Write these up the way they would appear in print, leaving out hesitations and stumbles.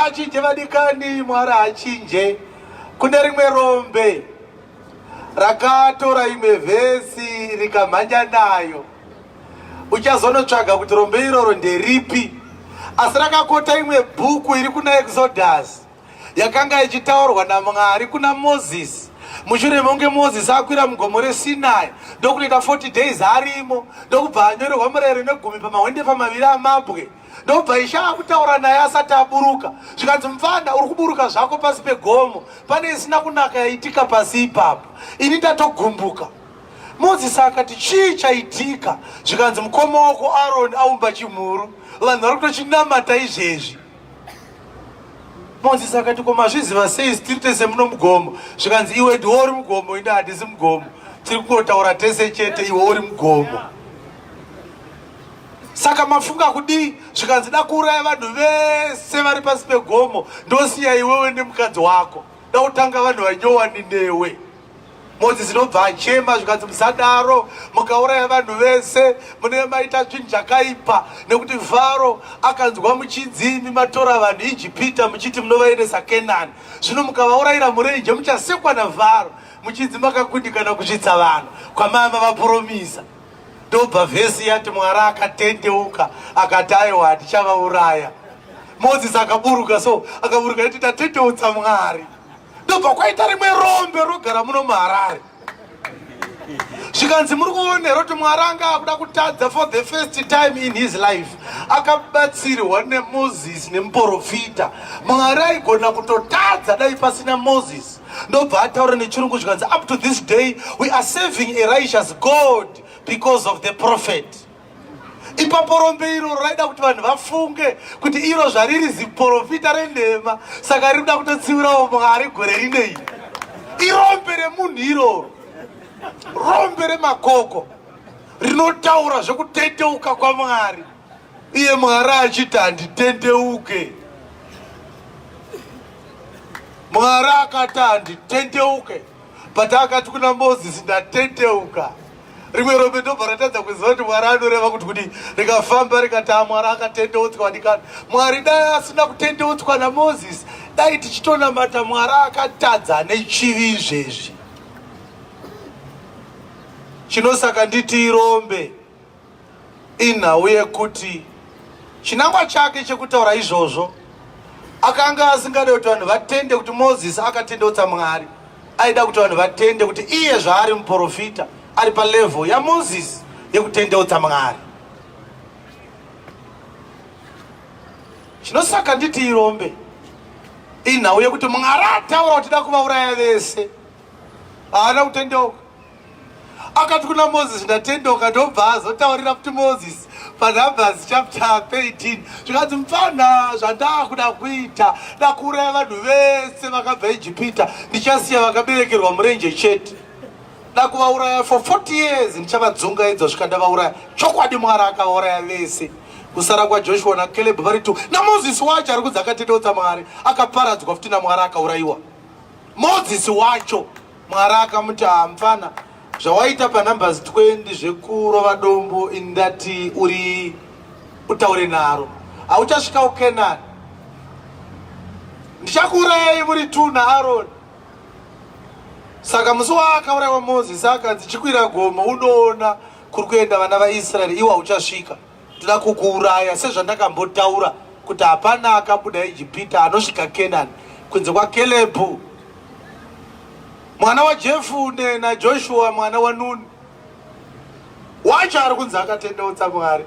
achinje vadikani, Mwari achinje. Kune rimwe rombe rakatora imwe vhesi rikamhanya nayo. Uchazonotsvaga kuti rombe iroro nderipi, asi rakakota imwe bhuku iri kuna Exodus yakanga ichitaurwa naMwari kuna Moses. Mushure monge Moses akwira mugomo reSinai ndokuita 40 days arimo, ndokubva anyorerwa murayiro negumi pamahwende pamaviri amabwe, ndobva Ishe akutaura naye asati aburuka. Zvikanzi mufana, uri kuburuka zvako pasi pegomo, pane isina kunaka yaitika pasi ipapo, ini ndatogumbuka. Moses akati chii chaitika? Zvikanzi mukoma wako Aroni aumba chimhuru, vanhu vari kutochinamata izvezvi. Moses akati koma zviziva sei tiri tese muno mugomo? Zvikanzi iwe ndiwe uri mugomo, ine handisi mugomo, tiri kungotaura tese chete, iwe uri mugomo. Saka mafunga kudii? Zvikanzi da kuuraya vanhu vese vari pasi pegomo, ndosiya iwewe nemukadzi wako, da kutanga vanhu vanyowani newe. Moses ndobva achema, zvikanzi musadaro, mukauraya vanhu vese, mune maita chinhu chakaipa, nekuti Faro akanzwa muchidzimi matora vanhu Ijipita muchiti munovaendesa Kenani. Zvino mukavaurayira murenje, muchasekwa naFaro. Muchidzi makakundikana kusvitsa vanhu kwamai vavapromisa. Ndobva vhesi yati Mwari akatendeuka akati aiwa ndichavauraya. Moses akaburuka, so akaburuka kuti tatendeutsa Mwari. Ndobva kwaita rimwe rombe rogara muno muHarare. Zvikanzi muri kuonera kuti Mwari anga akuda kutadza for the first time in his life. Akabatsirwa neMoses nemuprofita. Mwari aigona kutotadza dai pasina Moses. Ndobva ataura nechirungu zvikanzi up to this day we are serving a righteous God because of the prophet. Ipapo rombe iro raida kuti vanhu vafunge kuti iro zvariri ziprofita renhema, saka rinoda kutotsiurawo Mwari gore rinei. Irombe remunhu iroro, rombe remakoko, rinotaura zvekutendeuka kwaMwari. Iye Mwari achiti handitendeuke. Mwari akati handitendeuke, but akati kuna Moses ndatendeuka. Rimwe rombe ndobva ratadza kuziva kuti Mwari anoreva kuti rikafamba rikati Mwari akatendeutswa ndikani. Mwari dai asina kutendeutswa naMoses, dai tichitonamata Mwari akatadza nechivi izvezvi. Chinosaka nditi irombe inhau yekuti chinangwa chake chekutaura izvozvo, akanga asingade kuti vanhu vatende kuti Moses akatendeutsa Mwari. Aida kuti vanhu vatende kuti iye zvaari muprofita ari palevel yaMoses yekutendeutsa Mwari. Chinosaka nditi irombe inhau yekuti Mwari ataura kuti da kuvauraya vese, haana kutendeuka. Akati kuna Moses ndatendeuka, ndobva azotaurira kuti Moses paNumbers chapter 18 zvikanzi mufana, zvandakuda kuita dakuuraya vanhu vese vakabva Ijipita, ndichasiya vakaberekerwa murenje chete. Dakuvauraya for 40 years, ndichavadzungaidza svika ndavauraya. Chokwadi Mwari akavauraya vese. Kusara kwaJoshua naCaleb vari 2, naMoses wacho ari kunzi akatendeutsa Mwari akaparadzwa futi naMwari akaurayiwa. Moses wacho Mwari akamuti mufana, zvawaita paNumbers 20 zvekurova dombo indati uri utaure naro, hauchasvika kuKenani. Ndichakuurayai muri 2 naAroni. Saka musi waakaurayiwa Moses akanzi chikwira gomo unoona kuri kuenda vana vaIsraeri, iwe hauchasvika, ndoda kukuuraya sezvandakambotaura kuti hapana akabuda Ijipita anosvika Kenani kunze kwaKalebhu mwana waJefune naJoshua mwana waNuni. Wacho ari kunzi akatendeutsa Mwari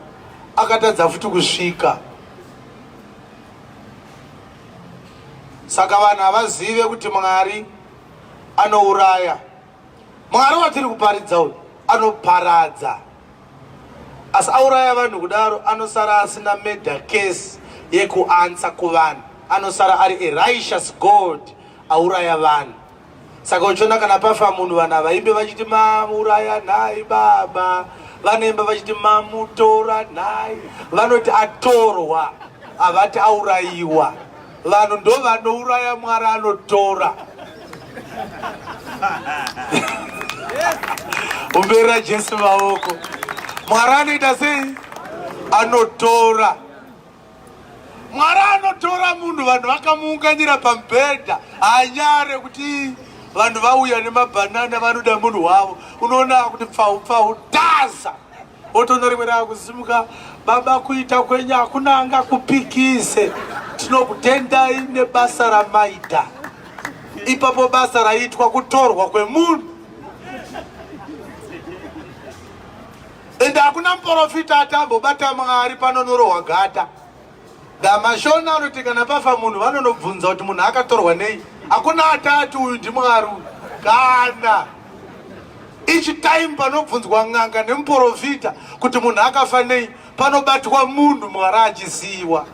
akatadza futi kusvika. Saka vanhu havazive kuti Mwari anouraya. Mwari watiri kuparidza uyu anoparadza, asi auraya vanhu kudaro anosara asina murder case yekuansa kuvanhu, anosara ari a righteous God auraya vanhu. Saka uchiona kana pafa munhu vanhu havaimbe vachiti mauraya nhai baba, vanemba vachiti mamutora nhai, vanoti atorwa, havati aurayiwa. Vanhu ndo vanouraya, Mwari anotora. Umberera Jesu maoko. Mwari anoita sei? Anotora. Mwari anotora munhu vanhu vakamuunganira pamubhedha anyare kuti vanhu vauya nemabhanana vanoda munhu wavo. Unoona kuti pfau taza. Otono rimwe rakuzimuka, baba kuita kwenyu hakuna angakupikise. Tinokutendai nebasa ramaita. Ipapo basa raitwa kutorwa kwemunhu. Ende hakuna muprofita atambobata Mwari panonorohwa gata. Damashona anoti kana pafa munhu vanonobvunza kuti munhu akatorwa nei. Hakuna atati uyu ndiMwari kana. Each time panobvunzwa n'anga nemuprofita kuti munhu akafa nei, panobatwa munhu Mwari achiziva.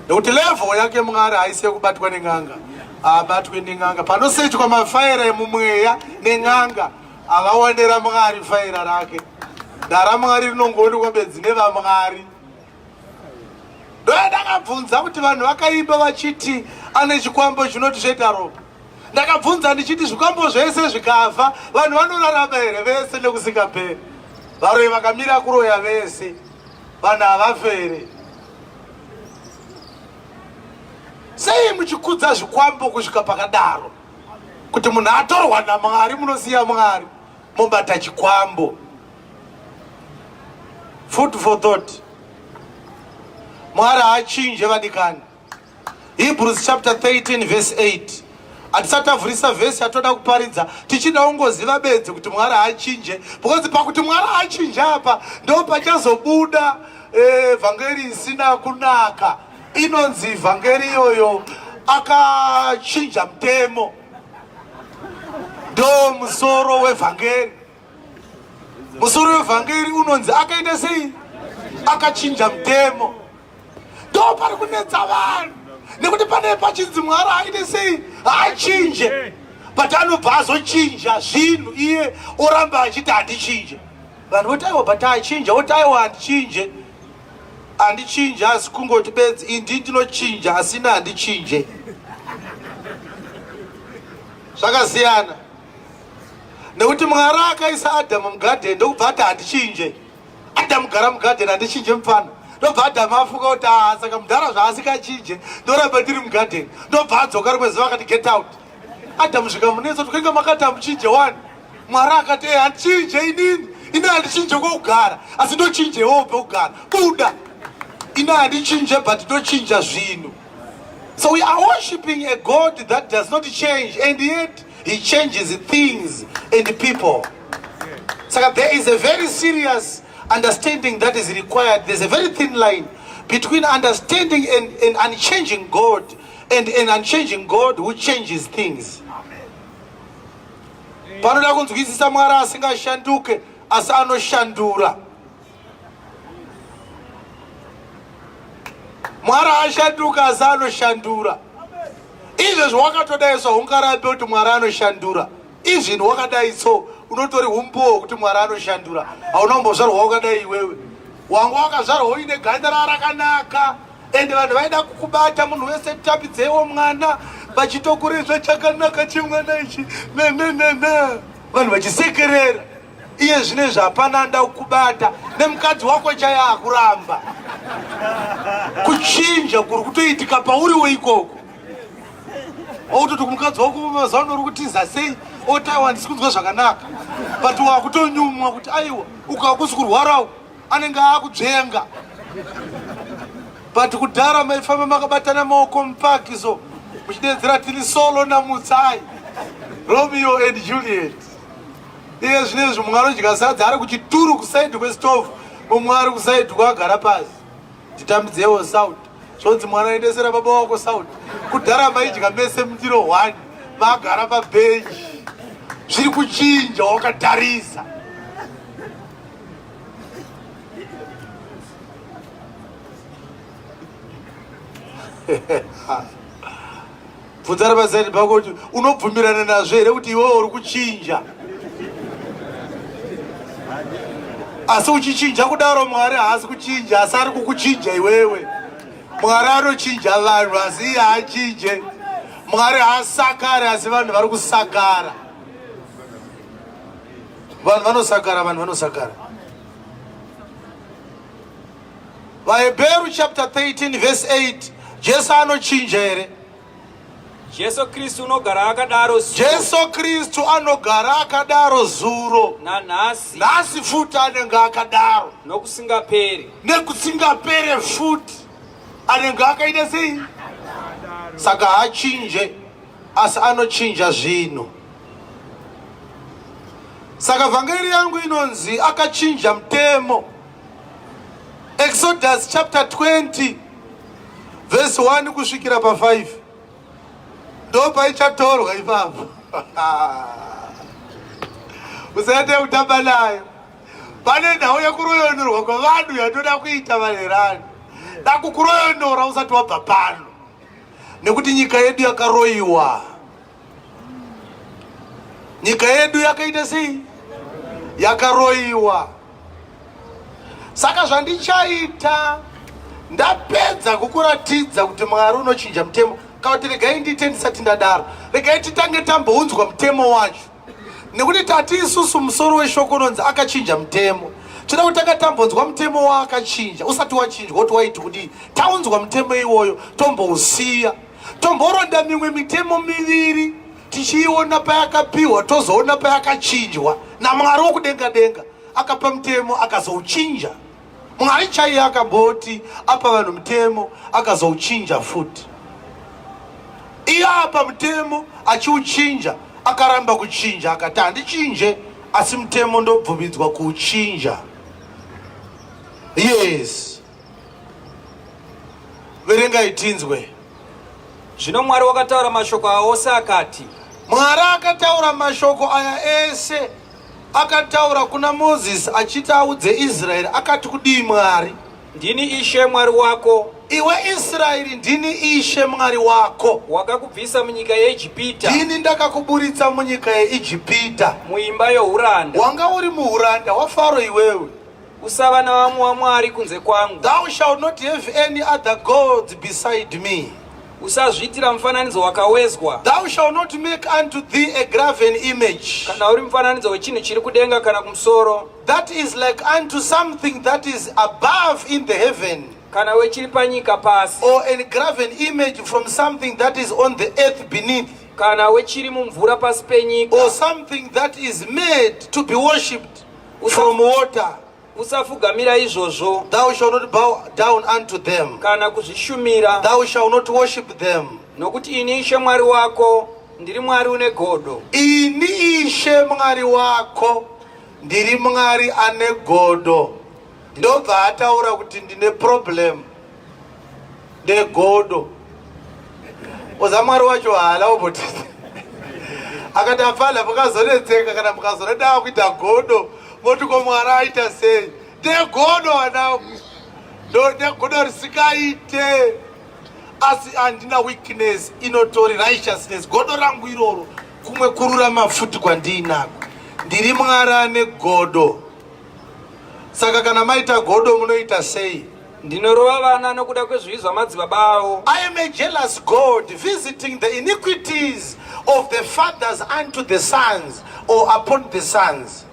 Nekuti level yake Mwari haisi kubatwa nen'anga. Abatwe nen'anga. Panosechwa mafaira emumweya nen'anga, avawanera Mwari faira rake. Dara Mwari rinongoonekwa bedzi nevaMwari. Ndakabvunza kuti vanhu vakaimba vachiti ane chikwambo chinoti zveta ropa. Ndakabvunza ndichiti zvikwambo zvese zvikafa, vanhu vanorarama here vese nekusingaperi? Varoyi vakamira kuroya vese, vanhu havafe here? Sei muchikudza zvikwambo kusvika pakadaro? Kuti munhu atorwa naMwari munosiya Mwari, mobata chikwambo. Food for thought. Mwari haachinje vadikani. Hebrews chapter 13 verse 8. Atisatavhurisa vhesi atoda kuparidza, tichida ungoziva bedzi kuti Mwari haachinje. Because pakuti Mwari haachinje apa ndo pachazobuda vhangeri isina kunaka. Inonzi vhangeri iyoyo akachinja mutemo. Ndo musoro wevhangeri. Musoro wevhangeri unonzi akaita sei? Akachinja mutemo. Ndo pari kunetsa vanhu. Nekuti pane pachinzi Mwari aite sei? Haachinje. But anobva azochinja zvinhu iye oramba achiti handichinje. Vanhu votaiwa but haachinja, otaiwa handichinje. Handichinje asi kungoti bedzi indi ndinochinja asina handichinje. Zvakasiyana. Nekuti Mwari akaisa Adhamu mugadheni ndokubva ati handichinje. Adhamu gara mugadheni handichinje mufana. Ndobva Adhamu afuka kuti saka mudhara zvaasikachinje ndoramba ndiri mugadheni. Ndobva adzoka rimwe zuva akati get out. Adhamu zvikamunetsa kuti kuinga makati hamuchinje wani. Mwari akati handichinje inini. Ina handichinje kwokugara asi ndochinjewo pekugara. Buda. Ina handichinje but ndochinja zvinhu. So we are worshipping a God that does not change, and yet he changes things and people. So there is a very serious understanding that is required. There's a very thin line between understanding and unchanging God and an unchanging God who changes things. Panoda kunzwisisa Mwari asingashanduke asi anoshandura. Mwari ashanduka asi anoshandura. Izvezvo wakatodai so ungarape kuti Mwari anoshandura. Izvini wakadai so unotori humbo kuti Mwari anoshandura. Hauna kumbozvarwa wakadai iwewe. Wanga wakazvarwa uine ganda rakanaka. Ende vanhu vaida kukubata munhu wese tapidzewo mwana vachitokurizve chakanaka chemwana ichi. Vanhu vachisekerera. Iye zvinezvi hapana anda kukubata. Nemukadzi wako chaya akuramba. Kuchinja kuri kutoitika pauriwo ikoko. Ototi kumukadzi wako mazuva uri kutiza sei? Otaiwa ndisi kunzwa zvakanaka. But wakutonyumwa kuti aiwa ukakusi kurwarawo anenge akudzvenga. But kudhara maifamba makabatana maoko mupaki so muchidedzera tiri solo namutsai. Romeo and Juliet. Iye zvinezvi mumwe anodya sadza ari kuchituru kusaidhi kwesitofu, mumwe ari kusaidhi kwagara pasi. Titambidzewo sauti. Zvonzi mwana aendesera baba wako sauti. Kudhara maidya mese mundiro 1 magara pabhenji. Zviri kuchinja wakatarisa. Bvunza pazaidi pako kuti unobvumirana nazvo here kuti iwewe uri kuchinja? Asi uchichinja kudaro Mwari haasi kuchinja, asi ari kukuchinja iwewe. Mwari anochinja vanhu asi iye haachinje. Mwari haasakare asi vanhu vari kusakara. Vanhu vanosakara, vanhu vanosakara. VaHebheru chapter 13 verse 8. Jesu anochinja here. Jesu Kristu unogara akadaro zuro. Jesu Kristu anogara akadaro zuro. Nhasi futi anenge akadaro. Nokusingaperi. Nekusingapere futi anenge akaita sei? Saka haachinje asi anochinja zvino. Saka vhangeri yangu inonzi akachinja mutemo. Exodus chapter 20 verse 1 kusvikira pa 5 ndo paichatorwa ipapo. Usaite kutamba nayo. Pane ndau yekuroyonyorwa kwavanhu yatoda kuita manerano. Dakukuroyonora usati wabva pano. Nekuti nyika yedu yakaroyiwa. Nyika yedu yakaita sei? Yakaroyiwa. Saka zvandichaita ndapedza kukuratidza kuti Mwari unochinja mutemo. Kauti regai ndite ndisati ndadaro. Regai titange tambounzwa mutemo wacho. Nekuti tati isusu musoro weshoko unonzi akachinja mutemo. Toda kutanga tambonzwa mutemo waakachinja. Usati wachinjwa woti waiti kuti taunzwa mutemo iwoyo tombousiya. Tomboronda mimwe mitemo miviri tichiiona payakapiwa tozoona payakachinjwa. naMwari wokudenga denga akapa mutemo akazouchinja. Mwari chaiye akamboti apa vanhu mutemo akazouchinja futi. Iye apa mutemo achiuchinja akaramba kuchinja akati handichinje asi mutemo ndobvumidzwa kuuchinja. Yes. Verengai tinzwe. Zvino Mwari wakataura mashoko aya ose akati. Mwari akataura mashoko aya ese. Akataura kuna Moses achiti audze Israeri akati kudii Mwari? Ndini Ishe Mwari wako. Iwe Israeri ndini Ishe Mwari wako. Wakakubvisa munyika yeIjipita. Ndini ndakakuburitsa munyika yeIjipita. Muimba youranda. Wanga uri muuranda waFaro iwewe. Usava navamwe vamwari kunze kwangu. Thou shalt not have any other gods beside me. Usazviitira mufananidzo wakawezwa. Thou shalt not make unto thee a graven image. Kana uri mufananidzo wechinhu chiri kudenga kana kumusoro. That is like unto something that is above in the heaven. Kana wechiri panyika pasi. Or a graven image from something that is on the earth beneath. Kana wechiri mumvura pasi penyika. Or something that is made to be worshipped from water. Usafugamira izvozvo. Thou shalt not bow down unto them. Kana kuzvishumira. Thou shalt not worship them. Nokuti ini Ishe Mwari wako ndiri Mwari une godo. Ini Ishe Mwari wako ndiri Mwari ane godo. Ndobva ataura kuti ndine problem negodo. Oza Mwari wacho hala uboti. Akati apfala mukazonetseka kana mukazoda kuita godo. Motuko Mwari aita sei? Negodo ana. Negodo risikaite. Asi andina weakness inotori righteousness. Godo rangu iroro kumwe kurura mafuti kwandinako. Ndiri Mwari ane godo. Saka kana maita godo munoita sei? Ndinorova vana nokuda kwezviizwa madzibaba avo. I am a jealous God visiting the iniquities of the fathers unto the sons or upon the sons.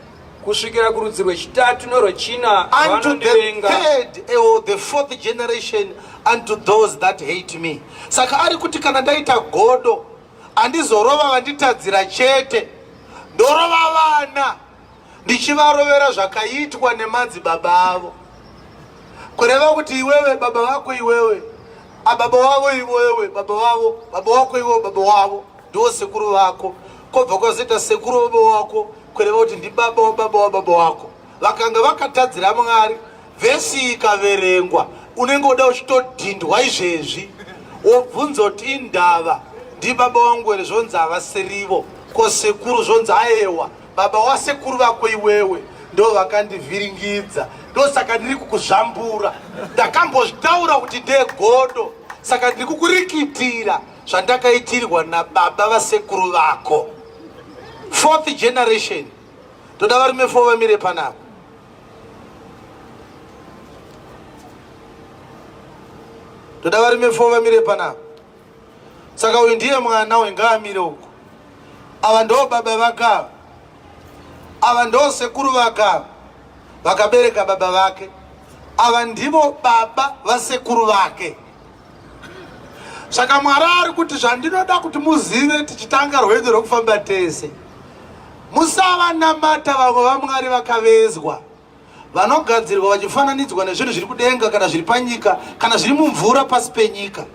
Kusvikira kurudzi rwechitatu norwechina unto the third or the fourth generation unto those that hate me. Saka ari kuti kana ndaita godo andizorova vanditadzira chete. Ndorova vana ndichivarovera zvakaitwa nemadzibaba avo. Kureva kuti iwewe baba wako iwewe ababa wavo iwewe baba wavo baba wako iwewe baba wavo ndo sekuru vako kobva kwazita sekuru baba wako kureva kuti ndi baba wako vakanga vakatadzira Mwari. Vhesi ikaverengwa unenge uda uchitodhindwa izvezvi wobvunza kuti indava ndi baba wangu ere zvonzi havasirivo ko sekuru zvonzi ayewa baba wasekuru vako iwewe ndo vakandivhiringidza. Ndo saka ndiri kukuzvambura. Ndakambozvitaura kuti ndegodo. Saka ndiri kukurikitira zvandakaitirwa nababa vasekuru vako. Fourth generation. Toda varume 4 vamire panapo. Toda varume 4 vamire panapo. Saka uyu ndiye mwana wengamire uko. Ava ndo baba vakava. Ava ndo sekuru vakava. Vakabereka baba vake. Ava ndivo baba vasekuru vake. Saka Mwari ari kuti zvandinoda kuti muzive tichitanga rwendo rwekufamba tese. Musavanamata vamwe vaMwari vakavezwa. Vanogadzirwa vachifananidzwa nezvinhu zviri kudenga kana zviri panyika kana zviri mumvura pasi penyika.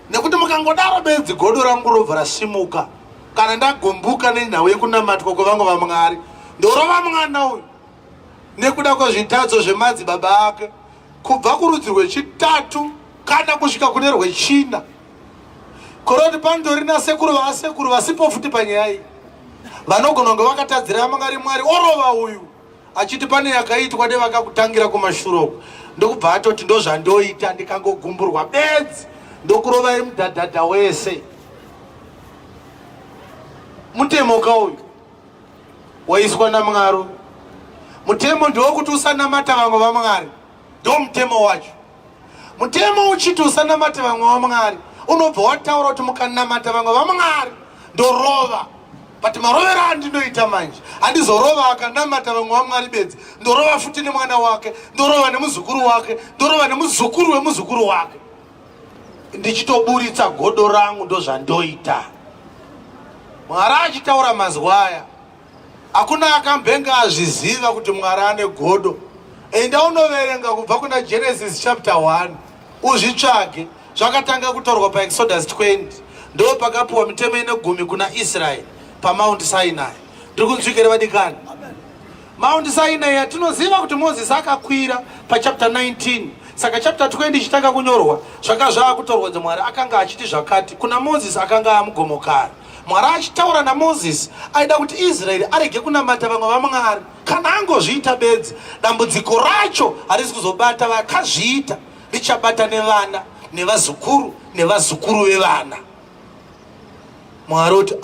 Nekuti mukangodaro bedzi godo rangu robva rasimuka kana ndagumbuka nenhau yekunamatwa kwevamwe vaMwari, ndorova mwana uyu nekuda kwezvitadzo zvemadzibaba ake kubva kurudzi rwechitatu kana kusvika kune rwechina. Koroti pandori nasekuru vasekuru vasipo futi panyaya iyi vanogona kunge vakatadzira Mwari orova uyu achiti pane yakaitwa nevakakutangira kumashuro ndokubva atoti ndozvandoita ndikangogumburwa bedzi ndokurovai mudhadhadha wese. Mutemo kauyu waiswa naMwari. Mutemo ndowokuti usanamata vamwe vaMwari, ndo mutemo wacho. Mutemo uchiti usanamata vamwe vaMwari unobva wataura kuti mukanamata vamwe vaMwari ndorova. But marovero andinoita manje handizorova akanamata vamwe vaMwari bedzi, ndorova futi nemwana wake, ndorova nemuzukuru wake, ndorova nemuzukuru wemuzukuru wake. Ndichitoburitsa godo rangu ndozvandoita. Mwari achitaura mazwi aya hakuna akambenga azviziva kuti Mwari ane godo. Enda unoverenga kubva kuna Genesis chapter 1 uzvitsvage. Zvakatanga kutaurwa paExodus 20 ndo pakapiwa mitemo ine 10 kuna Israeli paMount Sinai. Ndiri kunzwikere vadikani? Mount Sinai yatinoziva kuti Moses akakwira pachapter 19. Saka chapter 20 chitanga kunyorwa zvanga zvaakutorwa neMwari akanga achiti zvakati kuna Moses akanga amugomokara. Mwari achitaura naMoses aida kuti Israeli arege kunamata vamwe vaMwari kana angozviita bedzi. Dambudziko racho harisi kuzobata vakazviita, richabata nevana nevazukuru nevazukuru vevana. Mwari uti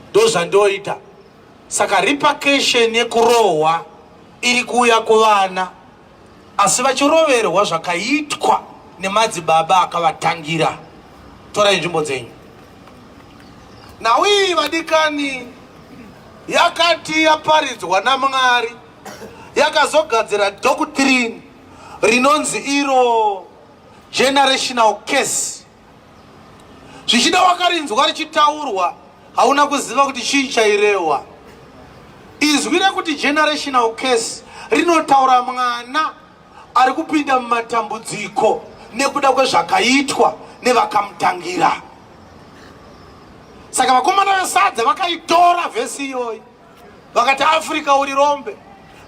ndozvandoita. Saka repercussion yekurohwa iri kuuya kuvana, asi vachiroverwa zvakaitwa nemadzibaba akavatangira. Torai nzvimbo dzenyu. Nhau iyi vadikani yakati yaparidzwa naMwari yakazogadzira doctrine rinonzi iro generational curse. Zvichida wakarinzwa richitaurwa hauna kuziva kuti chii chairehwa. Izwi rekuti generational curse rinotaura mwana ari kupinda mumatambudziko nekuda kwezvakaitwa nevakamutangira. Saka vakomana vesadza vakaitora vhesi iyoyi vakati Afrika uri rombe,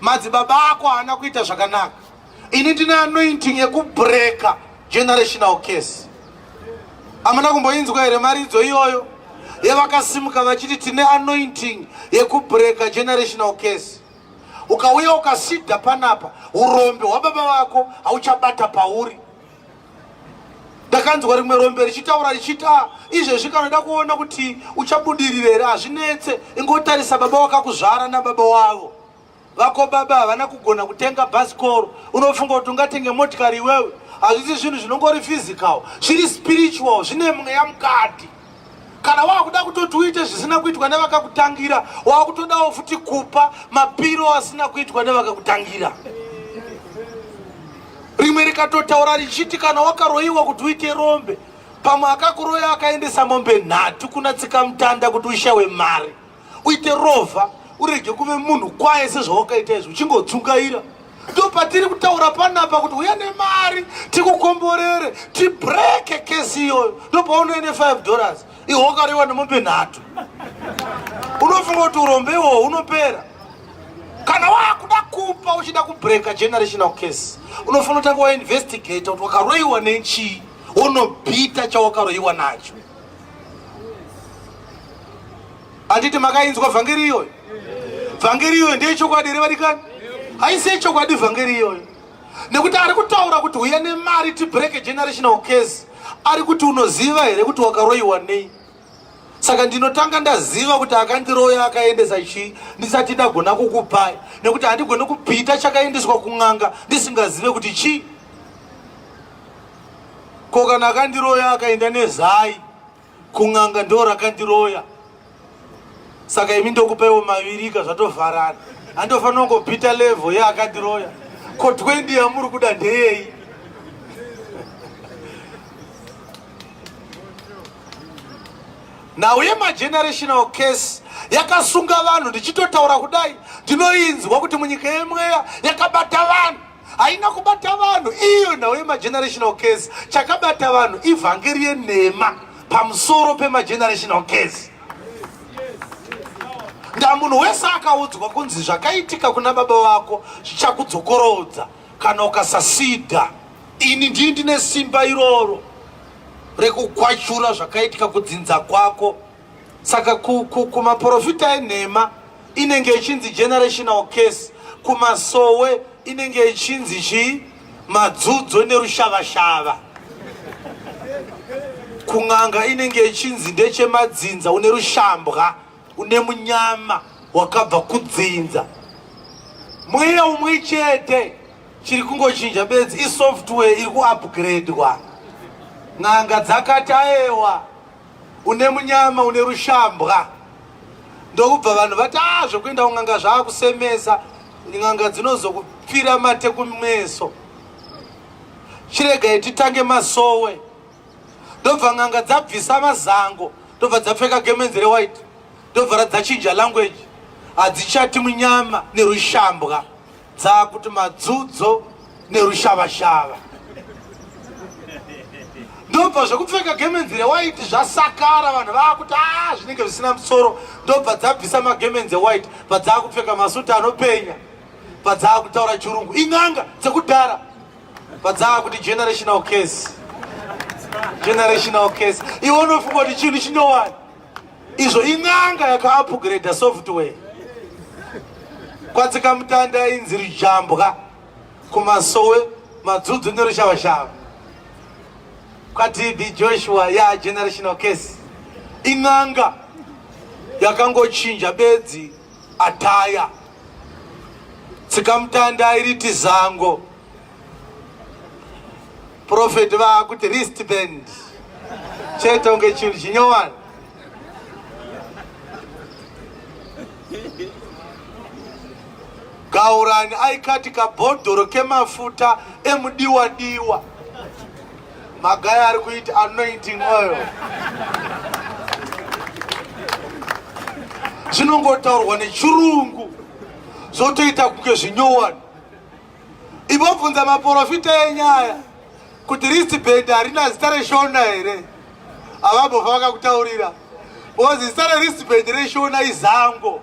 madzibaba ako haana kuita zvakanaka. Ini ndine anointing yekubreka generational curse. Hamuna kumboinzwa here maridzo iyoyo yevakasimuka vachiti tine anointing yekubreka generational curse? Ukauya ukasidha panapa urombe hwababa vako hauchabata pauri. Ndakanzwa rimwe rombe richitaura richiti izvezvi kanoda kuona kuti uchabudirira here hazvinetse, ingotarisa baba vakakuzvara nababa wavo. Vako baba havana kugona kutenga bhasikoro, unofunga kuti ungatenge motikari iwewe. Hazvisi zvinhu zvinongori physical, zviri spiritual, zvine mweya mukati. Kana wakuda kutoti uite zvisina kuitwa nevakakutangira, wakutodawo futi kupa mapiro asina kuitwa nevakakutangira. Rimwe rikatotaura richiti kana wakaroyiwa kuti uite rombe, pamwe akakuroya akaendesa mombe 3 kuna tsikamutanda kuti ushawe mari, uite rovha urege kuve munhu kwaye sezvawakaita izvo uchingodzungaira. Ndo patiri kutaura panapa kuti uya nemari tikukomborere tibreke kesi iyoyo. Ndo paunoene $5 iwe wakaroyiwa nemombe 3 unofunga kuti urombe ihwohwo unopera. Kana wakuda kupa uchida kubreka generational case unofana kutanga wainvestigate kuti wakaroyiwa nechii, unobhita chawakaroyiwa nacho. Anditi makainzwa vhangeri iyoyo? Vhangeri iyoyo ndeyechokwadi here vadikani? Haisi yechokwadi vhangeri iyoyo. Nekuti ari kutaura kuti uya nemari tibreke generational case, ari kuti unoziva here kuti wakaroyiwa nei? Saka ndinotanga ndaziva kuti akandiroya akaendesa chii ndisati ndagona kukupai, nekuti handigoni kubhita chakaendeswa kun'anga ndisingazive kuti chii. Ko kana akandiroya akaenda nezai kun'anga ndo rakandiroya, saka imi ndokupaiwo mavirika zvatovharana. Handofanira kungobhita level yeakandiroya. Ko 20 yamuri kuda ndeyei? nhau yemagenerational case yakasunga vanhu. Ndichitotaura kudai ndinoinzwa kuti munyika yemweya yakabata vanhu. Haina kubata vanhu iyo nhau yemagenerational case. Chakabata vanhu ivhangeri yenhema pamusoro pemagenerational case. Ndamunhu wese akaudzwa kunzi zvakaitika kuna baba vako zvichakudzokorodza kana ukasasida. Ini ndii ndine simba iroro rekukwachura zvakaitika kudzinza kwako. Saka kumaprofita enhema inenge ichinzi generational case, kumasowe inenge ichinzi chii, madzudzo nerushavashava. Kun'anga inenge ichinzi ndechemadzinza une rushambwa une munyama wakabva kudzinza. Mweya umwe chete chiri kungochinja bedzi isoftware iri kuupgradewa. N'anga dzakati ayewa une munyama une rushambwa. Ndokubva vanhu vati zvekuenda kun'anga zvaakusemesa. N'anga dzinozokupfira mate kumeso. Chiregai titange masowe. Ndobva n'anga dzabvisa mazango, ndobva dzapfeka gemenzi rewhite, ndobva dzachinja language. Hadzichati munyama nerushambwa, dzakuti madzudzo nerushavashava. Ndobva zvekupfeka gemenzi rewhite zvasakara, vanhu vakuti zvinenge zvisina musoro. Ndobva dzabvisa magemenzi ewhite, padzakupfeka masuta anopenya, padzakutaura chirungu. In'anga dzekudhara, padzakuti generational case. Generational case. Iwe unofunga kuti chinhu chinowani. Izvo in'anga yakaupgrade software. Kwatsika mutanda inzi rujambwa, kumasowe madzudzo nerushavashava. Kwati Joshua ya generational case. In'anga yakangochinja bedzi ataya. Tsika mutanda iriti zango. Prophet vakuti wristband. Cheta unge chinhu chinyowani. Gaurani aikati kabhodhoro kemafuta emudiwa-diwa. Magaya ari kuiti anointing oil. Zvinongotaurwa nechirungu zotoita kunge zvinyowani. Ibobvunza maprofita enyaya kuti wristband harina zita reshona here. Avambobva vakakutaurira. Bozi zita rewristband reshona izango.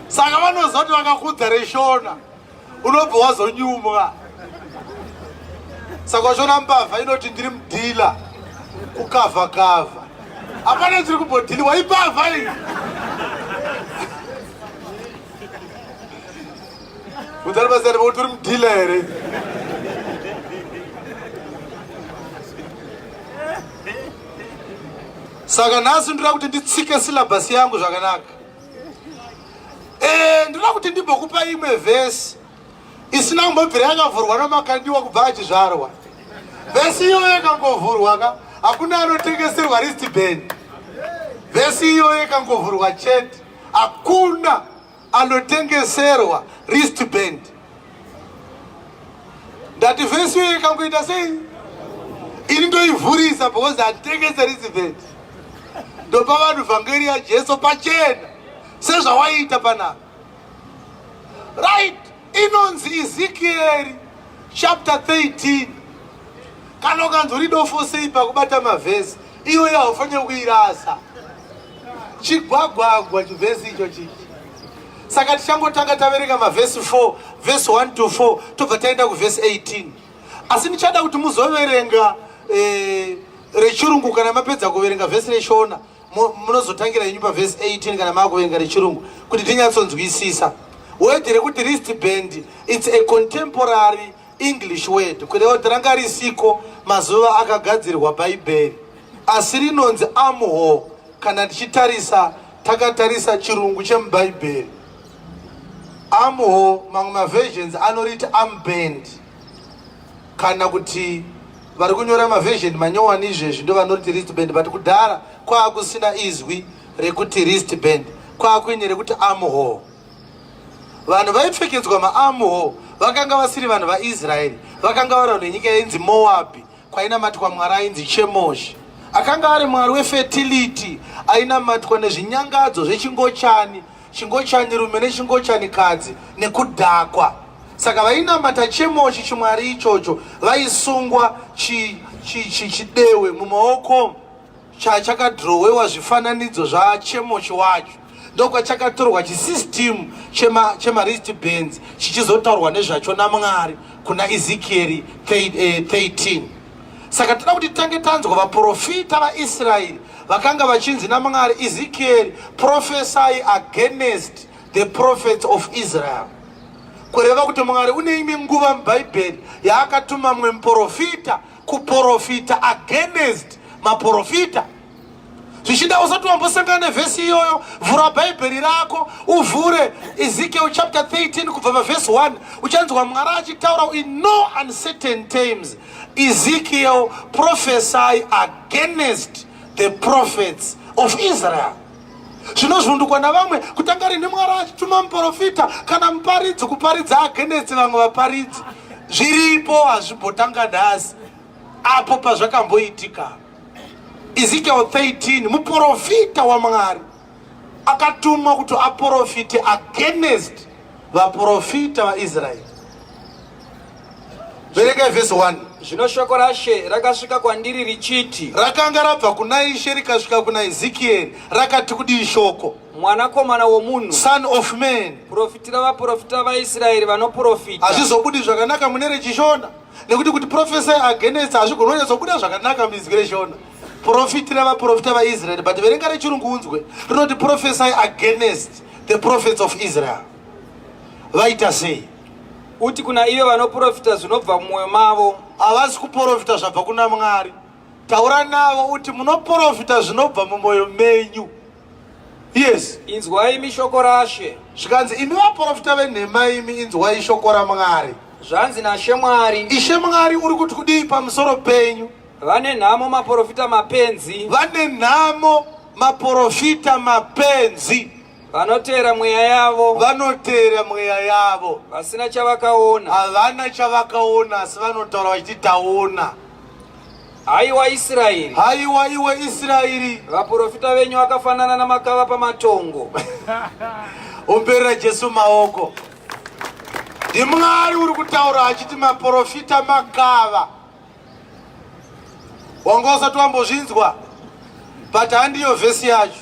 Saka vanoziva kuti vakakudza reshona unobva wazonyumwa. Saka washona mbavha inoti ndiri mudhila kukavha-kavha. Hapana tiri kumbodhiliwa ibavha iyi. Udzari basari kuti uri mudhila here. Saka nhasi ndinoda kuti nditsike silabhasi yangu zvakanaka. Ndinoda kuti ndimbokupa imwe vhesi isina kumbobvira yakavhurwa namakandiwa kubva achizvarwa. Vhesi iyoyo yakangovhurwa ka, hakuna anotengeserwa wristband. Vhesi iyoyo yakangovhurwa chete, hakuna anotengeserwa wristband. Ndati vhesi iyoyo yakangoita sei? Ini ndoivhurisa because handitengese wristband. Ndopa vanhu vhangeri yaJesu pachena sezvawaita panapa. Right? Inonzi Ezekiel chapter 13. Kana ukanzwa dofo sei pakubata mavhesi, iyoyo haufaniri kuirasa. Chigwagwagwa chivhesi icho chichi. Saka tichangotanga tavereka mavhesi 4, verse 1 to 4, tobva taenda kuvhesi 18. Asi ndichada kuti muzoverenga rechirungu kana mapedza kuverenga vhesi reshona. Munozotangira yenyu pavhesi 18 kana maakuverenga rechirungu kuti tinyatsonzwisisa. Word rekuti wristband, it's a contemporary English word. Kureva kuti ranga risiko mazuva akagadzirwa bhaibheri. Asi rinonzi armhole kana tichitarisa takatarisa chirungu chemubhaibheri. Armhole mamwe maversions anoriti armband. Kana kuti vari kunyora maversion manyowani izvezvi ndo vanoriti wristband, but kudhara kwaakusina izwi rekuti wristband, kwaakuine rekuti armhole. Vanhu vaipfekedzwa maarmhole vakanga vasiri vanhu vaIsraeri, vakanga vari vanhu venyika yenzi Moabhi, kwainamatwa mwari ainzi Chemosh, akanga ari mwari wefertility, ainamatwa nezvinyangadzo zvechingochani, chingochani rume nechingochani kadzi nekudhakwa. Saka vainamata Chemosh, chimwari ichocho, vaisungwa chidewe mumaoko chakadhirowewa zvifananidzo zvaChemosh wacho. Ndokwachakatorwa chisystem chema-wristbands chichizotaurwa nezvacho naMwari kuna Ezekiel 13. Saka toda kuti tange tanzwa vaprofita vaIsraeri vakanga vachinzi naMwari, Ezekiel prophesy against the prophets of Israel. Kureva kuti Mwari une imwe nguva mubhaibheri yaakatuma mumwe muprofita kuprofita against maprofita. Zvichida usati wambosangana nevhesi iyoyo, vhura bhaibheri rako uvhure Ezekiel chapter 13 kubva pavhesi 1, uchanzwa Mwari achitaura in no uncertain terms, Ezekiel prophesy against the prophets of Israel. Zvinozvundukwa navamwe kutanga rini Mwari achituma muprofita kana muparidzi kuparidza against vamwe vaparidzi. Zviripo, hazvimbotanga nhasi apo pazvakamboitika. Ezekiel 13, muprofita waMwari akatumwa kuti aprofite against vaprofita vaIsraeri. Verenga vhesi 1. Zvino shoko raShe rakasvika kwandiri richiti, rakanga rabva kuna Ishe rikasvika kuna Ezekiel, rakati kudii shoko? mwanakomana womunhu, Son of man, profitira vaprofita vaIsraeri vanoprofita. hazvizobudi zvakanaka mune rechishona, nekuti kuti prophesy against hazvigoni kunyatsobuda zvakanaka munzwi reshona. Profitira vaprofita vaIsraeri, but verenga rechirungu unzwe rinoti prophesy against the prophets of Israel. Vaita sei? Uti kuna iyo vanoprofita zvinobva mumwoyo mavo. Havasi kuprofita zvabva kuna Mwari. Taura navo uti munoprofita zvinobva mumwoyo menyu. Yes. Inzwai imi shoko raShe. Zvikanzi imi vaprofita venhema imi, inzwai shoko raMwari. Zvanzi naShe Mwari, Ishe Mwari uri kuti kudii pamusoro penyu? vane nhamo maprofita mapenzi, vane nhamo maprofita mapenzi, vanoteera mweya yavo, vanoteera mweya yavo, vasina chavakaona, havana chavakaona, asi vanotaura vachiti taona. Haiwa Israeri, haiwa iwe Israeri, vaprofita venyu vakafanana namakava pamatongo. umberera Jesu maoko. NdiMwari uri kutaura achiti maprofita makava. Wanga usati wambozvinzwa, but handiyo vhesi yacho.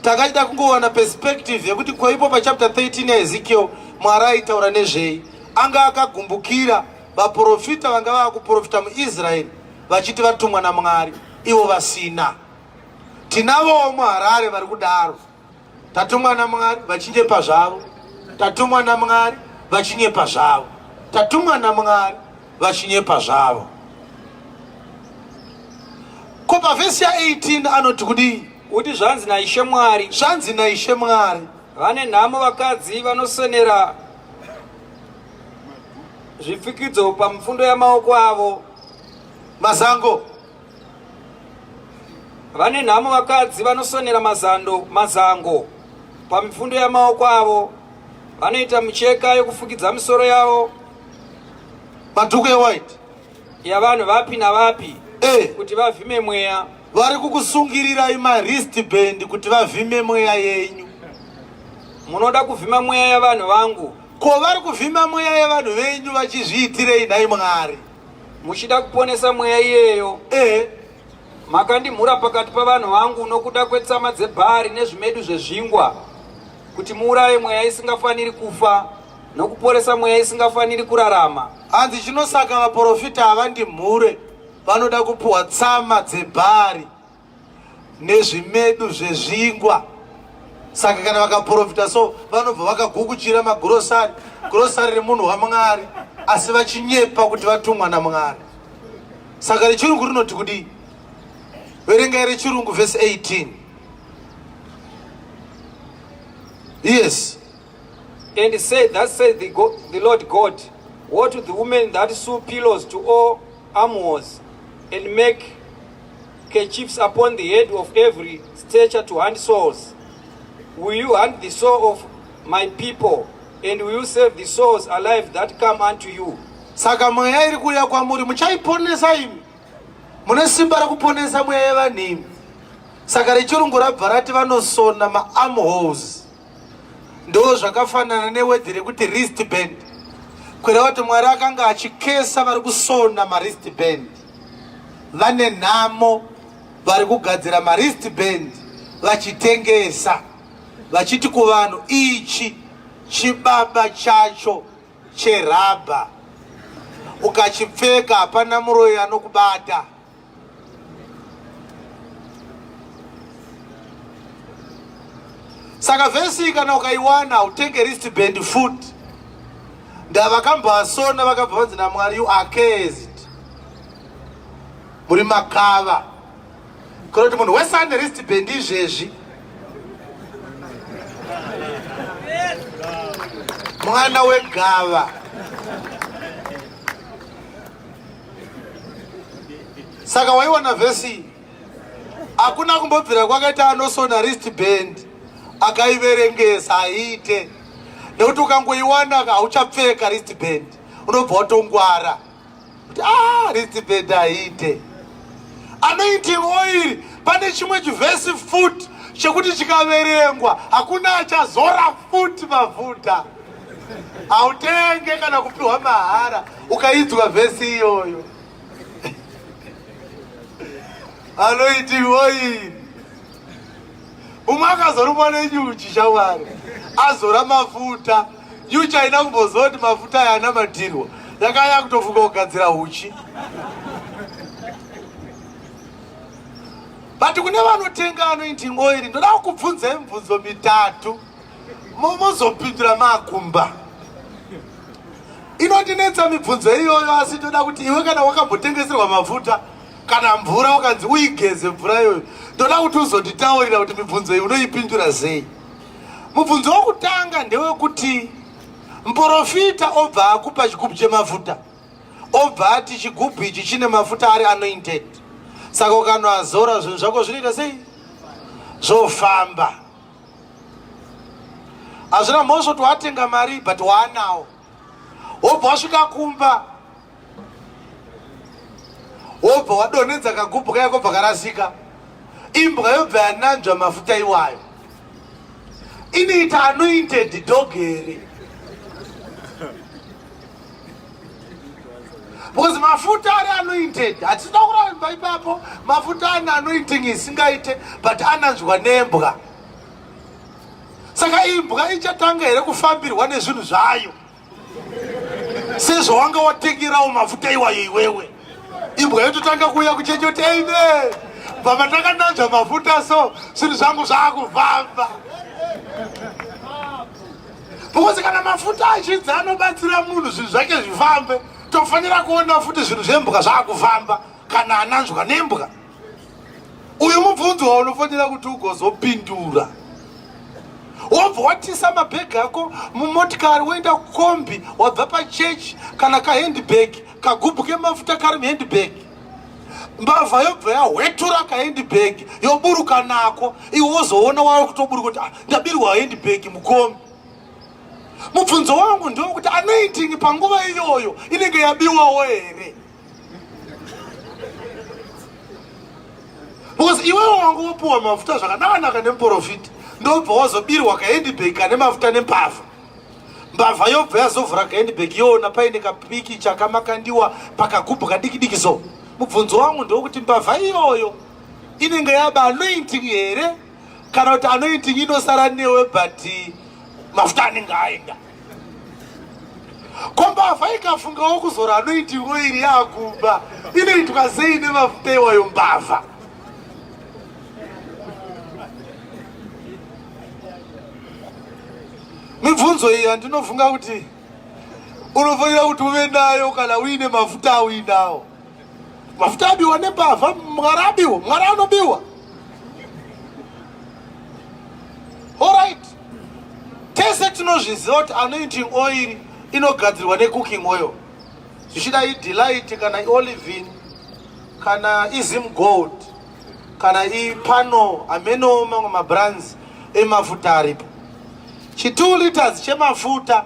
Takaita kungowana perspective yekuti kwaipo pachapter 13 yaEzekiel Mwari aitaura nezvei. Anga akagumbukira vaprofita vanga vava kuprofita muIsraeri vachiti vatumwa naMwari, ivo vasina. Tinavowo muHarare vari kudaro. Tatumwa naMwari vachinyepa zvavo, tatumwa naMwari vachinyepa zvavo, tatumwa naMwari vachinyepa zvavo. Ko pavhesi ya18 anoti kudii? Uti zvanzi naIshe Mwari, zvanzi naIshe Mwari, vane nhamo vakadzi vanosonera zvipfikidzo pamifundo yamaoko avo. mazango. Vane nhamo vakadzi vanosonera mazango pamifundo yamaoko avo, vanoita micheka yokufukidza misoro yavo, Madhuku ewhite yavanhu vapi navapi, kuti vavhime mweya. vari kukusungirirai maristband kuti vavhime mweya yenyu. Munoda kuvhima mweya yavanhu vangu? Ko vari kuvhima mweya yavanhu venyu vachizviitirei nhai Mwari? Muchida kuponesa mweya iyeyo, makandimhura pakati pavanhu vangu nokuda kwetsama dzebhari nezvimedu zvezvingwa, kuti muuraye mweya isingafaniri kufa nokuporesa mweya isingafaniri kurarama. Hanzi chinosaka vaprofita havandimhure, vanoda kupuhwa tsama dzebhari nezvimedu zvezvingwa. Saka kana vakaprofita so vanobva vakagukuchira magurosari, gurosari remunhu waMwari, asi vachinyepa kuti vatumwa naMwari. Saka rechirungu rinoti kudii? Verengai rechirungu vhesi 18. Yes. And said, thus said the Lord God, woe to the women that sew pillows to all armors, and make kerchiefs upon the head of every stature to hand swords. Will you hand the soul of my people, and will you save the souls alive that come unto you? Saka mweya iri kuuya kwamuri muchaiponesa imi. mune simba rakuponesa mweya yevanhimi. Saka rechirungu rabva rati vanosona ma-armholes. Ndo zvakafanana newedhi rekuti wristband, kureva kuti Mwari akanga achikesa vari kusona ma-wristband. Vane nhamo vari kugadzira ma-wristband vachitengesa, vachiti kuvanhu ichi chibaba chacho cherabha, ukachipfeka hapana muroyi anokubata. Saka vhesi kana ukaiwana utenge wristband foot. Ndavakambasona vakabva vanzi naMwari, you are cursed. Muri makava. Kuti munhu wese ane wristband izvezvi mwana wegava. Saka waiwana vhesi, hakuna kumbobvira kwakaita anosona wristband akaiverengesa aite, nekuti ukangoiwana hauchapfeka wristband unobva watongwara kuti wristband aite. Anointing oil, pane chimwe chivhesi futi chekuti chikaverengwa hakuna achazora futi mafuta. Hautenge kana kupiwa mahara ukaidzwa vhesi iyoyo. Anointing oil, umwe akazorumwa nenyuchi shamwari, azora mafuta, nyuchi haina kumboziva kuti mafuta aya anamatirwa, yakaya kutofunga kugadzira uchi. But kune vanotenga anointing oil, ndoda kubvunza mibvunzo mitatu muzopindura makumba. Inondinetsa mibvunzo iyoyo, asi ndoda kuti iwe kana wakambotengeserwa mafuta kana mvura ukanzi uigeze mvura iyoyo, ndoda kuti uzonditaurira kuti mibvunzo iyi unoipindura sei. Mubvunzo wokutanga ndewekuti muprofita obva akupa chigubhu chemafuta, obva ati chigubhu ichi chine mafuta ari anointed. Saka ukanoazora zvinhu zvako zvinoita sei? Zvofamba. Hazvina mhosva kuti watenga mari but waanawo. Wobva wasvika kumba, wobva wadonhedza kagubhu kaya kobva karasika, imbwa yobva yananzva mafuta iwayo. Inoita anointed dog here. Because mafuta ari anointed, hatina kuramba ipapo mafuta ane anointing isingaite but ananzwa nembwa. Saka imbwa ichatanga here kufambirwa nezvinhu zvayo, sezvo wanga watengerawo mafuta iwayo iwewe. Imbwa yototanga kuuya kuchechoti amen, baba ndakananzva mafuta so zvinhu zvangu zvaakufamba. Because kana mafuta achidza anobatsira munhu zvinhu zvake zvifambe, tofanira kuona futi zvinhu zvembwa zvaakufamba kana ananzwa nembwa. Uyu mubvunzo waunofanira kuti ugozopindura. Wobva watisa mabhegi ako mumotikari woenda kukombi, wabva pachechi kana kahandbag, kagubhu kemafuta kari muhandbag, mbavha yobva yahwetura kahandbag yoburuka nako, iwe wozoona wayo kutoburuka kuti ndabirwa handbag mukombi. Mubvunzo wangu ndewekuti anointing panguva iyoyo inenge yabiwawo here? Because iwewe wangu wopuwa mafuta zvakanaka nemuprofita, ndobva wazobirwa kahandbag kane mafuta nembavha. Mbavha yobva yazovhura kahandbag yona paine kapiki chakamakandiwa pakagubhu kadiki so. Mubvunzo wangu ndewekuti mbavha iyoyo inenge yaba anointing here, kana kuti anointing inosara newe but mafuta anenge aenda. Kombavha ikafungawo kuzora anointing oil yakumba, inoitwa sei nemafuta iwayo mbavha? Mibvunzo iyi handinofunga kuti unofanira kuti uve nayo kana uine mafuta auinawo. Mafuta abiwa nembavha, Mwari abiwa, Mwari anobiwa. Alright. Tese tinozviziva kuti anointing oil inogadzirwa necooking oil. Zvichida iDelight kana iOlive kana iZim Gold kana iPano, ameno mamwe mabrands emafuta aripo. 2 liters chemafuta,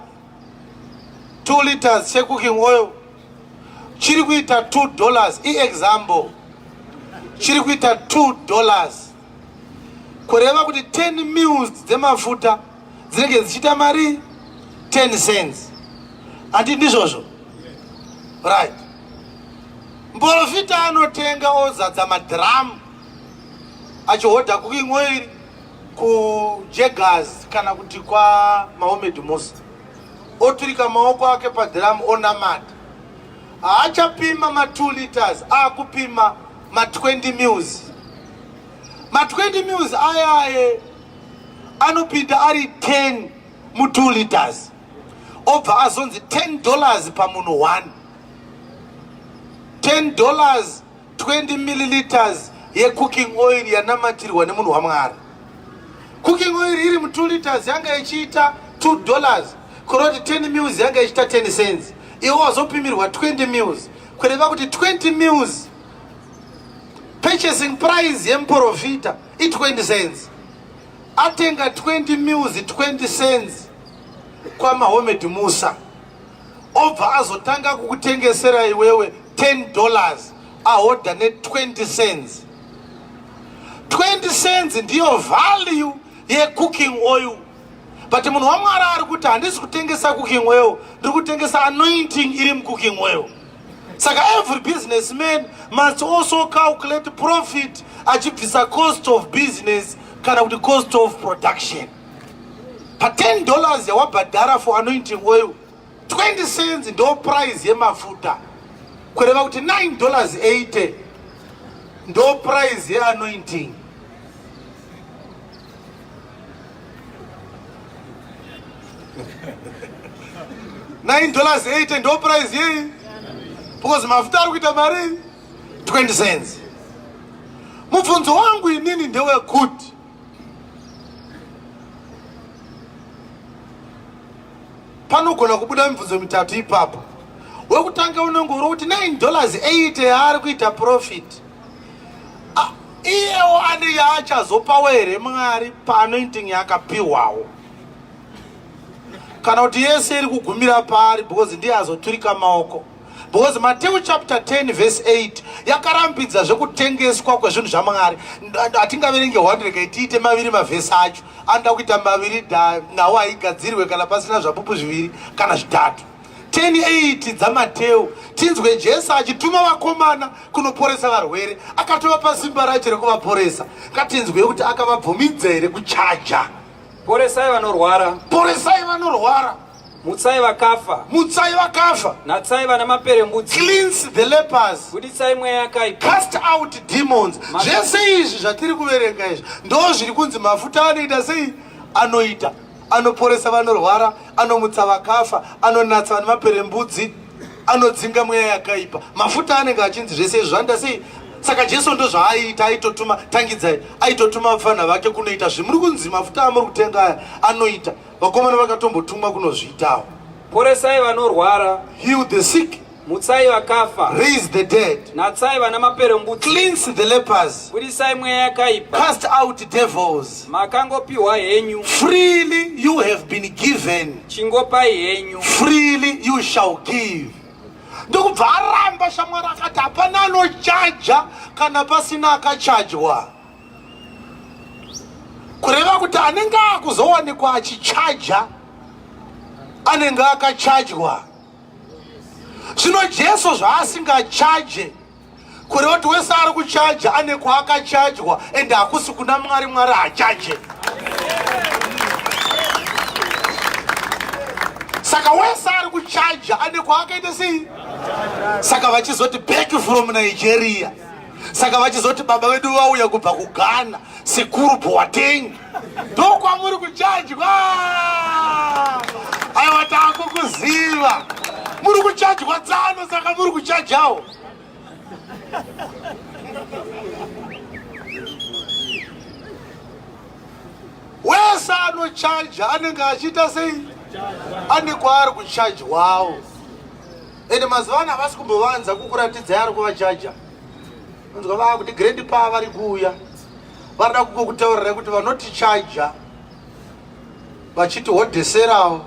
2 liters checooking oil chiri kuita $2. Example, chiri kuita $2, kureva kuti 10 mils dzemafuta dzinenge dzichita mari 10 cents. Handi ndizvozvo? Right. Muprofita anotenga ozadza madhiramu achihodha cooking oil kuJeggers kana kuti kwa Mohamed Musa, oturika maoko ake padhiramu onamata. Haachapima ma 2 liters, akupima ma 20 mils. Ma 20 mils ayaye anopinda ari 10 mu 2 liters, obva azonzi $10 pamunhu 1. $10, 20 milliliters ye cooking oil yanamatirwa nemunhu waMwari. Cooking oil iri mu 2 liters yanga ichiita $2, kuroti 10 mils yanga ichiita 10 cents. Iwo wazopimirwa 20 mils, kureva kuti 20 mils purchasing price yemuprofita i 20 cents. Atenga 20 mils 20 cents kwa Mohamed Musa, obva azotanga kukutengesera iwewe $10, ahodha ne 20 cents. 20 cents ndiyo value ye cooking oil. But munhu waMwari ari kuti handisi kutengesa cooking oil, ndiri kutengesa anointing iri mu cooking oil. Saka every businessman must also calculate profit achibvisa cost of business kana kuti cost of production. Pa $10 yawabhadhara for anointing oil, 20 cents ndo price yemafuta, kureva kuti $9.80 ndo price ye anointing. $9.80 ndo price ye, because mafuta ari kuita mari 20 cents. Mubvunzo wangu inini ndewe kuti panogona kubuda mibvunzo mitatu ipapo. Wekutanga unongoro kuti $9.80 ari kuita profit. Iyewo ane yaachazopawo here Mwari paanointing yakapiwawo, kana kuti yese iri kugumira pari, because ndiye azoturika maoko. Because Matthew chapter 10 verse 8 yakarambidza zvekutengeswa kwezvinhu zvaMwari. Hatingaverenge 100 tiite maviri mavhesi acho, anoda kuita maviri nawo haigadzirwe kana pasina zvapupu zviviri kana zvitatu. 10:8 dzaMateo tinzwe Jesu achituma vakomana kunoporesa varwere, akatova simba racho rekuvaporesa. Katinzwe kuti akavabvumidza here kuchaja. Poresai vanorwara, poresai vanorwara, mutsai vakafa, mutsai vakafa, natsai vana maperembudzi, cleanse the lepers, budisai mweya yakaipa, cast out demons. Zvese izvi zvatiri kuverenga izvi ndo zviri kunzi mafuta anoita sei? Anoita, anoporesa vanorwara, anomutsa vakafa, anonatsa vana maperembudzi, anodzinga mweya yakaipa. Mafuta anenge achinzi zvese izvi zvanda sei? Saka Jesu ndo zvaaita, aitotuma, tangidzai, aitotuma vafana vake kunoita zvimuri kunzi mafuta amuri kutenga aya anoita. Vakomana vakatombotumwa kunozviitawo. Poresai vanorwara, heal the sick, mutsai vakafa, raise the dead, natsai vana maperembudzi, cleanse the lepers, budisai mweya yakaipa, cast out devils. Makangopiwa henyu, freely you have been given, chingopai henyu, freely you shall give. Ndokubva aramba shamwari akati hapana anochaja kana pasina akachajwa, kureva kuti anenge akuzowanikwa achichaja anenge akachajwa. Zvino Jesu zvaasingachaje, kureva kuti wese ari kuchaja ane kwaakachajwa, ende hakusi kuna Mwari, Mwari hachaje. Saka wese ari kuchaja ane kwaakaita sei? Saka vachizoti back from Nigeria, saka vachizoti baba vedu vauya kubva kuGhana, Sekuru Boateng, ndokwamuri kuchajwa. Aiwa takukuziva, muri kuchajwa tsano, saka muri kuchajawo. Wese anochaja anenge achiita sei? Ane kwaari kuchajwawo. Ende mazuva ano havasi kumbovanza kukuratidzai ari kuvachaja. Unzwa vakuti grandpa vari kuuya, varida kukutaurirai kuti vanotichaja vachiti hodheserawo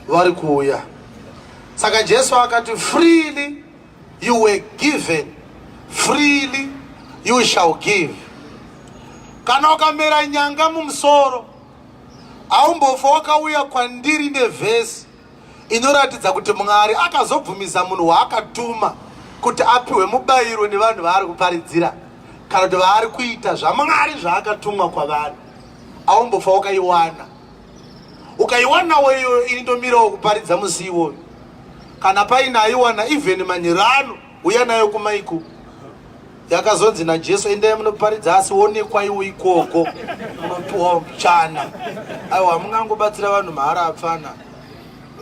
vari kuuya. Saka Jesu akati freely you were given, freely you shall give. Kana ukamera nyanga mumusoro, aumbofa wakauya kwandiri nevhesi inoratidza kuti Mwari akazobvumisa munhu waakatuma kuti apiwe mubayiro nevanhu vaari kuparidzira kana kuti vaari kuita zvaMwari zvaakatumwa kwavanhu. Aumbofa wakaiwana. Ukaiwana weyo inotomirawo kuparidza musi iwoyo. Kana paina aiwana even manyirano uya nayo kumaiku. Yakazonzi naJesu endai munoparidza asi onekwa iwo ikoko munopiwa chana. Aiwa mungangobatsira vanhu mahara apfana.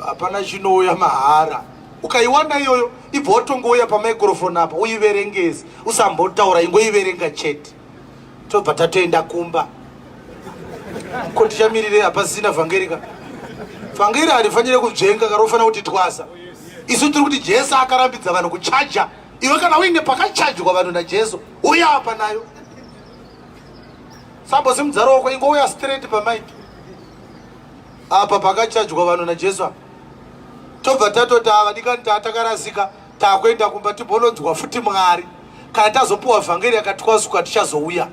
Hapana chinouya mahara. Ukaiwana iyoyo ibva watongouya pamaikrofoni apa uiverengezi usambotaura ingoiverenga chete. Tobva tatoenda kumba. Ko tichamirire hapasina vhangerika. Vhangeri harifanire kudzvenga karofanira kuti twasa. Isu tiri kuti Jesu akarambidza vanhu kuchaja. Iwe kana uine pakachajwa vanhu naJesu uya apa nayo. Sambosi mudzaro wako ingouya straight pamaiki. Apa pakachajwa vanhu naJesu. Tobva tatoti avadikani taatakarasika taakuenda kumba tibononzwa futi Mwari. Kana tazopiwa vhangeri yakatwasuka tichazouya.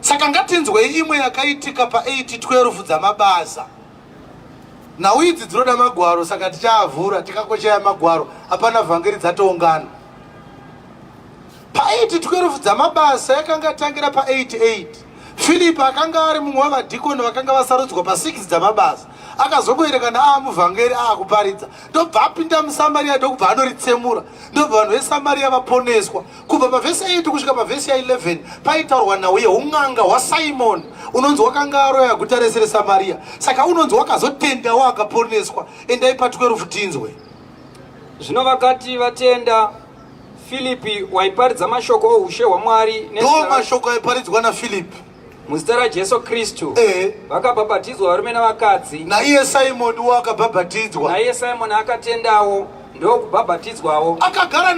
Saka ngatinzwe imwe yakaitika pa8:12 dzamabasa. Nhau idzi dzinoda magwaro saka tichaavhura tikakoshaya magwaro hapana vhangeri dzatoungana. Pa8:12 dzamabasa yakanga tangira pa8:8. Filipi akanga ari mumwe wavadhikoni vakanga vasarudzwa pa6 dzamabasa. Akazoboerekana muvhangeri akuparidza. Ndobva apinda muSamaria ndokubva anoritsemura. Ndobva vanhu veSamaria vaponeswa. Kubva pavhesi 8 kusvika pavhesi 11 paitaurwa nhau yeun'anga hwaSimoni unonzi wakanga aroya guta rese reSamaria. Saka unonzi wakazotendawo akaponeswa. Endai pa12 tinzwe. Zvino vakati vatenda, Filipi waiparidza mashoko oushe hwaMwari ndo mashoko aiparidzwa naFilipi muzita raJesu Kristu. Vakabhabhatidzwa varume navakadzi. Naiye Simoni wakabhabhatidzwa. Naiye Simoni akatendawo ndokubhabhatidzwawo. Akagara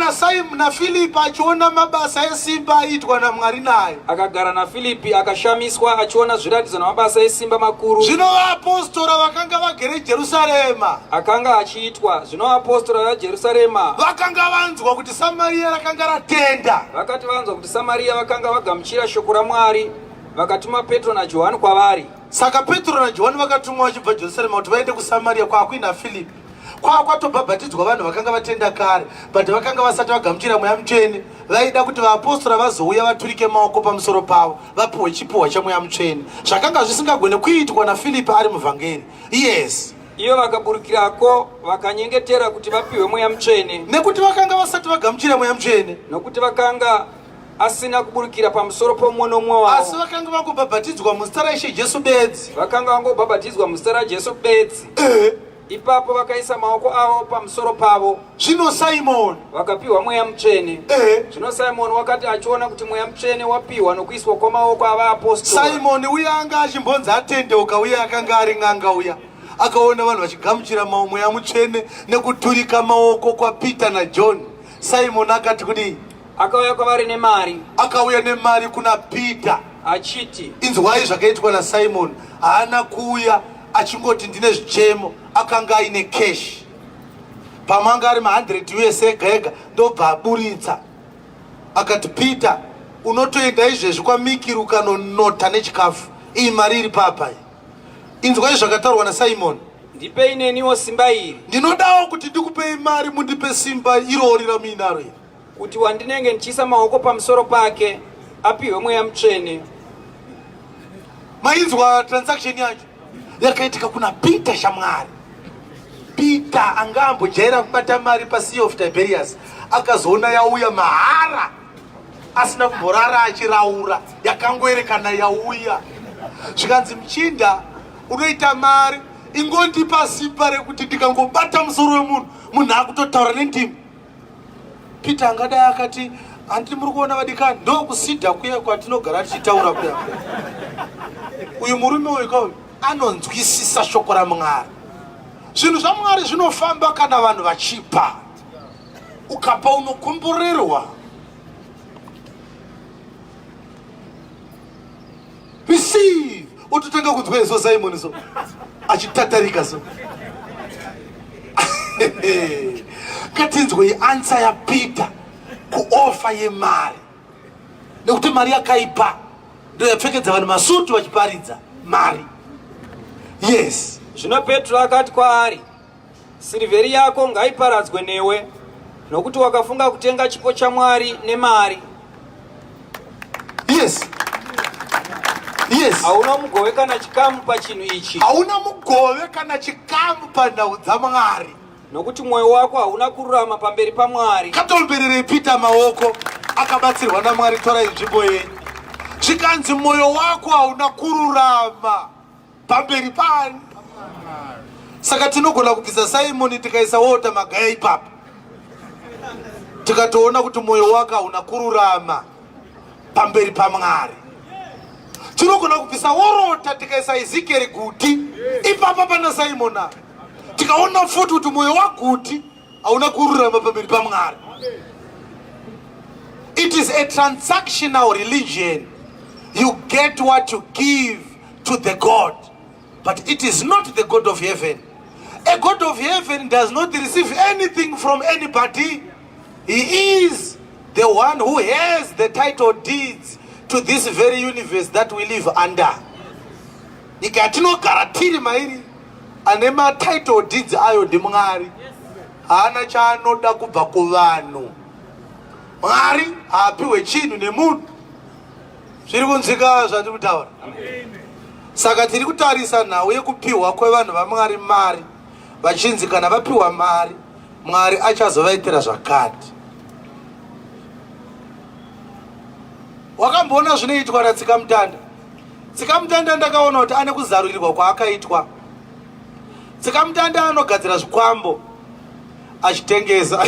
naFilipi achiona mabasa esimba aitwa naMwari naye. Akagara naFilipi akashamiswa achiona zviratidzo namabasa esimba makuru. Zvino vapostora vakanga vagere Jerusarema akanga achiitwa. Zvino vapostora vaJerusarema vakanga vanzwa kuti Samaria rakanga ratenda. Vakati vanzwa kuti Samaria vakanga vagamuchira shoko raMwari, vakatuma Petro naJohani kwavari. Saka Petro naJohani vakatumwa vachibva Jerusarema kuti vaende kuSamaria kwakuina Filipi. Kwakatobhabhatidzwa vanhu vakanga vatenda kare, but vakanga vasati vagamuchira Mweya Mutsvene. Vaida kuti vapostora vazouya vaturike maoko pamusoro pavo vapiwe chipiwa chaMweya Mutsvene, zvakanga zvisingagone kuitwa naFilipi ari muvhangeri. Yes. Iyo vakaburukirako vakanyengetera kuti vapiwe Mweya Mutsvene, nekuti vakanga vasati vagamuchira Mweya Mutsvene, nokuti vakanga asina kuburukira pamusoro pomwe nomwe wavo. Asi vakanga vangobhabhatidzwa muzita raIshe Jesu bedzi. Vakanga vangobhabhatidzwa muzita raJesu bedzi. Ipapo vakaisa maoko avo pamusoro pavo. Zvino Simoni vakapiwa Mweya Mutsvene. Zvino Simoni wakati achiona kuti Mweya Mutsvene wapiwa nokuiswa kwamaoko avaapostoli. Simoni uya anga achimbonzi atendeuka uya akanga ari n'anga uya. Akaona vanhu vachigamuchira Mweya Mutsvene nekuturika maoko kwaPita naJohn. Simoni akati kudii? Akauya kwavari nemari. Akauya nemari kuna Pita achiti, inzwai zvakaitwa naSimoni. Haana kuuya achingoti ndine zvichemo, akanga aine cash. Pamanga ari ma100 US ega ega ndobva aburitsa. Akati Pita, unotoenda izvezvi kwaMikiri ukanonota nechikafu. Iyi mari iri papa. Inzwai zvakataurwa naSimoni. Ndipei neniwo simba iri. Ndinodawo kuti ndikupei mari mundipe simba irori ramuinaro iri. Kuti wandinenge ndichiisa maoko pamusoro pake apiwe Mweya Mutsvene. Mainzwa transaction yacho yakaitika kuna Pita shamwari. Pita angambojaira kubata mari paSea of Tiberias, akazoona yauya mahara asina kumborara achiraura, yakangoerekana yauya. Zvikanzi muchinda unoita mari ingondipa simba rekuti ndikangobata musoro wemunhu, munhu akutotaura nendimi. Pita angadai akati, handiti muri kuona vadikani, ndokusidha kuya kwatinogara tichitaura kuya. Uyu murume uyu kauyu anonzwisisa shoko raMwari. Zvinhu zvaMwari zvinofamba kana vanhu vachipa. Ukapa unokomborerwa. Receive. Utotanga kunzwa so Simon so achitatarika so. Katinzwe answer ya Peter kuofa yemari. nekuti mari yakaipa ndio yapfekedza vanhu masutu vachiparidza mari. Yes. Zvino Petro akati kwaari, sirivheri yako ngaiparadzwe newe, nokuti wakafunga kutenga chipo chaMwari nemari. Yes. Yes. Hauna mugove kana chikamu pachinhu ichi. Hauna mugove kana chikamu panhau dzaMwari. Nokuti mwoyo wako hauna kururama pamberi paMwari. Katombererei Pita maoko akabatsirwa naMwari, torai nzvimbo yenyu. Zvikanzi mwoyo wako hauna kururama pamberi pani. Saka tinogona kubvisa Simoni tikaisa Walter Magaya ipapo, tikatoona kuti mwoyo wako hauna kururama pamberi paMwari. Tinogona kubvisa Worota tikaisa Ezekiel Guti ipapa pana Simona, tikaona futi kuti mwoyo waGuti hauna kururama pamberi paMwari. It is a transactional religion. You get what you give to the God, but it is not the God of heaven. A God of heaven does not receive anything from anybody. He is the one who has the title deeds to this very universe that we live under. Ikatino tiri mairi anema title deeds ayo ndi Mwari. Hana chaanoda kubva kuvanhu. Mwari haapiwe chinhu nemunhu. Zviri kunzwika zvandiri kutaura? Saka tiri kutarisa nhau yekupiwa kwevanhu vaMwari mari, vachinzi kana vapiwa mari Mwari achazovaitira zvakati. Wakamboona zvinoitwa naTsikamutanda? Tsikamutanda ndakaona kuti ane kuzarurirwa kwaakaitwa. Tsikamutanda anogadzira zvikwambo achitengesa.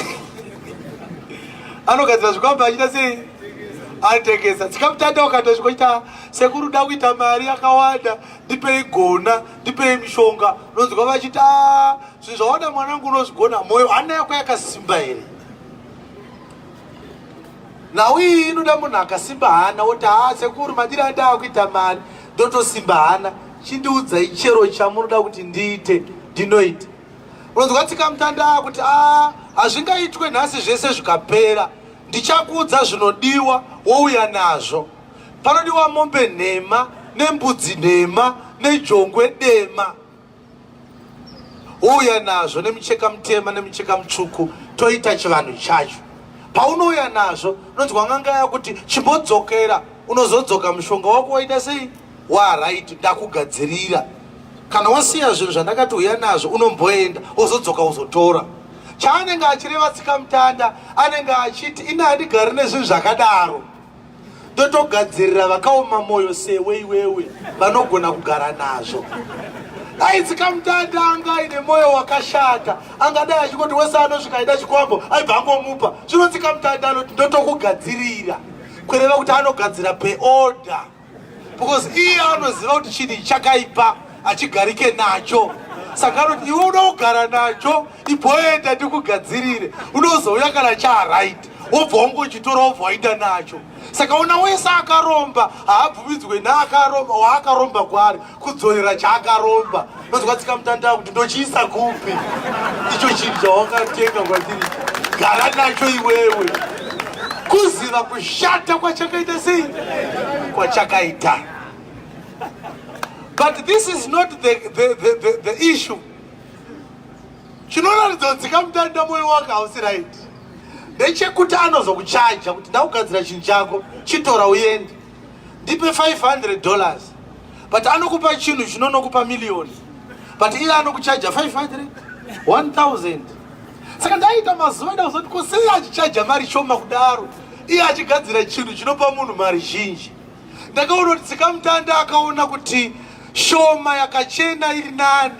Anogadzira zvikwambo achita sei? Atengesa. Tsikamutanda wakatosvikoita sekuru da kuita mari yakawanda, ndipei gona, ndipei mishonga. Unonzwa vachita zvinhu zvaona mwanangu unozvigona, mwoyo hana yako yakasimba here? Nhau iyi inoda munhu akasimba hana, woti sekuru madiri andaa kuita mari ndotosimba hana, chindiudzai chero chamunoda kuti ndiite ndinoita. Unonzwa Tsikamutanda kuti hazvingaitwe nhasi zvese zvikapera, ndichakuudza zvinodiwa wouya nazvo. Panodiwa mombe nhema nembudzi nhema nejongwe dema, wouya nazvo nemicheka mutema nemicheka mutsvuku, toita chivanhu chacho. Paunouya nazvo unonzwa nganga yakuti chimbodzokera, unozodzoka mushonga wako waita sei? Waraiti, ndakugadzirira. Kana wasiya zvinhu zvandakati uya nazvo unomboenda wozodzoka uzotora. Chaanenge achireva Tsikamutanda anenge achiti ina handigari nezvinhu zvakadaro, ndotogadzirira vakaoma mwoyo sewe iwewe vanogona kugara nazvo. Dai Tsikamutanda anga aine mwoyo wakashata, angadai achingoti wese anosvika aida chikwambo aibva angomupa. Zvino Tsikamutanda anoti ndotokugadzirira, kureva kuti anogadzira peorder, because iye anoziva kuti chinhu chakaipa achigarike nacho. Saka anoti iwe unoda kugara nacho, ipoenda ndikugadzirire, unozouya kana charaiti wobva wangochitora wobva waita nacho. Saka una wese akaromba haabvumidzwe naakaromba waakaromba kwaari kudzorera chaakaromba. Unonzwa Tsikamutanda kuti ndochiisa kupi icho chinhu chawakatenga kwatiri, gara nacho iwewe. Kuziva kushata kwachakaita sei? Kwachakaita. But this is not the issue. Chinoratidza kuti Tsikamutanda mwoyo wake hausi right. Ndechekuti anozokuchaja kuti ndakugadzira chinhu chako, chitora uende, ndipe $500, but anokupa chinhu chinonokupa million, but iye anokuchaja 500, 1000. Saka ndaita mazuva ndakuzoti kusei achichaja mari shoma kudaro, iye achigadzira chinhu chinopa munhu mari zhinji. Ndakaona kuti Tsikamutanda akaona kuti shoma yakachena iri nani.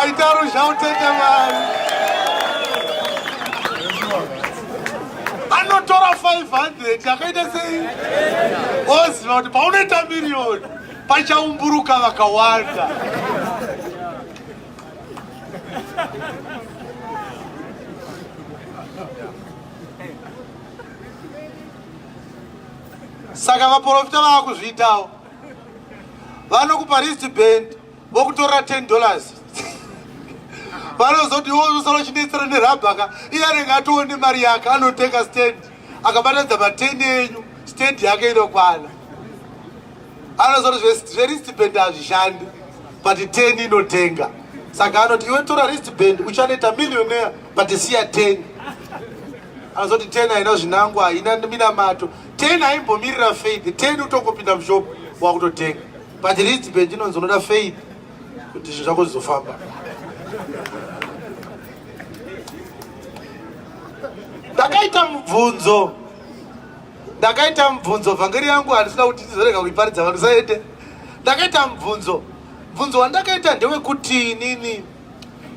Aitarusha utende mari. Anotora 500 yakaita sei? Oziva kuti paunoita million pachaumburuka vakawanda. Saka vaprofita vaakuzviitawo, vanokupa wristband vokutora $10, vanozoti usalo chidetsera nerabhaka iye anenge atoone mari yake anotenga stand akabatadza ma10 enyu stand yake inokwana anozoti zveristband hazvishandi but 10 inotenga saka anoti iwe tora wristband uchanoita millionaire but siya 10 anozoti 10 haina zvinangu haina minamato 10 haimbomirira faith 10 utongopinda mushopu wakutotenga but wristband inonzi unoda faith kuti zvinhu zvako zvizofamba ndakaita mubvunzo vhangeri yangu handisina kuti ndizorega kuiparidza vanhu saende ndakaita mubvunzo wandakaita ndewekuti nini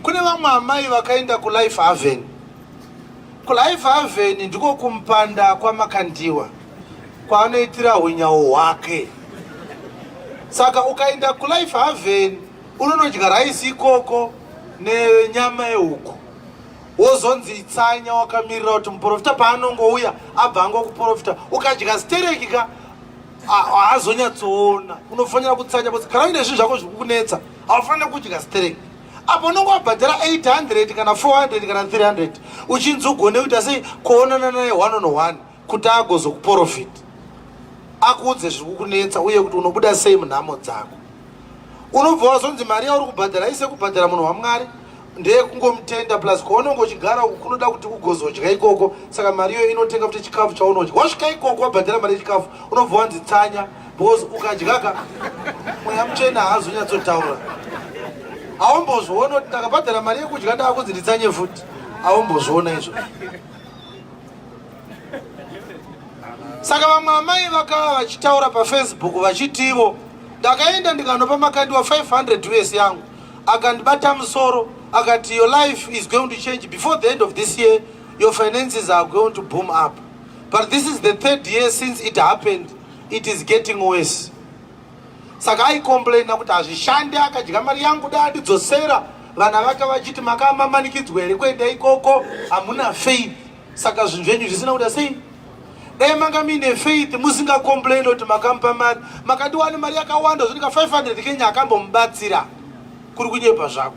kune vamwe amai vakaenda kulife haven ndiko kumpanda kwamakandiwa kwaanoitira unyawo hwake saka ukaenda kulife haven unonodya raisi ikoko nenyama yehuku wozonzi itsanya wakamirira kuti muprofita paanongouya abva angokuprofita ukadya stereki ka haazonyatsoona unofanira kutsanya kana uine zvinhu zvako zvikukunetsa haufanira kudya stereki apo unonge wabhadhara 800 kana 400 kana 300 uchinzi ugone kuita sei kuonana naye 1-on-1 kuti agozokuprofita akuudze zviri kukunetsa uye kuti unobuda sei munhamo dzako unobva wazonzi mari yauri kubhadhara ise kubhadhara munhu wamwari ndeyekungomutenda plus kwaunonge uchigara kunoda kuti ugozodya ikoko saka mari iyo inotenga kuti chikafu chaunodya wasvika ikoko wabhadhara mari yechikafu unobva wanzi tsanya because ukadyaka mweya muchena haazonyatsotaura haumbozviona kuti ndakabhadhara mari yekudya ndaakunzi nditsanye futi haumbozviona izvo saka vamwe amai vakava vachitaura pafacebook vachitivo ndakaenda ndikanopa makandiwa 500 US yangu akandibata musoro akati your life is going to change before the end of this year your finances are going to boom up but this is the 3rd year since it happened it is getting worse saka aicomplaina kuti hazvishandi akadya mari yangu daandidzosera vana vake vachiti makamamanikidzwa here kuenda ikoko hamuna faith saka zvinhu zvenyu zvisina kuda sei dai manga mine faith musingacomplaina kuti makamupa mari makandiwane mari yakawanda zvonika 500 kenya akambomubatsira kuri kunyepa zvako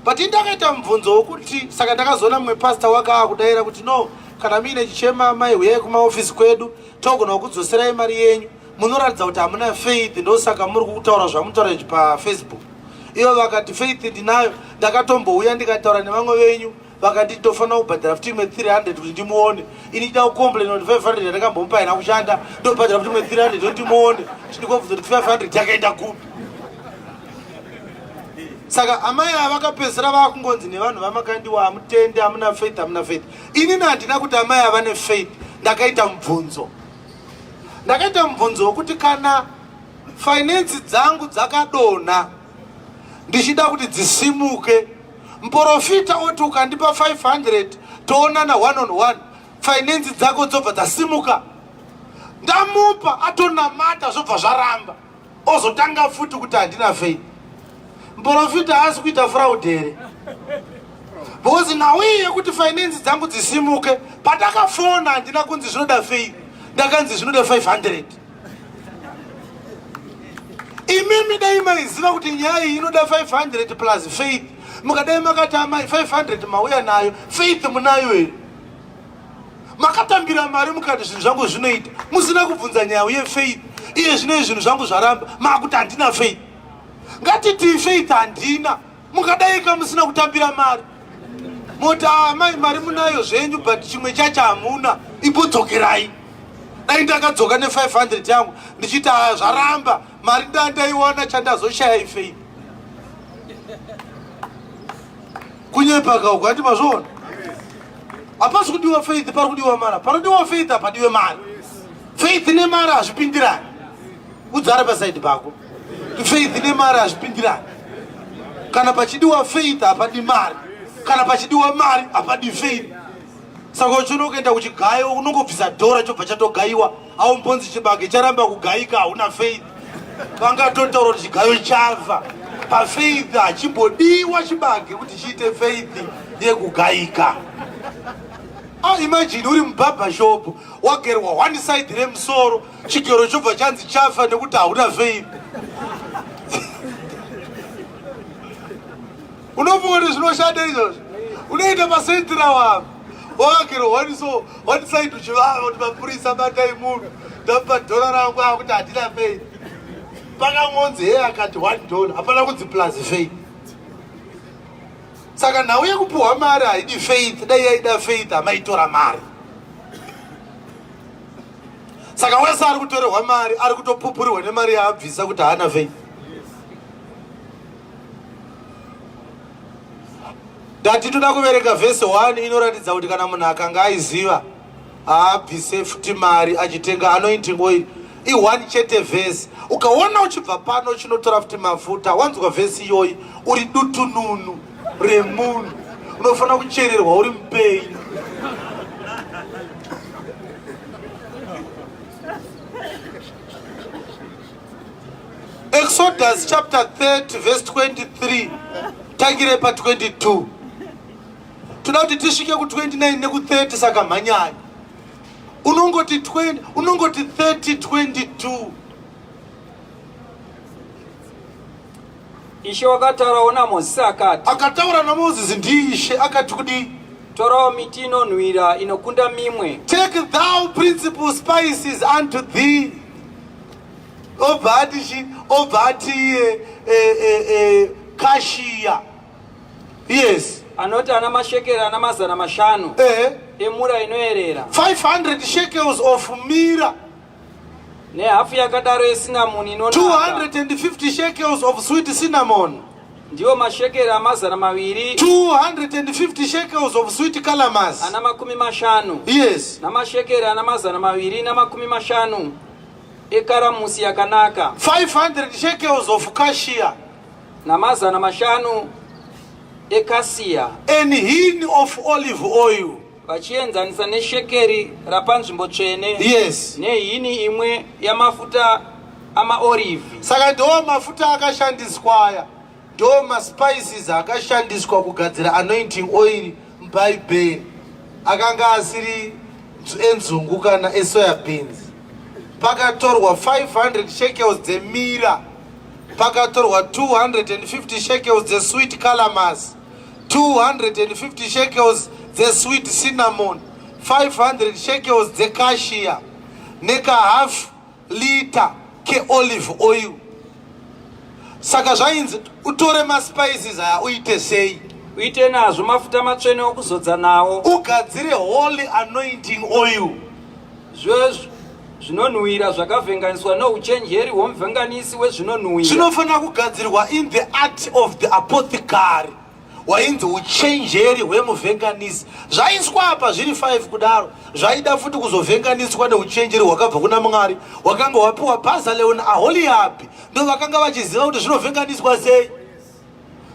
but indakaita mubvunzo wokuti saka ndakazoona mumwe pasta wake akudayira kuti no kana muine chichema mai huyai kumaofisi kwedu togona kudzoserai mari yenyu munoratidza kuti hamuna faith ndosaka muri kutaura zvamunotaura izvi pafacebook ivo vakati faith ndinayo ndakatombouya ndikataura nevamwe venyu vakati tofanira kubhadhara futi imwe 300 kuti ndimuone ini chida kucomplaina kuti 500 yandakambomupa haina kushanda ndobhadhara futi imwe 300 kuti ndimuone chindikobvunza kuti 500 yakaenda kupi saka amai ava vakapedzisira vakungonzi nevanhu vamakandiwa hamutende hamuna faith inini handina kuti amai ava nefaith ndakaita mubvunzo wokuti kana finansi dzangu dzakadonha ndichida kuti dzisimuke muprofita oti ukandipa 500 toonana 1-on-1 finansi dzako dzobva dzasimuka ndamupa atonamata zvobva zvaramba ozotanga futi kuti handina faith muprofita haasi kuita fraud here because nauiye kuti finansi dzangu dzisimuke pandakafona handina kunzi zvinoda faith ndakanzi zvinoda 500 imimi dai maiziva kuti nyaya iyi inoda 500 plus faith mukadai makati amai 500 mauya nayo faith munayo here makatambira mari mukati zvinhu zvangu zvinoita musina kubvunza nyaya yefaith iye zvinei zvinhu zvangu zvaramba makuti handina faith ngatiti faith handina mukadaika musina kutambira mari moti amai mari munayo zvenyu but chimwe chacho hamuna ibudzokerai dai ndakadzoka ne500 yangu ndichiti zvaramba mari ndandaiwana chandazoshaya ifaith kunyepa kauko ati mazvoona hapasi kudiwa faith pari kudiwa mari panodiwa faith hapadiwe mari faith nemari hazvipindirani udzara pasaidi pako faith nemari hazvipindirani kana pachidiwa faith hapadi mari kana pachidiwa mari hapadi faith saka uchiona kuenda kuchigayo unongobvisa dhora chobva chatogayiwa haumbonzi chibage charamba kugayika hauna faith vangatotaura kuti chigayo chabva pafaith hachimbodiwa chibage kuti chiite faith yekugayika imagine uri mubhabha shop wagerwa one side remusoro chigero chobva chanzi chafa nekuti hauna faith unofunga kuti zvinoshanda izvozvo unoita masentira wavo wakakero one side uchivava kuti mapurisa batai munhu ndamupa dhora rangu akuti handina faith pakamwonzi heye akati $1 hapana kunzi plus faith. Saka nhau yekupuhwa mari haidi faith, dai yaida faith hamaitora mari. Saka wese ari kutorerwa mari ari kutopupurirwa nemari yaabvisa kuti haana faith. Ndati toda kuvereka vhesi 1 inoratidza kuti kana munhu akanga aiziva haabvise futi mari achitenga anointing oil i1 chete vhesi. Ukaona uchibva pano chinotora futi mafuta wanzwa vhesi iyoyi uri dutununu remunhu unofanira kuchererwa uri mupenyu. Exodus chapter 30 verse 23 tangire pa 22 toda kuti tisvike ku 29 neku 30 saka mhanyanya unongoti 20 unongoti 30 22. Ishe wakataurawo naMozisi akati, akataura naMozisi ndiishe akati kudi torawo miti inonhuhwira inokunda mimwe. Take thou principal spices unto thee. Obati cassia. Yes. Anoti ana mashekeri ana mazana mashanu emura inoerera. 500 shekels of myrrh. Nehafu yakadaro yesinamoni inonaka. 250 shekels of sweet cinnamon. Ndiwo mashekeri amazana maviri. 250 shekels of sweet calamus. Ana makumi mashanu. Yes. Namashekeri ana mazana maviri na makumi mashanu ekaramusi yakanaka. 500 shekels of cassia. Namazana mashanu ekasia. And hin of olive oil. Vachienzanisa neshekeri rapanzvimbo tsvene. Yes. Nehini imwe yamafuta amaorive. Saka ndo mafuta akashandiswa ndo maspices akashandiswa kugadzira anointing oil mubhaibheri akanga asiri enzungu kana esoya beans. Pakatorwa 500 shekels dzemira, pakatorwa 250 shekels dzesweet calamus, 250 shekels dzesweet cinnamon, 500 shekels dzecassia, neka half liter keolive oil. Saka zvainzi utore maspices aya uite sei? Uite nazvo mafuta matsvene okuzodza nawo. Ugadzire holy anointing oil. Zvinonhuhwira zvakavhenganiswa nouchenjeri hwomuvhenganisi wezvinonhuhwira. Zvinofanira kugadzirwa in the art of the apothecary. Wainzi uchenjeri hwemuvhenganisi. Zvaiswa apa zviri 5 kudaro. Zvaida futi kuzovhenganiswa neuchenjeri hwakabva kuna Mwari. Wakanga wapiwa Bazaleo naAholiabhi. Ndo vakanga vachiziva kuti zvinovhenganiswa sei.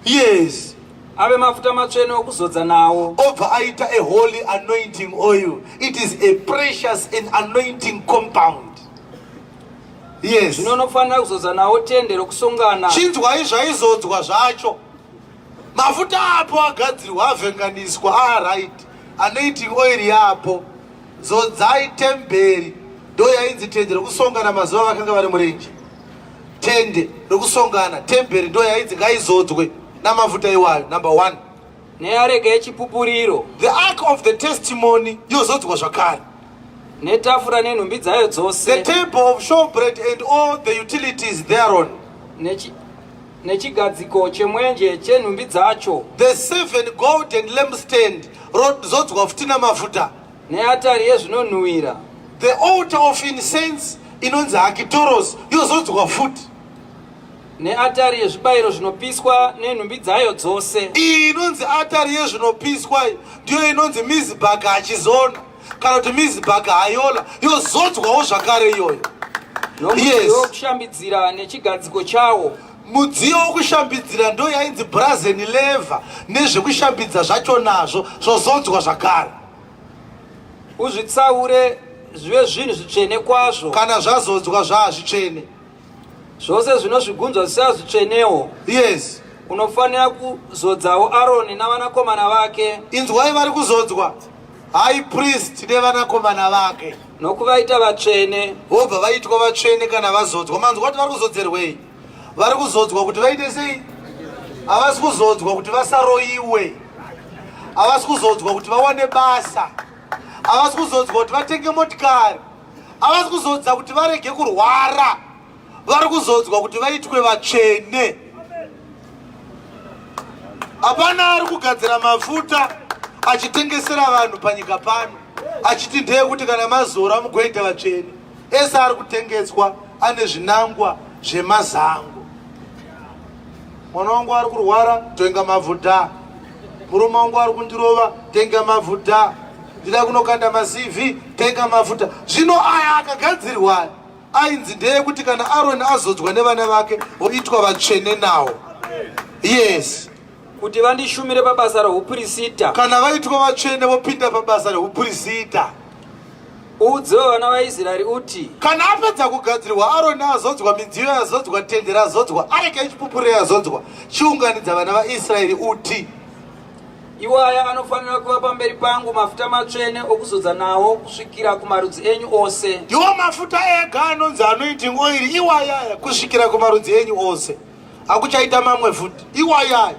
Yes. Ave mafuta matsvene okuzodza nawo. Obva aita a holy anointing oil. It is a precious and anointing compound. Yes. Zvinonofanira kuzodza nawo tende rokusongana. Chinzwai zvaizodzwa zvacho. Mafuta apo agadzirwa avhenganiswa. Right. Anointing oil yapo. Zodzai temberi. Ndo yainzi tende rokusongana mazuva vakanga vari murenje. Tende rokusongana temberi ndo yainzi ngaizodzwe namafuta iwayo. Number 1. Neareka yechipupuriro. The ark of the testimony yozodzwa zvakare. Netafura nenhumbi dzayo dzose. The table of showbread and all the utilities thereon. Nechigadziko chemwenje chenhumbi dzacho. The 7 golden lampstand zodzwa futi namafuta. Neatari yezvinonhuhwira. The altar of incense inonzi hakitoros yozodzwa futi. Neatari yezvibayiro zvinopiswa nenhumbi dzayo dzose. Iyi inonzi atari yezvinopiswa ndiyo inonzi Mizibhaga achizona kana kuti Mizibhaga hayola yozodzwawo zvakare iyoyo. Nomudziyo wokushambidzira nechigadziko chawo. Mudziyo wokushambidzira ndo yainzi brazen lever nezvekushambidza zvacho nazvo zvozodzwa zvakare. Uzvitsaure zvive zvinhu zvitsvene kwazvo. Kana zvazodzwa zvazvitsvene. Zvose zvinozvigunzva zvisava zvitsvenewo. Yes. Unofanira kuzodzawo Aroni navanakomana vake. Inzwai vari kuzodzwa high priest nevanakomana vake. Nokuvaita vatsvene. Vobva vaitwa vatsvene kana vazodzwa. Manzwa kuti vari kuzodzerwei? Vari kuzodzwa kuti vaite sei? havasi kuzodzwa kuti vasaroiwe, havasi kuzodzwa kuti vawane basa, havasi kuzodzwa kuti vatenge motikari, havasi kuzodza kuti varege kurwara, vari kuzodzwa kuti vaitwe vatsvene. Hapana ari kugadzira mafuta achitengesera vanhu panyika pano achiti ndeye kuti kana mazora mugoita vatsvene. Ese ari kutengeswa ane zvinangwa zvemazango. Mwana wangu ari kurwara, tenga mafuta. Murume wangu ari kundirova, tenga mafuta. Ndida kunokanda maCV, tenga mafuta. Zvino aya akagadzirwa ainzi ndeye kuti kana Aroni azodzwa nevana vake voitwa vatsvene nawo. Yes. Kuti vandishumire pabasa reupurisita. Kana vaitwa vatsvene vopinda pabasa reupurisita. Udze vana vaIsraeri uti kana apedza kugadzirwa Aroni azodzwa, midziyo yazodzwa, tende razodzwa, areka yechipupuriro yazodzwa, chiunganidza vana vaIsraeri uti iwaya anofanira kuva pamberi pangu mafuta matsvene okuzodza nawo kusvikira kumarudzi enyu ose. Ndiwo mafuta ega anonzi anoiting oil, iwayaya kusvikira kumarudzi enyu ose, hakuchaita mamwe futi, iwayaya.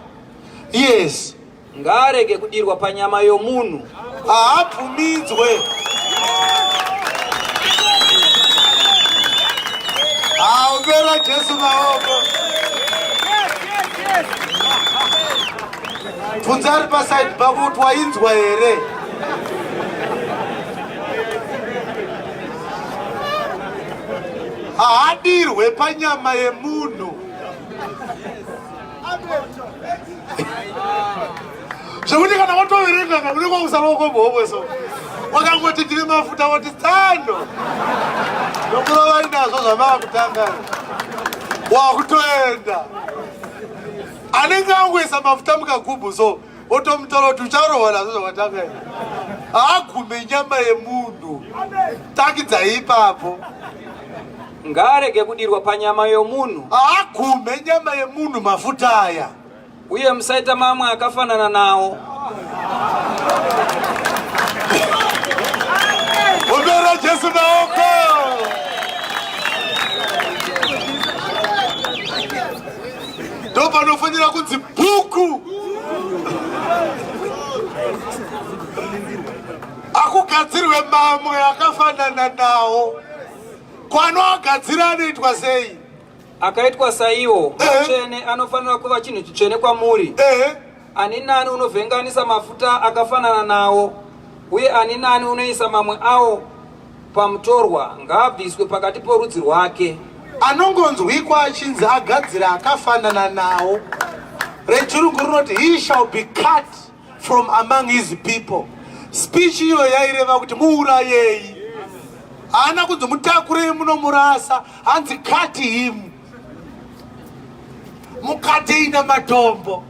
Yes. Ngarege kudirwa panyama yomunhu. Haabvumidzwe. Haubera Jesu maoko. Bvunza ari pasaidi pako kuti wainzwa here? Haadirwe panyama yemunhu. Zvekuti kana watoverenga kana unenge wakusara ukombohomwe so wakangoti ndine mafuta woti tsando nokurova vainazvo zvamava kutanga wakutoenda anenge angoisa mafuta mukagubhu so wotomutaura kuti ucharohwa nazvo zvakatanga haagume nyama yemunhu. Takidza ipapo. Ngarege kudirwa panyama yomunhu. Haagume nyama yemunhu mafuta aya. Uye musaita mamwe akafanana nawo. Ombera Jesu maoko. Ndopanofanira kunzi bhuku. Akugadzirwe mamwe akafanana nawo. Kwano agadzira anoitwa sei? Akaitwa saiwo, matsvene anofanira kuva chinhu chitsvene kwamuri. Ani nani unovhenganisa mafuta akafanana nawo, uye ani nani unoisa mamwe awo pamutorwa, ngaabviswe pakati porudzi rwake. Anongonzwikwa achinzi agadzira akafanana nawo. Rechirungu rinoti he shall be cut from among his people. Speech iyo yaireva kuti muurayei. Haana kunzi mutakurei munomurasa, hanzi cut him. Mukate ina matombo.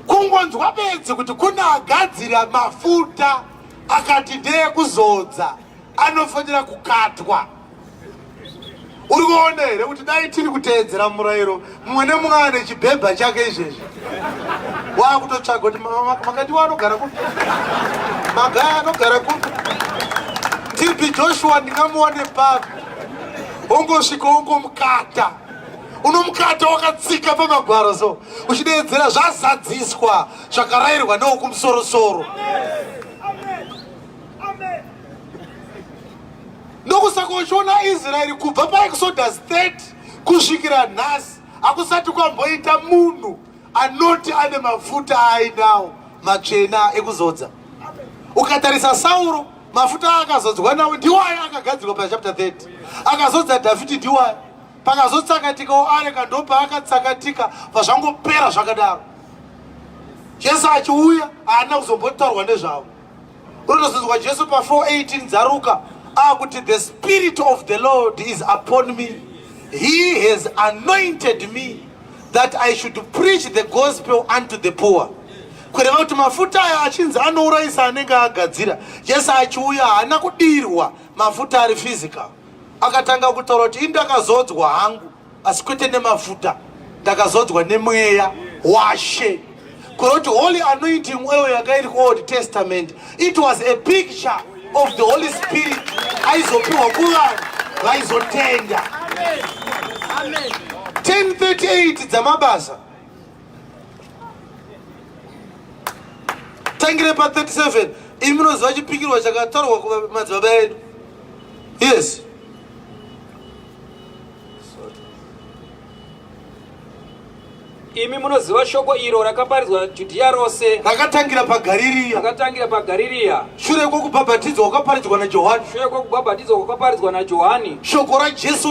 Kungonzwa bedzi kuti kuna agadzira mafuta akati ndeye kuzodza anofanira kukatwa. Uri kuona here kuti dai tiri kuteedzera murayiro mumwe nemumwe ane chibhebha chake izvezvi waakutotsvaga kuti makatiwa anogara kupi, magaya anogara kupi. TB Joshua ndingamuone papi, ungosvika ungomukata, unomukata wakatsika pamagwaro so uchideedzera zvazadziswa zvakarayirwa newokumusoro-soro. Ndokusaka uchiona Israeri kubva paExodus 30 kusvikira nhasi hakusati kwamboita munhu anoti ane mafuta ainawo matsvena ekuzodza. Ukatarisa Sauro, mafuta akazodzwa nawo ndiwayo akagadzirwa pachapter 30. Akazodza Dhavhidhi ndiwayo. Pakazotsakatika areka ndopa akatsakatika pazvangopera zvakadaro. Jesu achiuya haana kuzombotaurwa nezvavo. Unotozonzwa Jesu pa 4:18 dzaruka akuti the Spirit of the Lord is upon me. He has anointed me that I should preach the gospel unto the poor. Kureva kuti mafuta aya achinzi anourayisa anenge agadzira. Jesu achiuya haana kudirwa mafuta ari physical. Akatanga kutaura kuti indakazodzwa hangu asi kwete nemafuta, ndakazodzwa nemweya washe. Kuroti holy anointing oil yakairi kuOld Testament, it was a picture of the Holy Spirit aizopiwa kuvanhu vaizotenda. 10:38 dzamabasa tangire pa 37 imi munoziva chipikirwa chakatarwa kumadzibaba edu. Yes. imi munoziva shoko iro rakaparidzwa Judhea rose, rakatangira paGarirea, shure kwokubhabhatidzwa kwakaparidzwa naJohani, shoko raJesu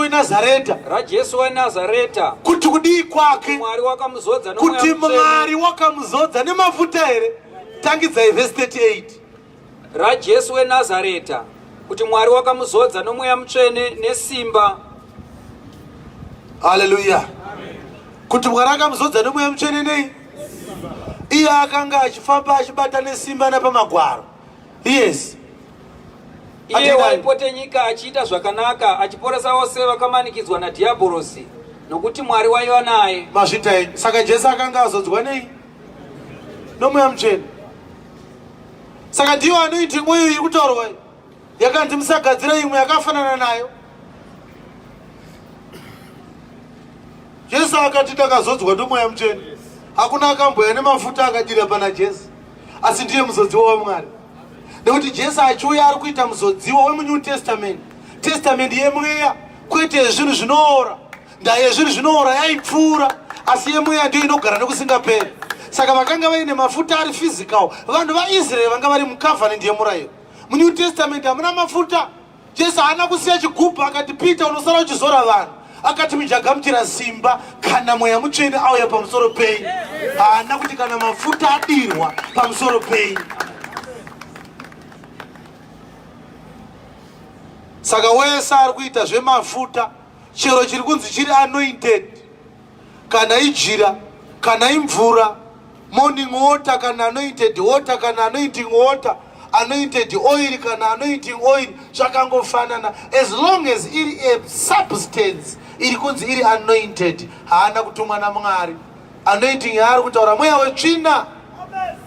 weNazareta, kuti kudii kwake, kuti Mwari wakamuzodza nemafuta here. Tangidzai verse 38. raJesu weNazareta, kuti Mwari wakamuzodza nomweya mutsvene nesimba. Hallelujah. Kuti Mwari akamuzodza nomweya mutsvene nei? Iye akanga achifamba achibata nesimba napamagwaro. Yes. Iye waipote nyika achiita zvakanaka, achiporesa vose vakamanikidzwa nadhiabhorosi, nokuti Mwari waiva naye. Mazvitai. Saka Jesu akanga azodzwa nei? Nomweya mutsvene. Saka ndiyo anoiti mweyo iri kutaurwa yakanzi musagadzira imwe yakafanana nayo. Jesu akati takazodzwa nomweya mutsvene, hakuna akamboya nemafuta akadira pana Jesu, asi ndiye muzodziwa waMwari. Nekuti Jesu achiuya ari kuita muzodziwa wemuNew Testament, testament yemweya, kwete zvinhu zvinoora. Ndaa yezvinhu zvinoora yaipfuura, asi yemweya ndiyo inogara nokusingaperi. Saka vakanga vaine mafuta ari physical. Vanhu vaIsraeri vanga vari mucovenant yemurayiro. MuNew Testament hamuna mafuta. Jesu haana kusiya chigubhu akati Peter unosara uchizora vanhu. Akati muchagamuchira simba kana mweya mutsvene auya pamusoro penyu. Haana kuti kana mafuta adirwa pamusoro penyu. Saka wese ari kuita zvemafuta, chero chiri kunzi chiri anointed, kana ijira, kana imvura, morning water, kana anointed water, kana anointing water, anointed oil, kana anointing oil, zvakangofanana, as long as iri a substance iri kunzi iri anointed, haana kutumwa naMwari. Anointing yaari kutaura mweya wetsvina.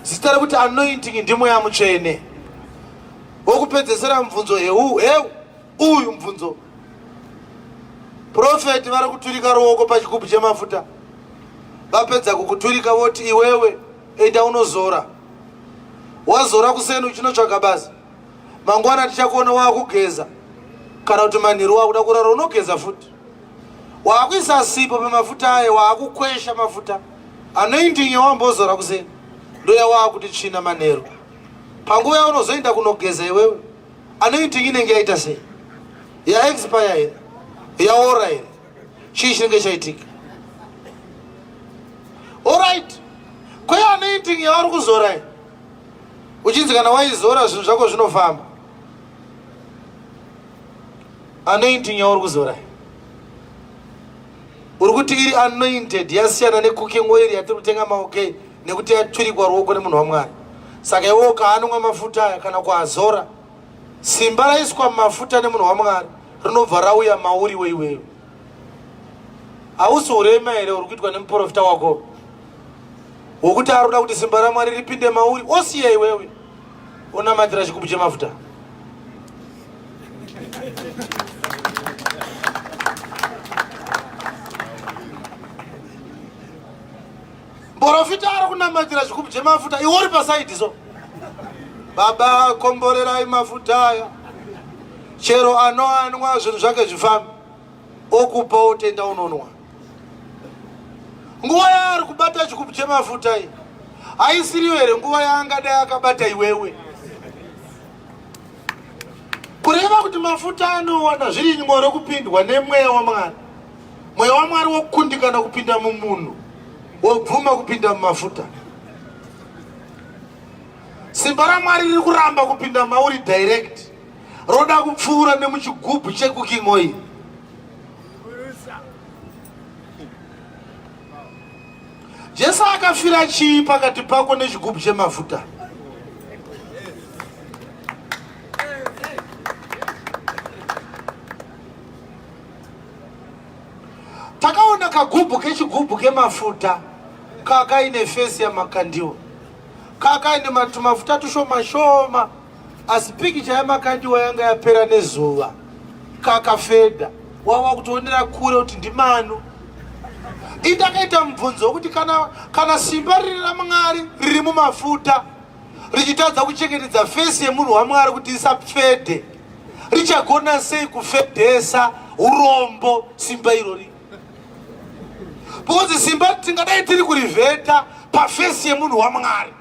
Zita rekuti anointing ndimweya mutsvene. Wokupedzesera mubvunzo uyu mubvunzo. Profeti vari kuturika ruoko pachigubhu chemafuta. Vapedza kukuturika voti iwewe enda unozora. Wazora kuseni uchinotsvaga basi, mangwana tichakuona waakugeza, kana kuti manheru waakuda kurara unogeza futi. Waakuisa sipo pemafuta aya, waakukwesha mafuta. Anointing yawambozora kuseni ndoya waakuti tsvina manheru. Panguva yaunozoenda kunogeza iwewe, anointing inenge yaita sei? Yaexpire here, yaora here, chii chinenge chaitika? Alright. Kwa hiyo anointing yavari kuzora here, uchinzi kana waizora zvinhu zvako zvinofamba. Anointing yauri kuzora here, uri kuti iri anointed, yasiyana necooking oil yatiri kutenga maokei nekuti yaturikwa ruoko nemunhu waMwari. Saka iwewe kaanonwa mafuta aya kana kuazora, simba raiswa mafuta nemunhu waMwari rinobva rauya mauriwe iwewe. Hausi urema here uri kuitwa nemuprofita wako wokuti ari kuda kuti simba raMwari ripinde mauri, osiya iwewe unamatira chigubhu chemafuta. Muprofita ari kunamatira chigubhu chemafuta, iwe uri pasaidi so. Baba komborerai mafuta aya, chero anoanwa zvinhu zvake zvifambe, okupa utenda unonwa. Nguva yaari kubata chigubhu chemafuta iyi haisiriyo here nguva yaangadai akabata iwewe. Kureva kuti mafuta anowana zviri nyore kupindwa nemweya waMwari. Mweya waMwari wokundikana kupinda mumunhu, wobvuma kupinda mumafuta. Simba raMwari riri kuramba kupinda mauri direct, roda kupfuura nemuchigubhu checooking oil. Jesu akafira chii pakati pako nechigubhu chemafuta? Takaona kagubhu kechigubhu kemafuta kakaine fesi yamakandiwa, kakaine mafuta tushoma shoma, asi pikicha yamakandiwa yanga yapera nezuva, kakafedha. Wawa kutoonera kure kuti ndimano. Indakaita mubvunzo kuti kana simba riri raMwari riri mumafuta, richitadza kuchengetedza fesi yemunhu waMwari kuti isapfedhe, richagona sei kufedhesa urombo simba irori? Because simba tingadai tiri kurivheta pafesi yemunhu waMwari.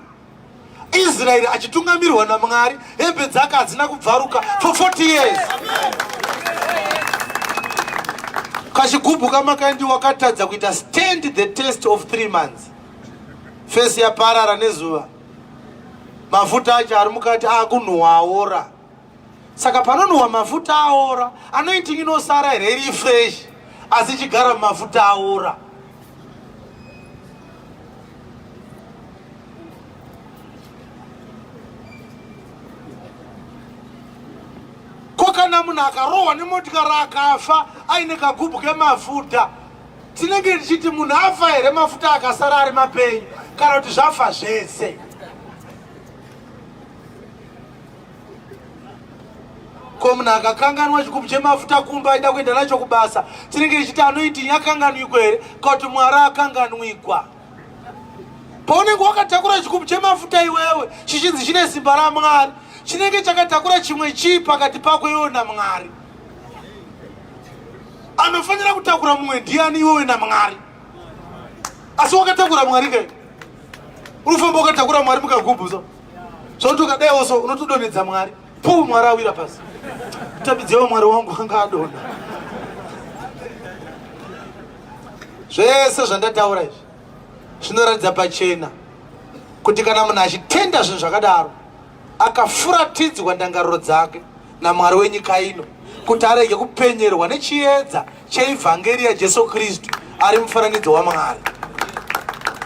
Israeri achitungamirirwa naMwari, hembe dzake hadzina kubvaruka for 40 years. Kachigubhu kamakaindi wakatadza kuita stand the test of 3 months. Fesi yaparara nezuva, mafuta acho ari mukati akunhuhwa aora. Saka panonhuhwa mafuta aora, anointing inosara reri fresh, asi ichigara mumafuta aora. Kana munhu akarohwa nemotikari akafa aine kagubhu kemafuta, tinenge tichiti munhu afa here mafuta akasara ari mapenyu, kana kuti zvafa zvese? Ko munhu akakanganwa chigubhu chemafuta kumba aida kuenda nacho kubasa, tinenge tichiti anoiti yakanganwikwa here kana kuti Mwari akanganwikwa? Paunenge wakatakura chigubhu chemafuta iwewe chichinzi chine simba raMwari, chinenge chakatakura chimwe chii pakati pako iwewe naMwari? Anofanira kutakura mumwe ndiani, iwewe naMwari? Asi wakatakura Mwari kai? Unofamba wakatakura Mwari mukagubhu so kuti ukadaiwo so unotodonedza Mwari, Mwari awira pasi. Tabidziwa Mwari wangu anga adonha. Zvese zvandataura izvi zvinoratidza pachena kuti kana munhu achitenda zvinhu zvakadaro, akafuratidzwa ndangariro dzake naMwari wenyika ino kuti arege kupenyerwa nechiedza cheivhangeri yaJesu Kristu ari mufananidzo waMwari,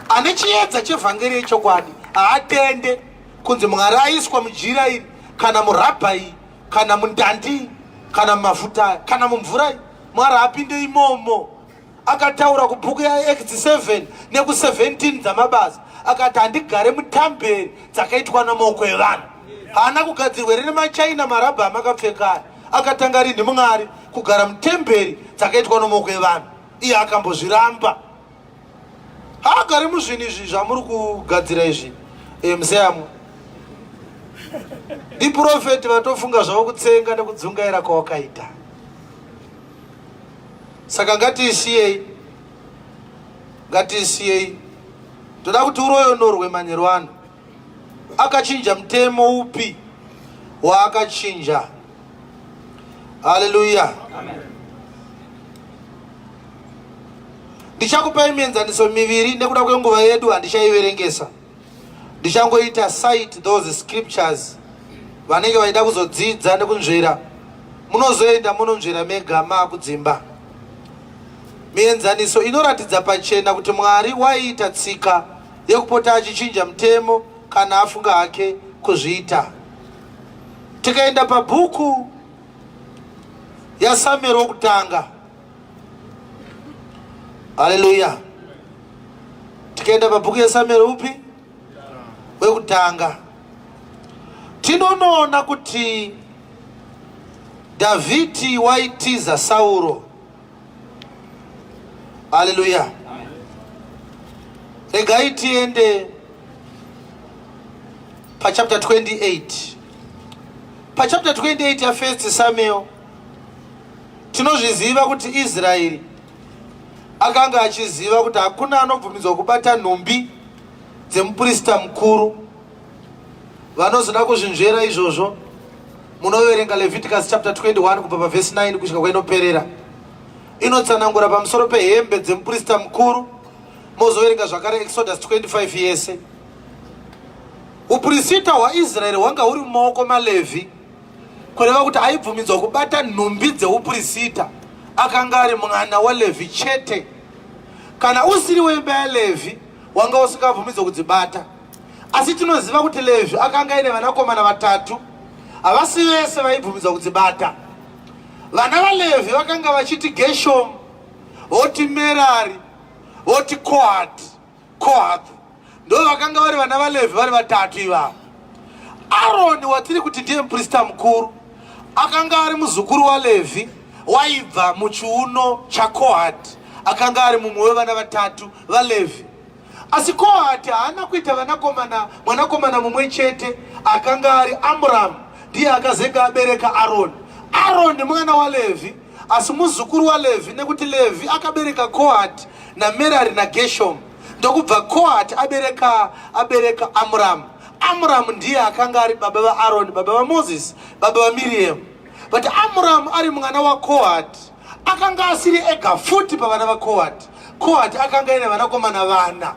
ane chiedza chevhangeri yechokwadi, haatende kunzi Mwari aiswa mujira iri kana murabha iyi kana mundandi kana mumafuta kana mumvura iyi. Mwari apinde imomo. Akataura kubhuku yaExodus 7 neku17 dzamabasa, akati handigare mutamberi dzakaitwa namaoko evanhu. Haana kugadzirwa rine machaina marabha amakapfeka, akatanga rini Mwari kugara mutemberi dzakaitwa namaoko evanhu. Iye akambozviramba. Haagari muzvinhu izvi zvamuri kugadzira izvi. Museyamu ndiprofeti vatofunga zvavo kutsenga nekudzungaira kwawakaita. Saka ngatisiyei. Toda kuti uroyonorwe manyero ano. Akachinja mutemo upi waakachinja? Haleluya. Ndichakupai mienzaniso miviri nekuda kwenguva yedu handichaiverengesa. Ndichangoita cite those scriptures. Vanenge vaida kuzodzidza nekunzvera, munozoenda munonzvera mega kudzimba. Mienzaniso inoratidza pachena kuti Mwari waiita tsika yekupota achichinja mutemo kana afunga hake kuzviita. Tikaenda pabhuku yaSamueri wokutanga. Haleluya. Tikaenda pabhuku yaSamueri upi? Wekutanga. Tinoona kuti Davhidhi waitiza Sauro. Haleluya. Regai tiende pa chapter 28. Pa chapter 28 ya First Samuel tinozviziva kuti Israeri akanga achiziva kuti hakuna anobvumidzwa kubata nhumbi dzemuprista mukuru. Vanozoda kuzvinzvera izvozvo munoverenga Leviticus chapter 21 kubva paverse 9 kusvika kwainoperera. Inotsanangura pamusoro pehembe dzemuprista mukuru. Mozoverenga zvakare Exodus 25 yese. Uprista hwaIsraeri hwanga huri mumaoko maLevhi, kureva kuti aibvumidzwa kubata nhumbi dzeuprista akanga ari mwana waLevhi chete. Kana usiri wemba yaLevhi wanga usingabvumidzwa kudzibata. Asi tinoziva kuti Levhi akanga aine vanakomana vatatu, havasi vese vaibvumidzwa kudzibata. Vana vaLevhi vakanga vachiti Geshomu, voti Merari, voti Kohathi. Ndo vakanga vari vana vaLevhi vari vatatu ivavo. Aroni watiri kuti ndiye muprista mukuru akanga ari muzukuru waLevhi waibva muchiuno chaKohathi, akanga ari mumwe wevana vatatu vaLevhi. asi Kohati haana kuita mwanakomana mumwe chete akanga ari Amram, ndiye akazenga abereka Aroni. Aroni mwana waLevhi, asi muzukuru waLevhi, nekuti Levhi akabereka Kohati naMerari naGeshom. Ndokubva Kohati abereka Amram. Amram ndiye akanga ari baba vaAroni, baba vaMoses, baba vaMiriam. But Amram ari mwana waKohati akanga asiri ega futi pavana vaKohati. Kohati akanga ine vanakomana vana.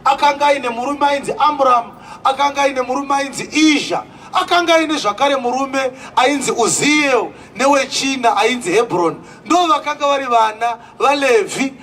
Akanga ine murume ainzi Amram, akanga ine murume ainzi Izha, akanga ine zvakare murume ainzi Uziel, newechina ainzi Hebron. Ndo vakanga vari vana vaLevhi,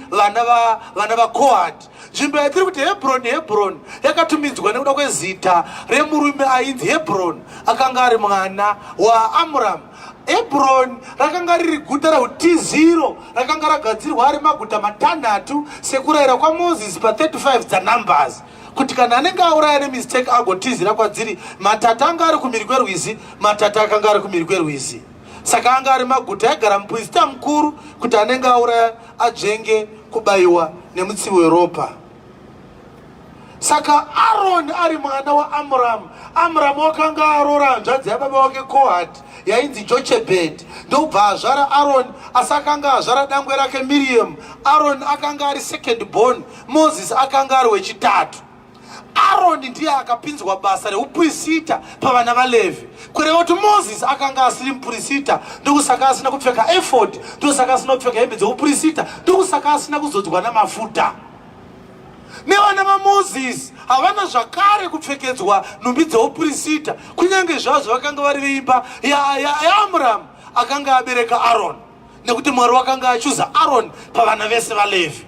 vana vaKohati. Nzvimbo yatiri kuti Hebron yakatumidzwa nekuda kwezita remurume ainzi Hebron, akanga ari mwana waAmram. Hebron rakanga riri guta raT0, rakanga ragadzirwa ari maguta matanhatu sekurayira kwaMozisi pa35 dzaNumbers, kuti kana anenge auraya nemistake agotizira kwadziri. Matatu anga ari kumhiri kwerwizi, matatu akanga ari kumhiri kwerwizi. Saka anga ari maguta aigara muprista mukuru kuti anenge auraya adzvenge kubayiwa nemutsivi weropa. Saka Aroni ari mwana waAmram. Amram wakanga arora hanzvadzi yababa wake Kohati yainzi Jochebed, ndobva azvara Aroni, asi akanga azvara dangwe rake Miriam. Aroni akanga ari second born, Moses akanga ari wechitatu. Aroni ndiye akapinzwa basa reupurisita pavana vaLevhi, kureva kuti Moses akanga asiri mupurisita, ndokusaka asina kupfeka ephod, ndosaka asina kupfeka hembe dzeupurisita, ndokusaka asina kuzodzwa namafuta. Nevana vaMozisi havana zvakare kupfekedzwa nhumbi dzeupurisita, kunyange zvazvo vakanga vari veimba yaAmram akanga abereka Aroni, nekuti Mwari wakanga achuza Aroni pavana vese vaLevhi.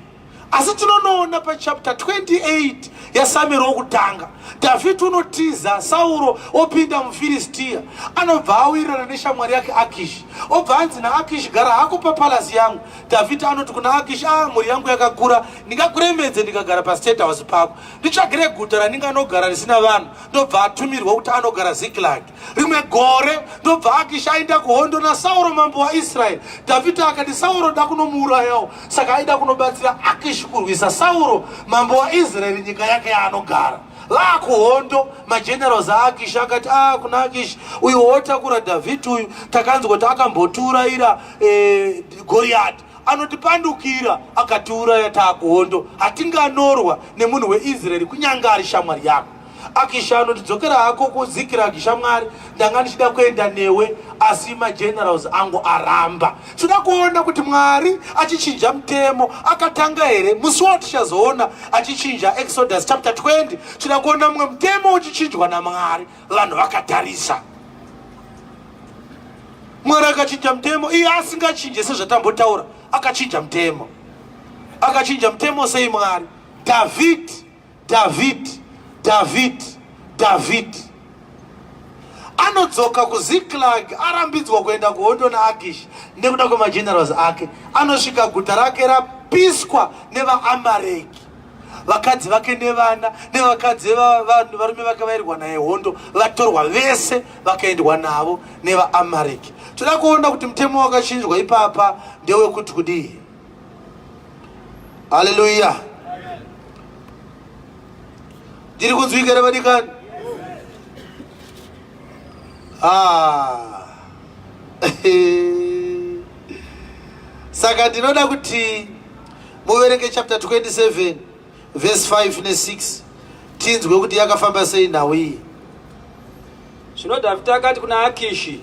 Asi tinonoona pachapter 28 yaSamueri wokutanga, Dhavhidhi unotiza Sauro opinda muFiristia, anobva awirirana neshamwari yake Akishi, obva anzi naAkishi, gara hako papalazi yangu. Dhavhidhi anoti kuna Akishi, mhuri yangu yakakura, ndingakuremedze ndikagara pastate house pako, nditsvagire guta randinganogara risina vanhu. Ndobva atumirwa kuti anogara Zikilagi. Rimwe gore ndobva Akishi aenda kuhondo naSauro mambo waIsraeri. Dhavhidhi akati Sauro da kunomuurayawo, saka aida kunobatsira Akishi kurwisa Sauro mambo waIsraeri nyika yake yaanogara. Kuhondo magenerals aAkishi akati kuna Akishi, uyu wotakura Dhavhidhi uyu takanzwa kuti akambotiurayira Goriati, anotipandukira akatiuraya taakuhondo, hatinganorwa nemunhu weIsraeri kunyange ari shamwari yako. Akishi anoti dzokera hako kuZikilagi shamwari, ndanga ndichida kuenda newe, asi magenerals angu aramba. Tinoda kuona kuti Mwari achichinja mutemo akatanga here. Musi watichazoona achichinja Exodus chapter 20, tinoda kuona mumwe mutemo uchichinjwa naMwari, vanhu vakatarisa. Mwari akachinja mutemo, iye asingachinje sezvatambotaura, akachinja mutemo. Akachinja mutemo sei Mwari? Dhavhidhi anodzoka kuZikilagi arambidzwa kuenda kuhondo naAkishi nekuda kwemagenerals ake. Anosvika guta rake rapiswa nevaAmareki, vakadzi vake nevana nevakadzi varume vake vairwa naye hondo vatorwa vese vakaendwa navo nevaAmareki. Toda kuona kuti mutemo wakachinjwa ipapa ndewekuti kudii. Haleluya. Ndiri kunzwika here vadikani? Saka ndinoda kuti muverenge chapter 27 verse 5 ne6 tinzwe kuti yakafamba sei nhau iyi. Zvino Dhavhidhi akati kuna Akishi,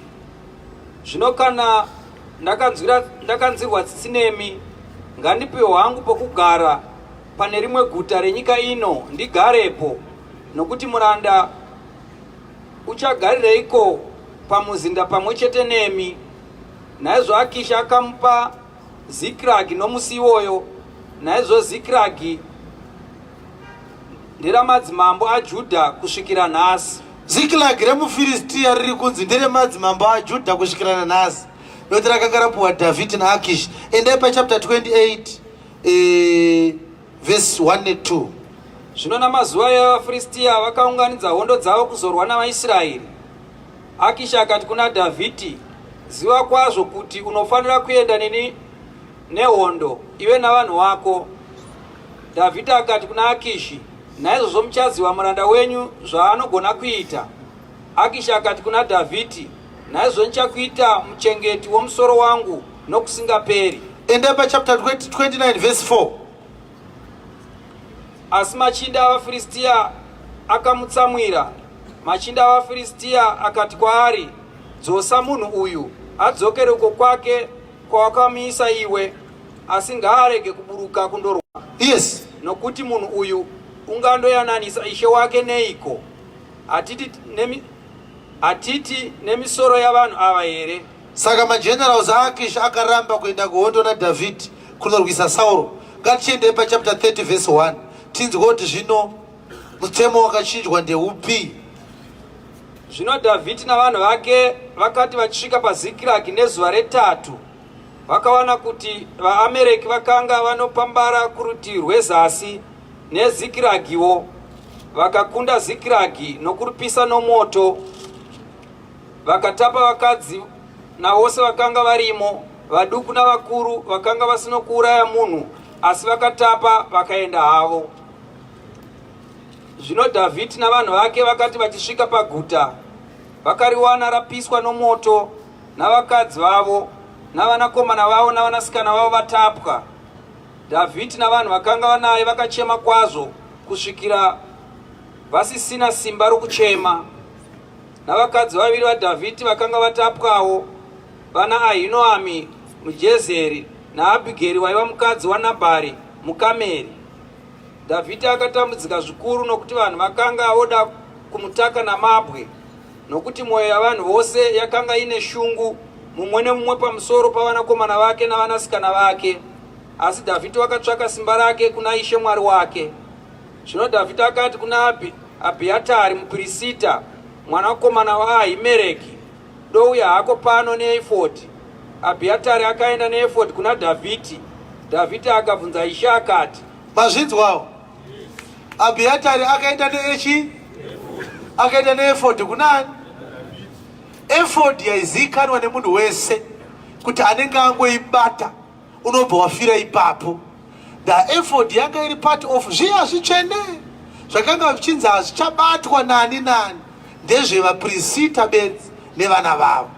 zvino kana ndakanzwirwa tsitsi nemi, ngandipiwe hwangu pokugara pane rimwe guta renyika ino ndigarepo, nokuti muranda uchagarireiko pamuzinda pamwe chete nemi? Naizvo Akishi akamupa Zikilagi nomusi iwoyo. Naizvo Zikilagi nderamadzimambo aJudha kusvikira nhasi. Zikilagi remuFiristia riri kunzi nderemadzimambo aJudha kusvikira nanhasi, nokuti rakanga rapuwa Dhavhidhi naAkishi. Endai pachapter 28 verse 1 ne2. Zvino namazuva evaFiristia vakaunganidza hondo dzavo kuzorwa navaIsraeri. Akishi akati kuna Dhavhidhi, ziva kwazvo kuti unofanira kuenda neni nehondo, iwe navanhu vako. Dhavhidhi akati kuna Akishi, naizvozvo muchaziva muranda wenyu zvaanogona kuita. Akisha akati kuna Dhavhidhi, naizvozvo ndichakuita muchengeti womusoro wangu nokusingaperi. Enda pachapter 29 verse 4. Asi machinda avaFiristia akamutsamwira. Machinda avaFiristia akati kwaari, dzosa munhu uyu adzokere uko kwake kwawakamuisa iwe, asi ngaarege kuburuka kundorwa. Yes. Nokuti munhu uyu ungandoyananisa ishe wake neiko? Hatiti nemisoro yavanhu ava here? Saka magenerals aAkishi akaramba kuenda kuhondo naDhavhidhi kunorwisa Sauro. Ngatiende pachapter 30 verse 1. Tinzwe kuti zvino mutemo wakachinjwa ndeupi? Zvino Dhavhidhi navanhu vake vakati vachisvika paZikiragi nezuva retatu, vakawana kuti vaAmereki vakanga vanopambara kurutivi rwezasi neZikiragiwo. Vakakunda Zikiragi nokurupisa nomoto. Vakatapa vakadzi navose vakanga varimo, vaduku navakuru, vakanga vasino kuuraya munhu, asi vakatapa vakaenda havo. Zvino Dhavhidhi navanhu vake vakati vachisvika paguta, vakariwana rapiswa nomoto, navakadzi vavo, navanakomana vavo navanasikana vavo vatapwa. Dhavhidhi navanhu vakanga vanaye vakachema kwazvo kusvikira vasisina simba rokuchema. Navakadzi vaviri vaDhavhidhi vakanga vatapwawo, vana Ahinoami muJezeri naAbhigeri waiva mukadzi waNabhari muKameri. Dhavhidhi akatambudzika zvikuru nokuti vanhu vakanga voda kumutaka namabwe, nokuti mwoyo yavanhu vose yakanga ine shungu, mumwe nemumwe pamusoro pavanakomana vake navanasikana vake. Asi Dhavhidhi akatsvaka simba rake kuna Ishe Mwari wake. Zvino Dhavhidhi akati kuna Abhiatari mupirisita, mwanakomana waAhimereki, douya hako pano neefodhi. Abhiatari akaenda neefodhi kuna Dhavhidhi. Dhavhidhi akabvunza Ishe akati, mazvinzwawo? Abhiatari akaenda neechi? Akaenda neefodhi kunani? Efodhi yaizikanwa nemunhu wese kuti anenge angoibata unobva wafira ipapo. The efodhi yanga iri part of zviya zvitsvene zvakanga zvichinzi hazvichabatwa nani nani, ndezvevaprista bedzi nevana vavo.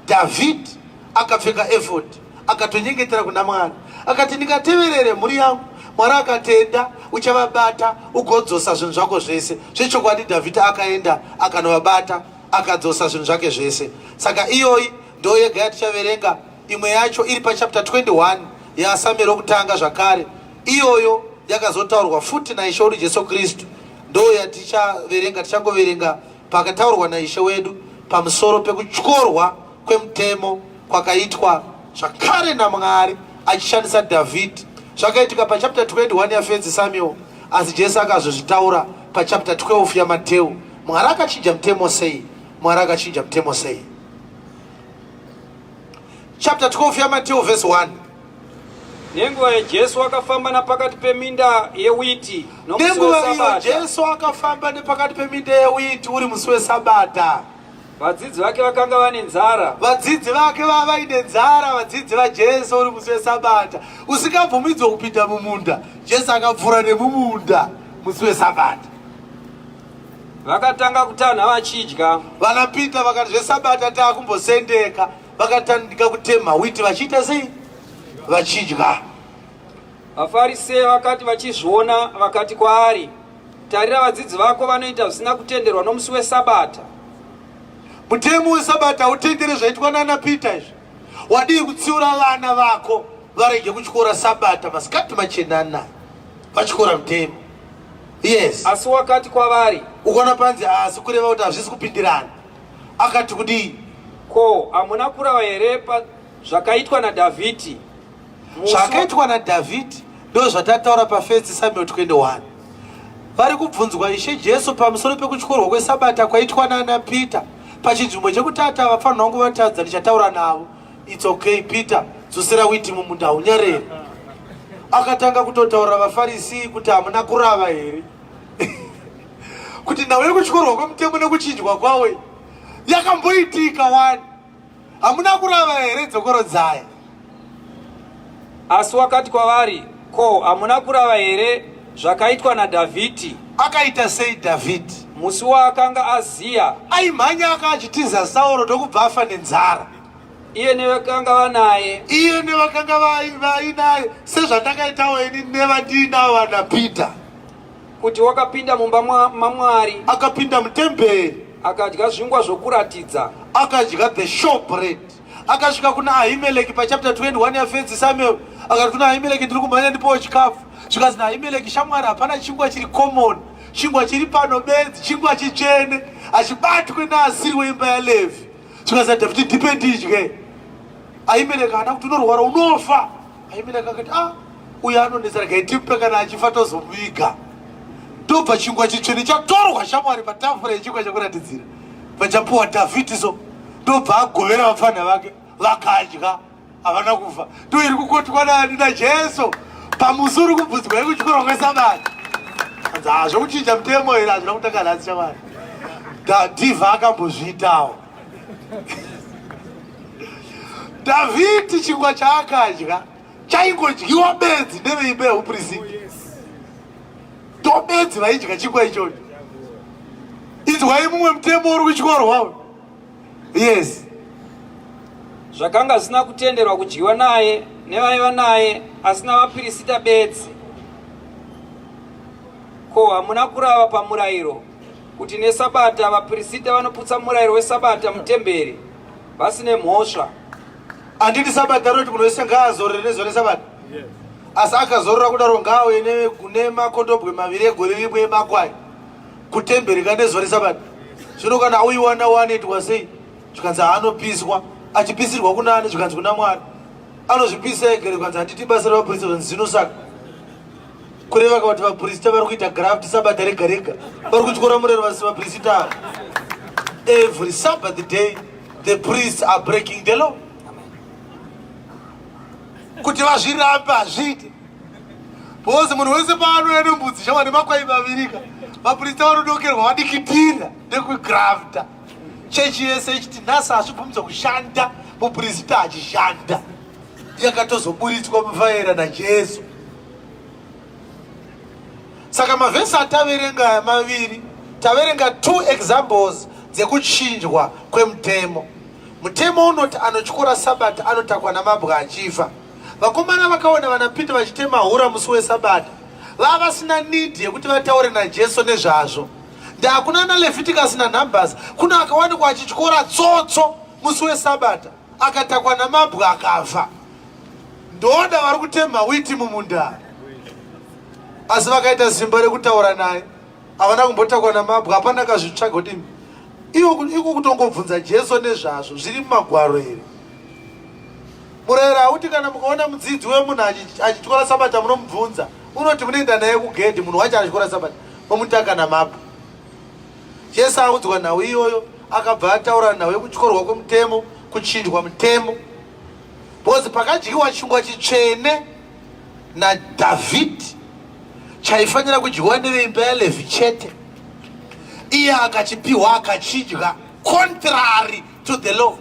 Dhavhidhi akapfeka efodhi akatonyengetera kuna Mwari akati, ndingateverere mhuri yangu, Mwari akatenda uchavabata ugodzosa zvinhu zvako zvese. Zvechokwadi Dhavhidhi akaenda akanovabata akadzosa zvinhu zvake zvese. Saka iyoyi ndo yega yatichaverenga, imwe yacho iri pachapter 21 yaSamueri okutanga zvakare. Iyoyo yakazotaurwa futi naIshe wedu Jesu Kristu, ndo yatichaverenga. Tichangoverenga pakataurwa naIshe wedu pamusoro pekutyorwa kwemutemo kwakaitwa zvakare naMwari achishandisa Dhavhidhi. Zvakaitika pachapter 21 yaFirst Samuel, asi Jesu akazozvitaura pachapter 12 yaMateo. Mwari akachinja mutemo sei? Mwari akachinja mutemo sei? Chapter 12 yaMateo verse 1. Nenguva yaJesu akafamba napakati peminda yewiti nomusi weSabata. Jesu akafamba nepakati peminda yewiti uri musi weSabata. Vadzidzi vake vakanga vane nzara. Vadzidzi vake vaine nzara, vadzidzi vaJesu uri musi weSabata. Usingabvumidzwe kupinda mumunda, Jesu akapfuura nemumunda musi weSabata. Vakatanga kutanha vachidya. Vanapinda vakati zveSabata taakumbosendeka, vakatandika kutema witi vachiita sei? Vachidya. VaFarisi vakati vachizviona vakati kwaari, tarira vadzidzi vako vanoita zvisina kutenderwa nomusi weSabata. Mutemo weSabata utendere zvaitwa nana Pita izvi. Wadii kutsiura vana vako varege kuchikora Sabata masikati machenana vachikora mutemo? Yes. Asi wakati kwavari, ukaona panzi asi kureva kuti hazvisi kupindirana. Akati kudii? Ko, hamuna kurava here zvakaitwa naDhavhidhi? Zvakaitwa naDhavhidhi ndo zvatataura paFirst Samuel 21. Vari kubvunzwa Ishe Jesu pamusoro pekutyorwa kweSabata kwaitwa nana Pita. Pachinzvimbo chekutata vafanira kunge vatadza ndichataura navo. It's okay Peter, dzosera witi mumunda unyarere. Akatanga kutotaura vaFarisi kuti hamuna kurava here. Kuti nawe kutyorwa kwemutemo nekuchinjwa kwawe yakamboitika wani. Hamuna kurava here dzokoro dzaya. Asi wakati kwavari, ko, hamuna kurava here zvakaitwa naDhavhidhi. Akaita sei David? Musi waakanga aziya, Aimhanya akachitiza Sauro ndokubva afa nenzara. iye nevakanga vanaye, Iye nevakanga vainaye, sezvandakaitawo ini nevandinawo vanaPeter. kuti wakapinda mumba maMwari Akapinda mutemberi, akadya zvingwa zvokuratidza, akadya the showbread. Akasvika kuna Ahimeleki pachapter 21 yaFirst Samuel. Akati kuna Ahimeleki, ndiri kumhanya ndipowo chikafu. Zvikazi naAhimeleki, shamwari, hapana chingwa chiri common, chingwa chiri pano bedzi, chingwa chitsvene, hachibatwi naAsiri weimba yaLevhi. Zvikazi Dhavhidhi, ndipe ndidye. Ahimeleki haana kuti unorwara, unofa. Ahimeleki akati, uyu anonetsa, regai timupe, kana achifa tozomuviga. Ndobva chingwa chitsvene chatorwa shamwari patafura yechingwa chekuratidzira, pachapuwa Dhavhidhi. So ndobva agovera vapfana vake, vakadya, havana kufa. Ndo iri kukotwa nani naJesu pamusoro kubvudzwa yekutyora kweSabata. Anzi zvokuchinja mutemo here hazvina kutanga nhasi shamwari. Dhivha akambozviitawo. Dhavhidhi chingwa chaakadya chaingodyiwa bedzi neveimba yeupristi. Bedzi vaidya chingwa ichocho. Inzwai mumwe mutemo uri kutyorwa. Yes. zvakanga zvisina kutenderwa kudyiwa naye nevaiva naye, asina vapirisita bedzi. Ko, hamuna kurava pamurayiro kuti neSabata vapirisita vanoputsa murayiro weSabata mutemberi vasine mhosva? Handiti Sabata roti kunoisa ngaazorore nezuva reSabata. Asi akazorora kudaro ngaauye kune makondobwe maviri egore rimwe emakwai kutemberi nezuva reSabata. Zvino kana auyiwa nawo anoitwa sei? Zvikanzi anopiswa, achipisirwa kunani? Zvikanzi kuna Mwari. Anozvipisa ega, zvikanzi handiti basa revaprista. Zvinosaka kureva kuti vaprista vari kuita graft Sabata rega rega, vari kutyora murero vasi vaprista ava. Every Sabbath day the priests are breaking the law. Kuti vazvirambe hazviti. Bhozi munhu wese paanoya nembudzi shamwari nemakwai mavirika, vaprista vanodokerwa vadikitira nekugrafta. Chechi yese ichiti nhasi hazvibvumidzwa kushanda, muprista achishanda. Yakatozoburitswa mufaira naJesu. Saka mavhesi ataverenga maviri, taverenga 2 examples dzekuchinjwa kwemutemo. Mutemo unoti anotyora Sabata anotakwa namabwe achifa. Vakomana vakaona vanaPeter vachitema hura musi weSabata, vava vasina need yekuti vataure naJesu nezvazvo. Ndakuna naLeviticus naNumbers, kuna akawanikwa achityora tsotso musi weSabata, akatakwa namabwe akafa. Ndoda vari kutema witi mumunda. Asi vakaita simba rekutaura naye, havana kumbotakwa namabwe, hapana kazvitsvaga kuti iko kutongobvunza Jesu nezvazvo, zviri mumagwaro here. Murayiro hauti kana mukaona mudzidzi wemunhu achityora Sabata munomubvunza, unoti munoenda naye kugedhi, munhu wacho achityora Sabata momutaka namabwe. Jesu audzwa nhau iyoyo, akabva ataura nhau yekutyorwa kwemutemo, kuchinjwa mutemo. Bhozi pakadyiwa chingwa chitsvene naDhavhidhi chaifanira kudyiwa neveimba yaLevhi chete, iye akachipiwa akachidya contrary to the law,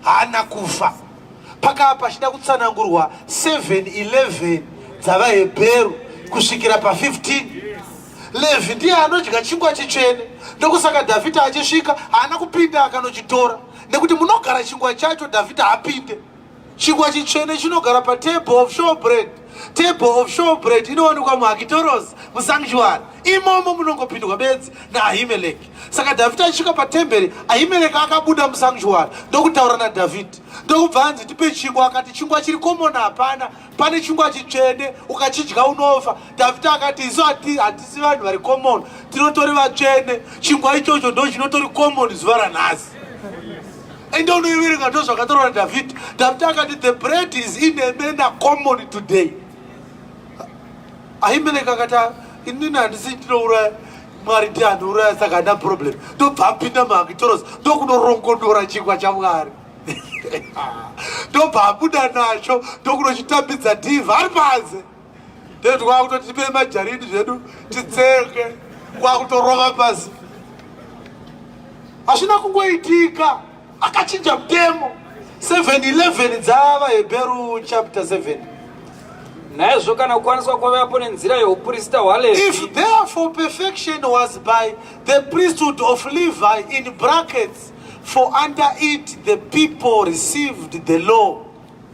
haana kufa. Pakapa chida kutsanangurwa 7:11 dzavaHebheru kusvikira pa15. Levhi ndiye anodya chingwa chitsvene, ndokusaka Dhavhidhi achisvika haana kupinda akanochitora, nekuti munogara chingwa chacho Dhavhidhi haapinde. Chingwa chitsvene chinogara patable of showbread. Table of showbread inowanikwa muAkitoros musanctuary. Imomo munongopindwa bedzi naAhimeleki. Saka Dhavhidhi achisvika patemberi, Ahimeleki akabuda musanctuary ndokutaura naDhavhidhi. Ndokubva anzi tipe chingwa, akati chingwa chiri common hapana, pane chingwa chitsvene, ukachidya unofa. Dhavhidhi akati isu hatisi vanhu vari common, tinotori vatsvene. Chingwa ichocho ndo chinotori common zuva ranhasi. Endo unoiverenga ndo zvakatorwa naDhavhidhi. Dhavhidhi akati the bread is in a manner common today. Ahimeleki akati inini handisi ndinouraya, Mwari ndiye anouraya, saka handina problem. Ndobva apinda muAkitoros ndokunorongondora chingwa chaMwari. Ndobva abuda nacho ndokunochitambidza dhivha ari panze. Ndeti kwakutoti tipe majarini zvedu titsenge, kwakutorova pasi. Hazvina kungoitika, akachinja mutemo. 7:11 dzavaHebheru chapter 7. naizvo kana kukwaniswa kwavapo nenzira yeuprista hwaLevi. If therefore perfection was by the priesthood of Levi, in brackets, for under it the people received the law,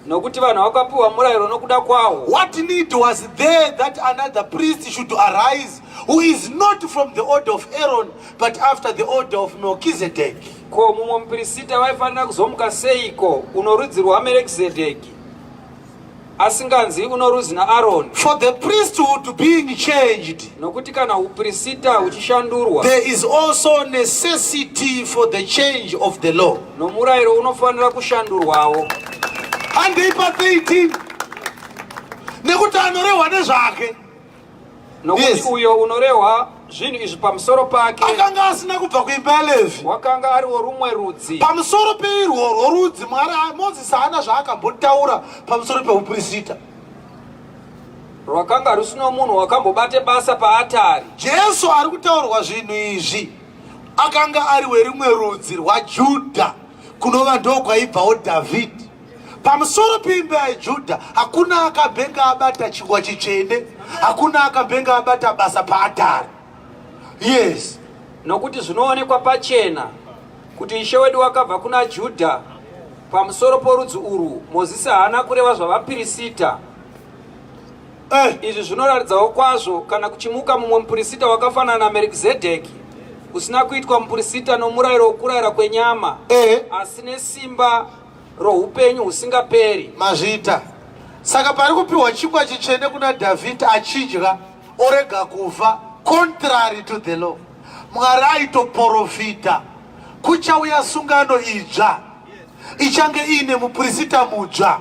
nokuti vanhu vakapiwa murayiro nokuda kwawo, what need was there that another priest should arise, who is not from the order of Aaron, but after the order of Melchizedek? ko mumwe muprista vaifanira kuzomuka seiko uno rudzi rwaMerikizedheki asinganzi uno rudzi naAroni? For the priesthood being changed, nokuti kana uprista huchishandurwa, there is also necessity for the change of the law. nomurayiro unofanira kushandurwawo. Handeipa 13 nekuti anorehwa nezvake, nokuti Yes. uyo unorehwa zvinhu izvi pamusoro pake akanga asina kubva kuimba yaLevhi. wakanga ariwo rumwe rudzi. Pamusoro peirworwo rudzi, Mozisi haana zvaakambotaura pamusoro peuprista. rwakanga rusino munhu wakambobate basa paatari. Jesu ari kutaurwa zvinhu izvi akanga ari werimwe rudzi rwaJudha, kunova ndokwaibvawo Dhavhidhi. Pamusoro peimba yaJudha hakuna akabhenga abata chingwa chitsvene, hakuna akabhenga abata basa paatari. Yes, nokuti zvinoonekwa pachena kuti ishe wedu wakabva kuna Judha. Pamusoro porudzi urwu Mozisi haana kureva zvavapirisita. Izvi zvinoratidzawo kwazvo kana kuchimuka mumwe muprista wakafanana naMerikizedheki, usina kuitwa muprista nomurayiro wokurayira kwenyama, asi nesimba rohupenyu husingaperi. mazvita. Saka pari kupiwa chingwa chitsvene kuna Dhavhidhi achidya orega kufa, contrary to the law, Mwari aitoprofita kuchauya sungano idzva, ichange ine muprista mudzva.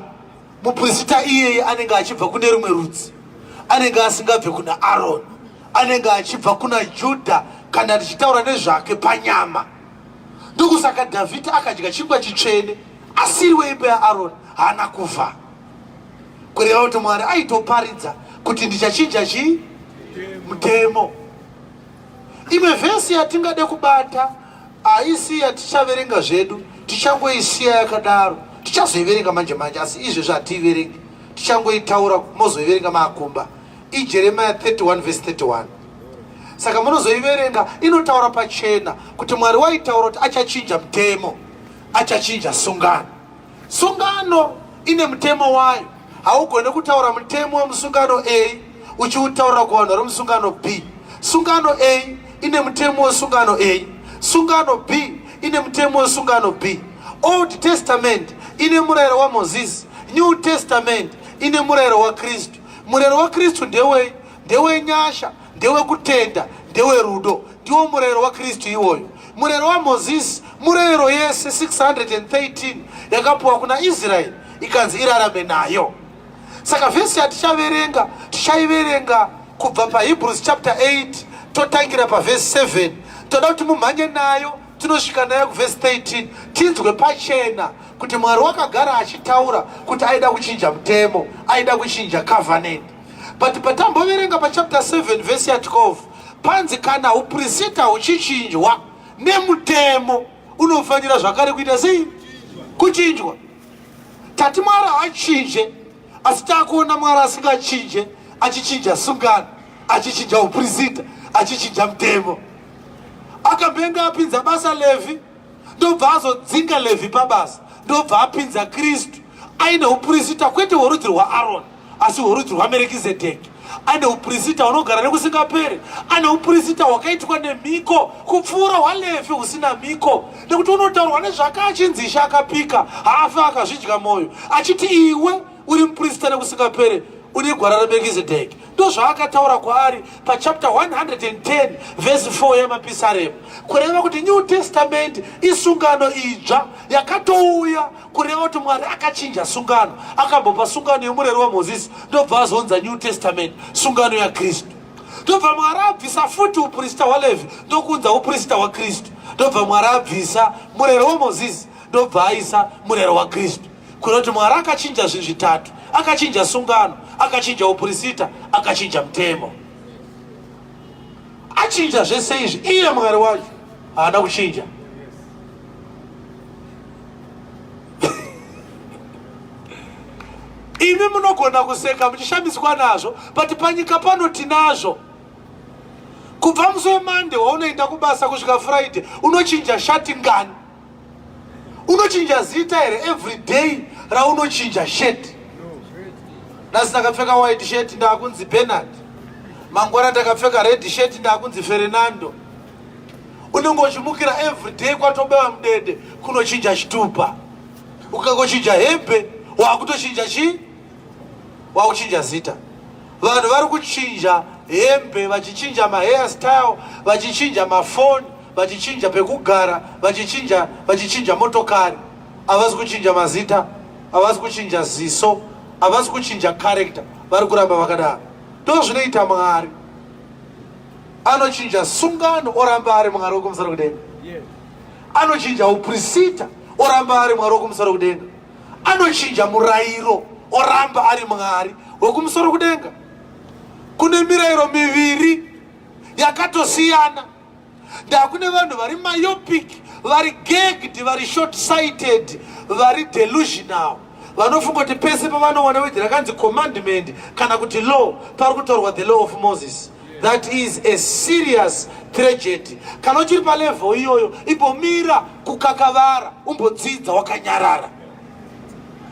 Muprista iyeye anenge achibva kune rumwe rudzi, anenge asingabve kuna Aroni, anenge achibva kuna Judha, kana tichitaura nezvake panyama. Ndokusaka Dhavhidhi akadya chingwa chitsvene asiri weimba yaAroni, haana kufa, kureva kuti Mwari aitoparidza kuti ndichachinja chii? Mutemo. Imwe vhesi yatingade kubata haisi yatichaverenga zvedu, tichangoisiya yakadaro, tichazoiverenga manje manje, asi izvezvi hatiiverengi, tichangoitaura mozoiverenga maakumba. iJeremiah 31 verse 31. Saka munozoiverenga, inotaura pachena kuti Mwari waitaura kuti achachinja mutemo, achachinja sungano. Sungano ine mutemo wayo, haugone kutaura mutemo wemusungano A uchiutaura kuvanhu vari musungano B. Sungano A ine mutemo wesungano A, sungano B ine mutemo wesungano B. Old Testament ine murayiro waMozisi, New Testament ine murayiro waKristu. Murayiro waKristu ndewenyasha, ndewekutenda, ndewerudo, ndiwo murayiro waKristu iwoyo. Murayiro waMozisi murayiro yese 613 yakapiwa kuna Israeri ikanzi irarame nayo. Saka vhesi yatichaverenga, tichaiverenga kubva paHebrews chapter 8 totangira pavhesi 7, toda kuti mumhanye nayo tinosvika nayo kuvhesi 13, tinzwe pachena kuti Mwari wakagara achitaura kuti aida kuchinja mutemo, aida kuchinja covenant. But patamboverenga pachapter 7 vhesi ya12 panzi kana uprista huchichinjwa nemutemo unofanira zvakare kuita sei? Kuchinjwa. Tati Mwari achinje, asi takuona Mwari asingachinje, achichinja sungano, achichinja uprista, achichinja mutemo. Akabhenga apinza basa Levi, ndobva azodzinga Levi pabasa, ndobva apinza Kristu aine uprista, kwete hworudzi rwaAroni asi hworudzi rwaMerikizedheki. Ane uprista hunogara nekusingaperi, ane uprista hwakaitwa nemhiko kupfuura hwaLevhi husina mhiko, nekuti unotaurwa nezvake achinzisha akapika, haafa akazvidya mwoyo, achiti iwe uri muprista nekusingaperi une gwara raMerikizedheki. Ndozvaakataura kwaari pachapter 110 verse 4 yamapisarema, kureva kuti New Testament isungano idzva yakatouya, kureva kuti Mwari akachinja sungano, akabva sungano yomurayiro waMozisi ndobva azonza New Testament, sungano yaKristu. Ndobva Mwari abvisa futi uprista hwaLevhi ndokunza uprista hwaKristu. Ndobva Mwari abvisa murayiro waMozisi ndobva aisa murayiro waKristu, kureva kuti Mwari akachinja zvinhu zvitatu: akachinja sungano, akachinja uprista, akachinja mutemo. Achinja zvese izvi iye Mwari wacho haana kuchinja. imi munogona kuseka muchishamiswa nazvo, but panyika pano tinazvo. Kubva musi weMonday waunoenda kubasa kusvika Friday unochinja shati ngani? Unochinja zita here every day raunochinja shirt. Nhasi ndakapfeka white shirt ndakunzi Bernard, mangwana ndakapfeka red shirt ndakunzi Fernando. Unenge uchimukira every day kwatobewa mudede kunochinja chitupa. Ukangochinja hembe wakutochinja chi? Wakuchinja zita. Vanhu vari kuchinja hembe, vachichinja mahairstyle, vachichinja mafoni, vachichinja pekugara, vachichinja motokari. Havasi kuchinja mazita, havasi kuchinja ziso, havasi kuchinja character. Vari kuramba vakadaro. Ndozvinoita Mwari. Anochinja sungano oramba ari Mwari wokumusoro kudenga. Anochinja uprista oramba ari Mwari wokumusoro kudenga. Anochinja murayiro oramba ari Mwari wokumusoro kudenga. Kune mirayiro miviri yakatosiyana. Ndakune vanhu vari myopic, vari gagged, vari short sighted, vari delusional. Vanofunga kuti pese pavanowana wedi rakanzi commandment kana kuti law pari kutaurwa the law of Moses. That is a serious tragedy. Kana uchiri palevel iyoyo imbomira kukakavara umbodzidza wakanyarara.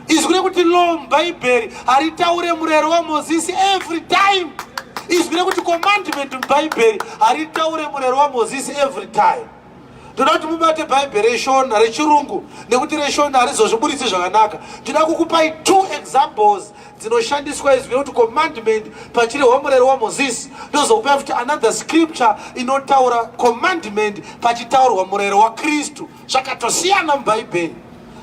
Izvi kuti law muBhaibheri haritaure murayiro waMozisi every time. Izvi kuti commandment muBhaibheri haritaure murayiro waMozisi every time. Ndoda kuti mubate Bhaibheri reshona rechirungu nekuti reshona harizozviburitsi zvakanaka. Ndoda kukupai 2 examples dzinoshandiswa izvi kuti commandment pachirehwa murayiro waMozisi. Ndozokupai futi another scripture inotaura commandment pachitaurwa murayiro waKristu. Zvakatosiyana muBhaibheri.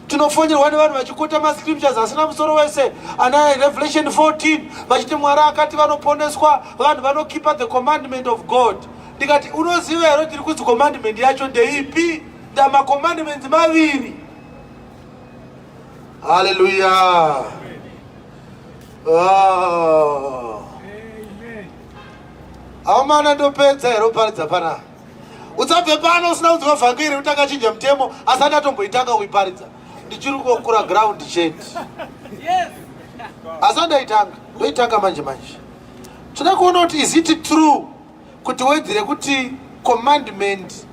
Tinofonjerwa nevanhu vachikota mascriptures asina musoro wese. Ana Revelation 14 vachiti Mwari akati vanoponeswa vanhu vanokeepa the commandment of God. Ndikati unoziva here tiri kunzi commandment yacho ndeipi? Ndama commandments maviri. Hallelujah. Amana ndopedza here uparidza pana. Utsabve pano usina kunzi wavhangiri utakachinja mutemo asati atomboitanga kuiparidza. Ndichiri kukura ground chete. Yes. Asandaitanga, ndoitanga manje. Tinoda kuona kuti is it true kuti wedzere kuti commandment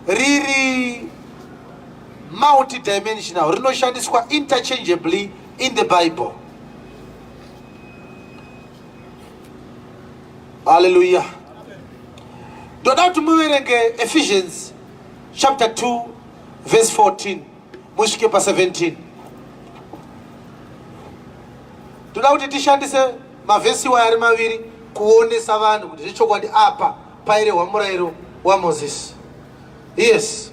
riri multidimensional, rinoshandiswa interchangeably in the Bible. Hallelujah. Ndoda kuti muverenge Ephesians chapter 2 verse 14 musvike pa 17. Ndoda kuti tishandise mavhesi ari maviri kuonesa vanhu kuti zvechokwadi apa pairehwa murayiro waMozisi. Yes.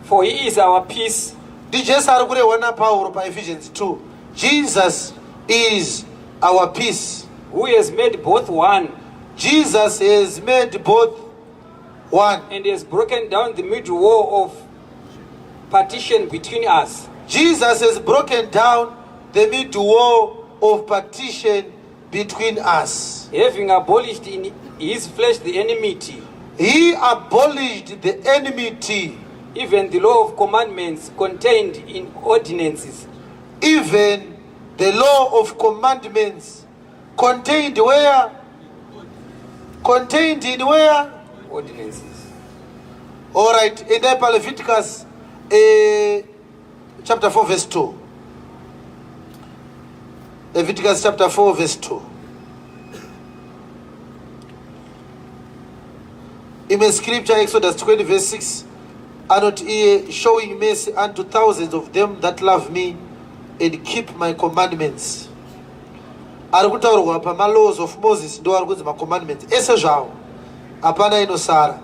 For he is our peace. Ndijesu ari kurehwa naPauro pa Ephesians 2. Jesus is our peace. Who has made both one. Jesus has made both one. And has broken down the middle wall of partition between us. Jesus has broken down the middle wall of partition between us. Having abolished in his flesh the enmity. He abolished the enmity. Even the law of commandments contained in ordinances. Even the law of commandments contained where? Contained in where? Ordinances. All right. In Leviticus chapter 4 verse 2. Leviticus chapter 4 verse 2. In the scripture Exodus 20 verse 6, are not ye showing mercy unto thousands of them that love me and keep my commandments. Ari kutaurwa pa laws of Moses ndo ari kunzi ma commandments ese zvawo hapana inosara.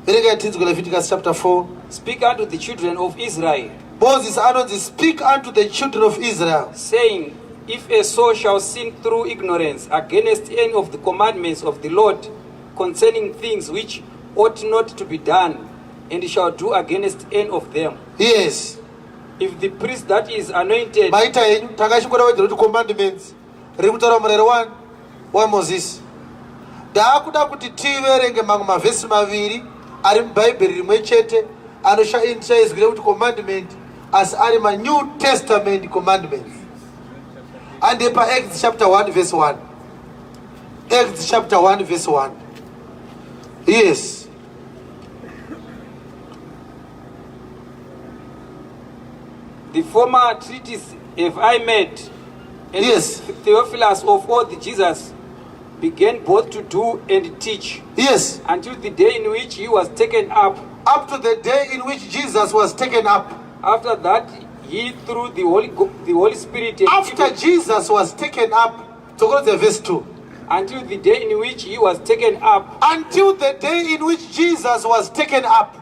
Verengai tinzwe Leviticus chapter 4. Speak unto the children of Israel. Moses anonzi speak unto the children of Israel, saying, if a soul shall sin through ignorance against any of the commandments of the Lord concerning things which ought not to be done, and shall do against any of them. Yes. If the priest that is anointed. Maita yenyu takashikora wedzera kuti commandments riri kutaura murayiro wa Moses. Ndakuda kuti tiverenge mamwe mavhesi maviri ari muBhaibheri rimwe chete anoshaizwira kuti commandment asi ari ma New Testament commandments. And Acts chapter 1 verse 1. Acts chapter 1 verse 1. Yes. The former treatise have I made, and Yes. Theophilus of all the Jesus began both to do and teach, Yes. until the day in which he was taken up. Up to the day in which Jesus was taken up. After that, he through the Holy Spirit had After given, Jesus was taken up, to go to verse 2. until the day in which he was taken up. Until the day in which Jesus was taken up.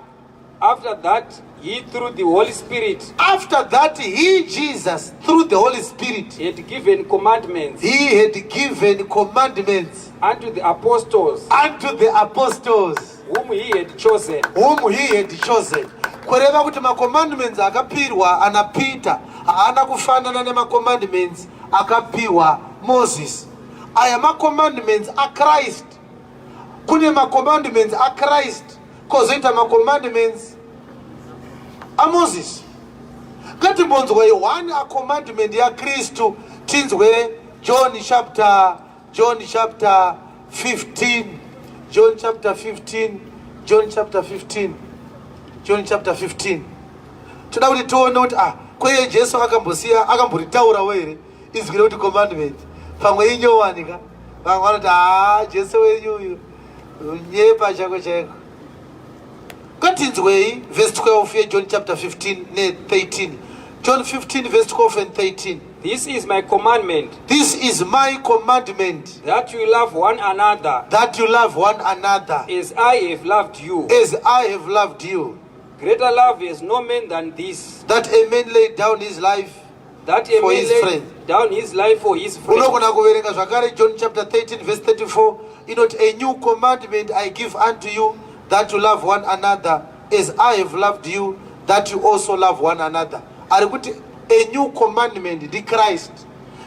After that, he through the Holy Spirit After that, he, Jesus, through the Holy Spirit, had given commandments he had given commandments unto the apostles unto the apostles whom he had chosen. whom he had chosen. Kureva kuti commandments akapirwa ana Peter haana kufanana commandments akapirwa Moses. Aya commandments a Christ. Kune commandments a Christ kozoita commandments a Moses. Ngatimbonzwe one a commandment ya Kristu tinzwe John chapter 15. John chapter 15. Toda kuti tione kuti kweye Jesu akambotitaura were izwire kuti commandment pamwe inyowanika vamwe vanoti Jesu wenyu uyu unyepa chako chako. Ngatinzwei verse 12 ye John chapter 15 ne 13. John 15 verse 12 and 13. This is my commandment, This is my commandment, that you love one another that you love one another as I have loved you. as I have loved you, Greater love is no man than this, that a man laid down his life. that a For man his laid friend. down his life for his friend. Unogona kuverenga zvakare John chapter 13 verse 34 inoti, a new commandment I give unto you, that you love one another as I have loved you, that you also love one another. Ari kuti a new commandment, the Christ.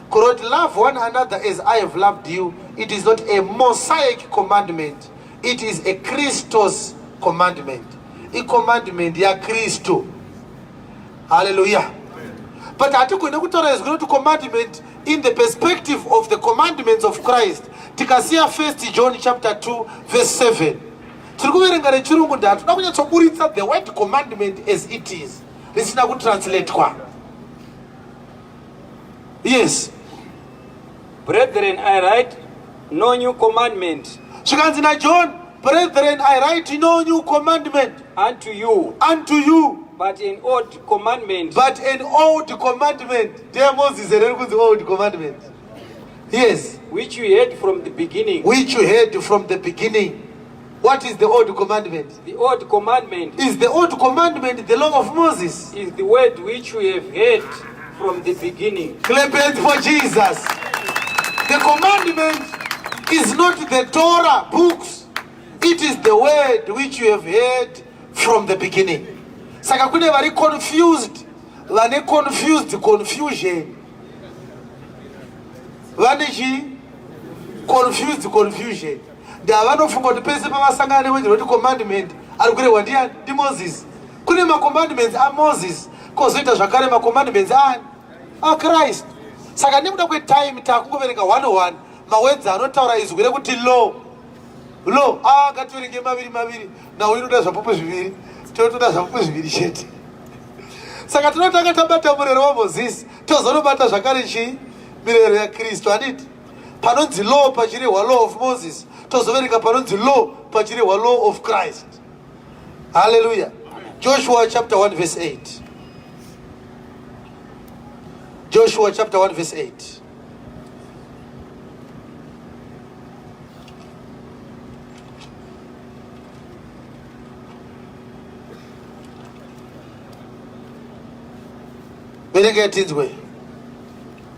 Kuroti love one another as I have loved you. It is not a Mosaic commandment. It is a Christos commandment. A commandment ya Kristo. Hallelujah. But hatikone kutora is going to commandment in the perspective of the commandments of Christ. Tikasiya 1 John chapter 2 verse 7. Tiri kuverenga rechirungu ndatoda kunyatsoburitsa the word commandment as it is. Risina kutranslatewa. Yes. Brethren, I write no new commandment Zvikanzi naJohn, brethren, I write no new commandment unto you, but but an old commandment an old commandment. Dear Moses, an old commandment. Yes. which you heard from the beginning. Which you heard from the beginning. What is the old commandment? The old commandment Is the old commandment the law of Moses? is the word which you have heard from the beginning. Clap hands for Jesus. The commandment is not the Torah books. It is the word which you have heard from the beginning. Saka kune vari confused. Vane confusion. Vane confusion. Ndavanofunga kuti pese pavasangana newedzero kuti commandment ari kurehwa ndiani? Moses. Kune commandments a Moses, kozoita zvakare commandments a Christ. Saka nemuda kwetime takungoverenga 101 mawords anotaura izwi rekuti law. Ngativerenge maviri nawo inoda zvapupu zviviri, totoda zvapupu zviviri chete. Saka tinotanga tabata murero waMozisi, tozonobata zvakare mirero yaKristu. Handiti panonzi law pachirehwa law of Moses, tozoverenga panonzi law pachirehwa law of Christ. Hallelujah. Joshua chapter 1 verse 8. Joshua chapter 1 verse 8.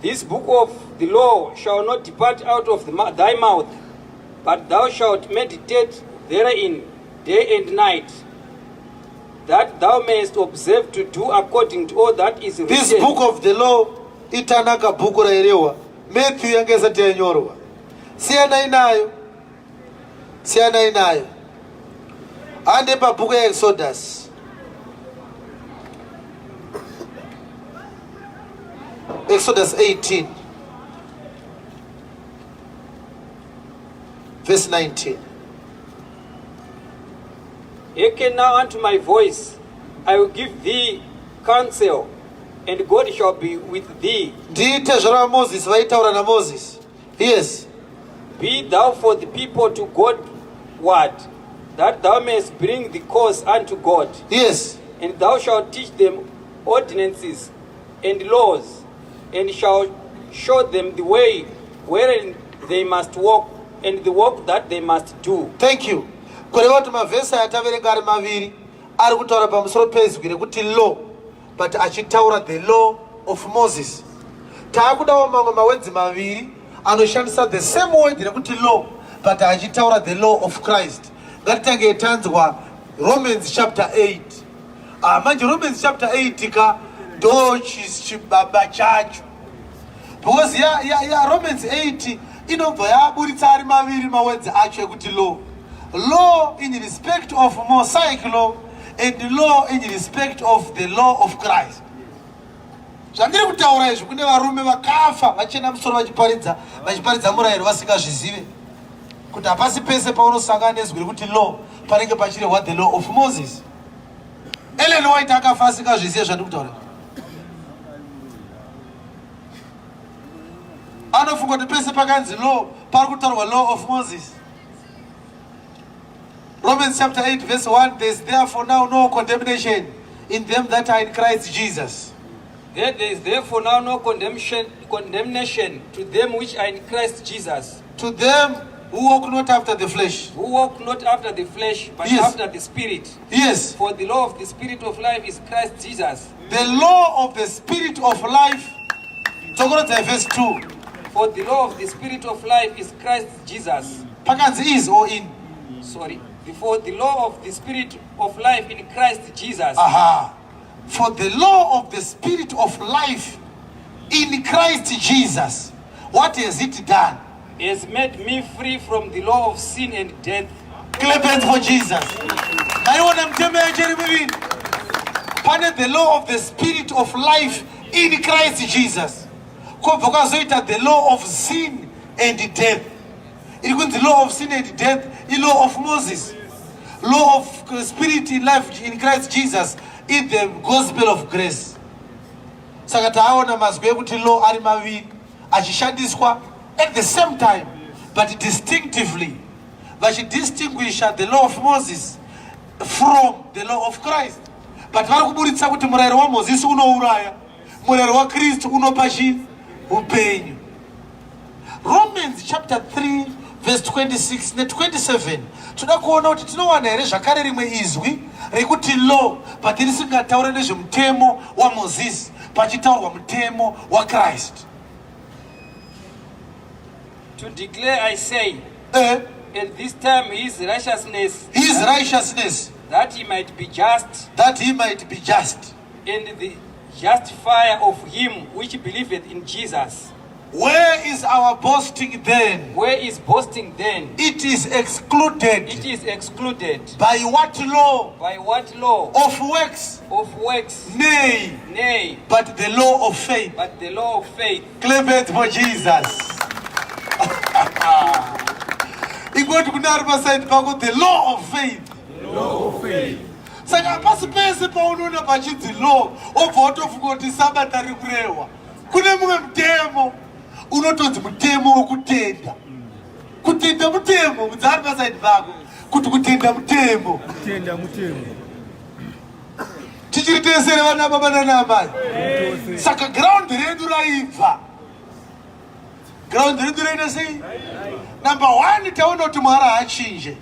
This book of the law shall not depart out of thy mouth, but thou shalt meditate therein day and night, that thou mayest observe to do according to all that is written. This book of the law itanaka bhuku raerewa. Matthew yange isati yanyorwa. Siyanai nayo. Ande pabhuku yaExodus. Exodus 18. verse 19. Hearken now unto my voice, I will give thee counsel, and God shall be with thee. Ndiite zvara Moses vaitaura naMoses. Yes. Be thou for the people to Godward, that thou mayest bring the cause unto God. Yes. And thou shalt teach them ordinances and laws, and shalt show them the way wherein they must walk, and the work that they must do. Thank you. Kureva kuti mavhesi ataverenga ari maviri ari kutaura pamusoro pezwi rekuti law, but achitaura the law of Moses. Taakudawo mamwe mawedzi maviri anoshandisa the same word rekuti law, but achitaura the law of Christ. Ngatitange tanzwa Romans chapter 8. Manje Romans chapter 8 ka ndo chibaba chacho. Because ya Romans 8 inobva yaburitsa ari maviri mawedzi acho ekuti law. Law in respect of Mosaic law, and law in respect of the law of Christ. Zvandiri kutaura izvo kune varume vakafa vachena musoro vachiparidza murayiro vasingazvizive kuti hapasi pese paunosangana nezwi rekuti law panenge pachirehwa the law of Moses. Ellen White akafa asingazvizive zvandiri kutaura. Anofunga kuti pese pakanzi law pari kutaurwa law of Moses. Romans chapter 8 verse 1, there is therefore now no condemnation in them that are in Christ Jesus. There is therefore now no condemnation to them which are in Christ Jesus. To them who walk not after the flesh. Who walk not after the flesh, but Yes. after the Spirit. Yes. For the law of the Spirit of life is Christ Jesus. The law of the Spirit of life. Togorodza verse 2. For the law of the Spirit of life is Christ Jesus. Pakanzi is or in. Sorry. For the law of the Spirit of life in Christ Jesus. Aha. For the law of the Spirit of life in Christ Jesus. What has it done? Has made me free from the law of sin and death. Clap hands for Jesus. Naiona mteme yacheri muvini. Pane the law of the Spirit of life in Christ Jesus. Kobva kwazoita the law of sin and death. Iri kunzi law of sin and death, the law of Moses. Law of spirit in life in Christ Jesus is the gospel of grace. Saka taona mazwi ekuti law ari maviri achishandiswa at the same time but distinctively. Vachidistinguisha the law of Moses from the law of Christ. But vari kuburitsa kuti murayiro waMozisi unouraya, murayiro waKristu unopa upenyu. Romans chapter 3 verse 26 ne 27 toda kuona kuti tinowana here zvakare rimwe izwi rekuti law but risingataure nezvemutemo waMozisi pachitaurwa mutemo waKristu. To declare, I say, at this time his righteousness, that he might be just, and the justifier of him which believeth in Jesus. Where is our boasting then? Where is boasting then? It is excluded. It is excluded. By what law? By what law? Of works. Of works. Nay. Nay. But the law of faith. But the law of faith. Clap it for Jesus. Igoti kunari pasaidi pako the law of faith. Law of faith. Saka pasi pese paunoona pachidzi law obva watofunga kuti sabata riri kurehwa. Kune mumwe mutemo unotonzi mutemo wokutenda. Kutenda mutemo mudzari pasaidi pako kuti kutenda mutemo. Kutenda mutemo. Tichiri tesere vana baba nana mai. Saka ground redu raibva. Ground redu raina sei? Number 1 taona kuti Mwari haachinje.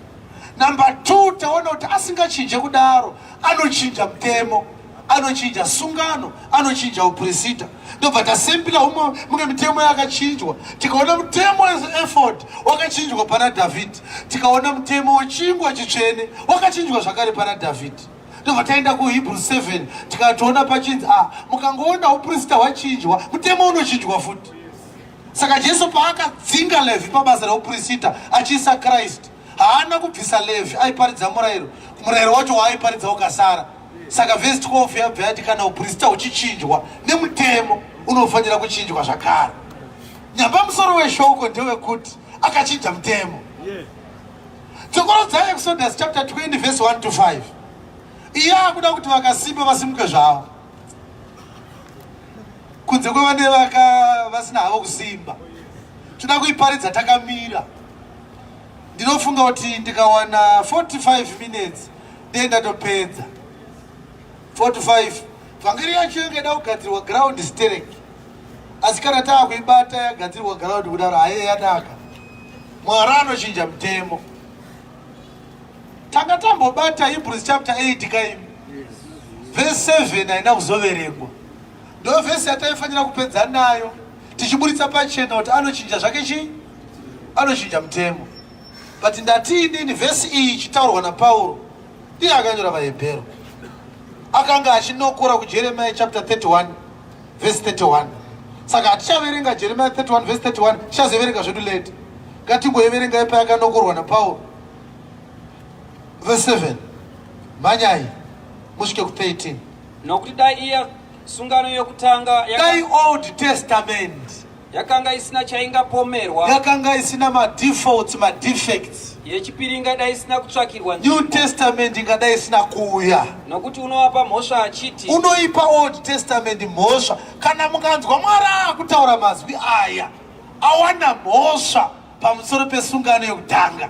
Number 2 taona kuti asingachinje kudaro anochinja mutemo, anochinja sungano, anochinja uprista. Ndobva tasempira mumwe mitemo yakachinjwa. Tikaona mutemo weEphod wakachinjwa pana David. Tikaona mutemo wechingwa chitsvene wakachinjwa zvakare pana David. Ndobva taenda kuHebrews 7 tikatoona pachinzi mukangoona uprista hwachinjwa mutemo unochinjwa futi. Saka Jesu paakadzinga Levi pabasa reuprista achiisa Christ haana kubvisa Levi, aiparidza murayiro. Murayiro wacho waaiparidza ukasara. Saka verse 12 yabva yati kana uprista uchichinjwa nemutemo unofanira kuchinjwa zvakare. Nyamba musoro weshoko ndewekuti akachinja mutemo. tsokoro dza Exodus chapter 20 verse 1 to 5 iya kuda kuti vakasimba vasimuke zvavo kunze kwevane vasina havo kusimba. Toda kuiparidza takamira. Ndinofunga kuti ndikawana 45 minutes ndenda topedza 45. Vhangeri yacho ingeda kugadzirwa ground sterek, asi kana taakuibata yagadzirwa ground kudaro haiye yanaka. Mwari anochinja mutemo. Tanga tambobata Hebrews chapter 8 kaimi verse 7 haina kuzoverengwa. Ndo verse yataifanira kupedza nayo tichiburitsa pachena kuti anochinja zvake chii, anochinja mutemo. But ndatini verse iyi ichitaurwa naPauro ndiye akanyora vaHebheru, akanga achinokora kuJeremiah chapter 31 verse 31. Saka hatichaverenga Jeremiah 31 verse 31, tichazoverenga zvedu late. Ngatingoiverengai payakanokorwa naPauro verse 7. Manyai musvike ku 13. Nokuti dai iya sungano yokutanga dai Old Testament yakanga isina chaingapomerwa, yakanga isina ma-defaults, ma-defects. yechipiri ingadai isina kutsvakirwa New Testament ingadai isina kuuya. Nokuti unovapa mhosva achiti, unoipa Old Testament mhosva. Kana mukanzwa Mwari akutaura mazwi aya awana mhosva pamusoro pesungano yokutanga,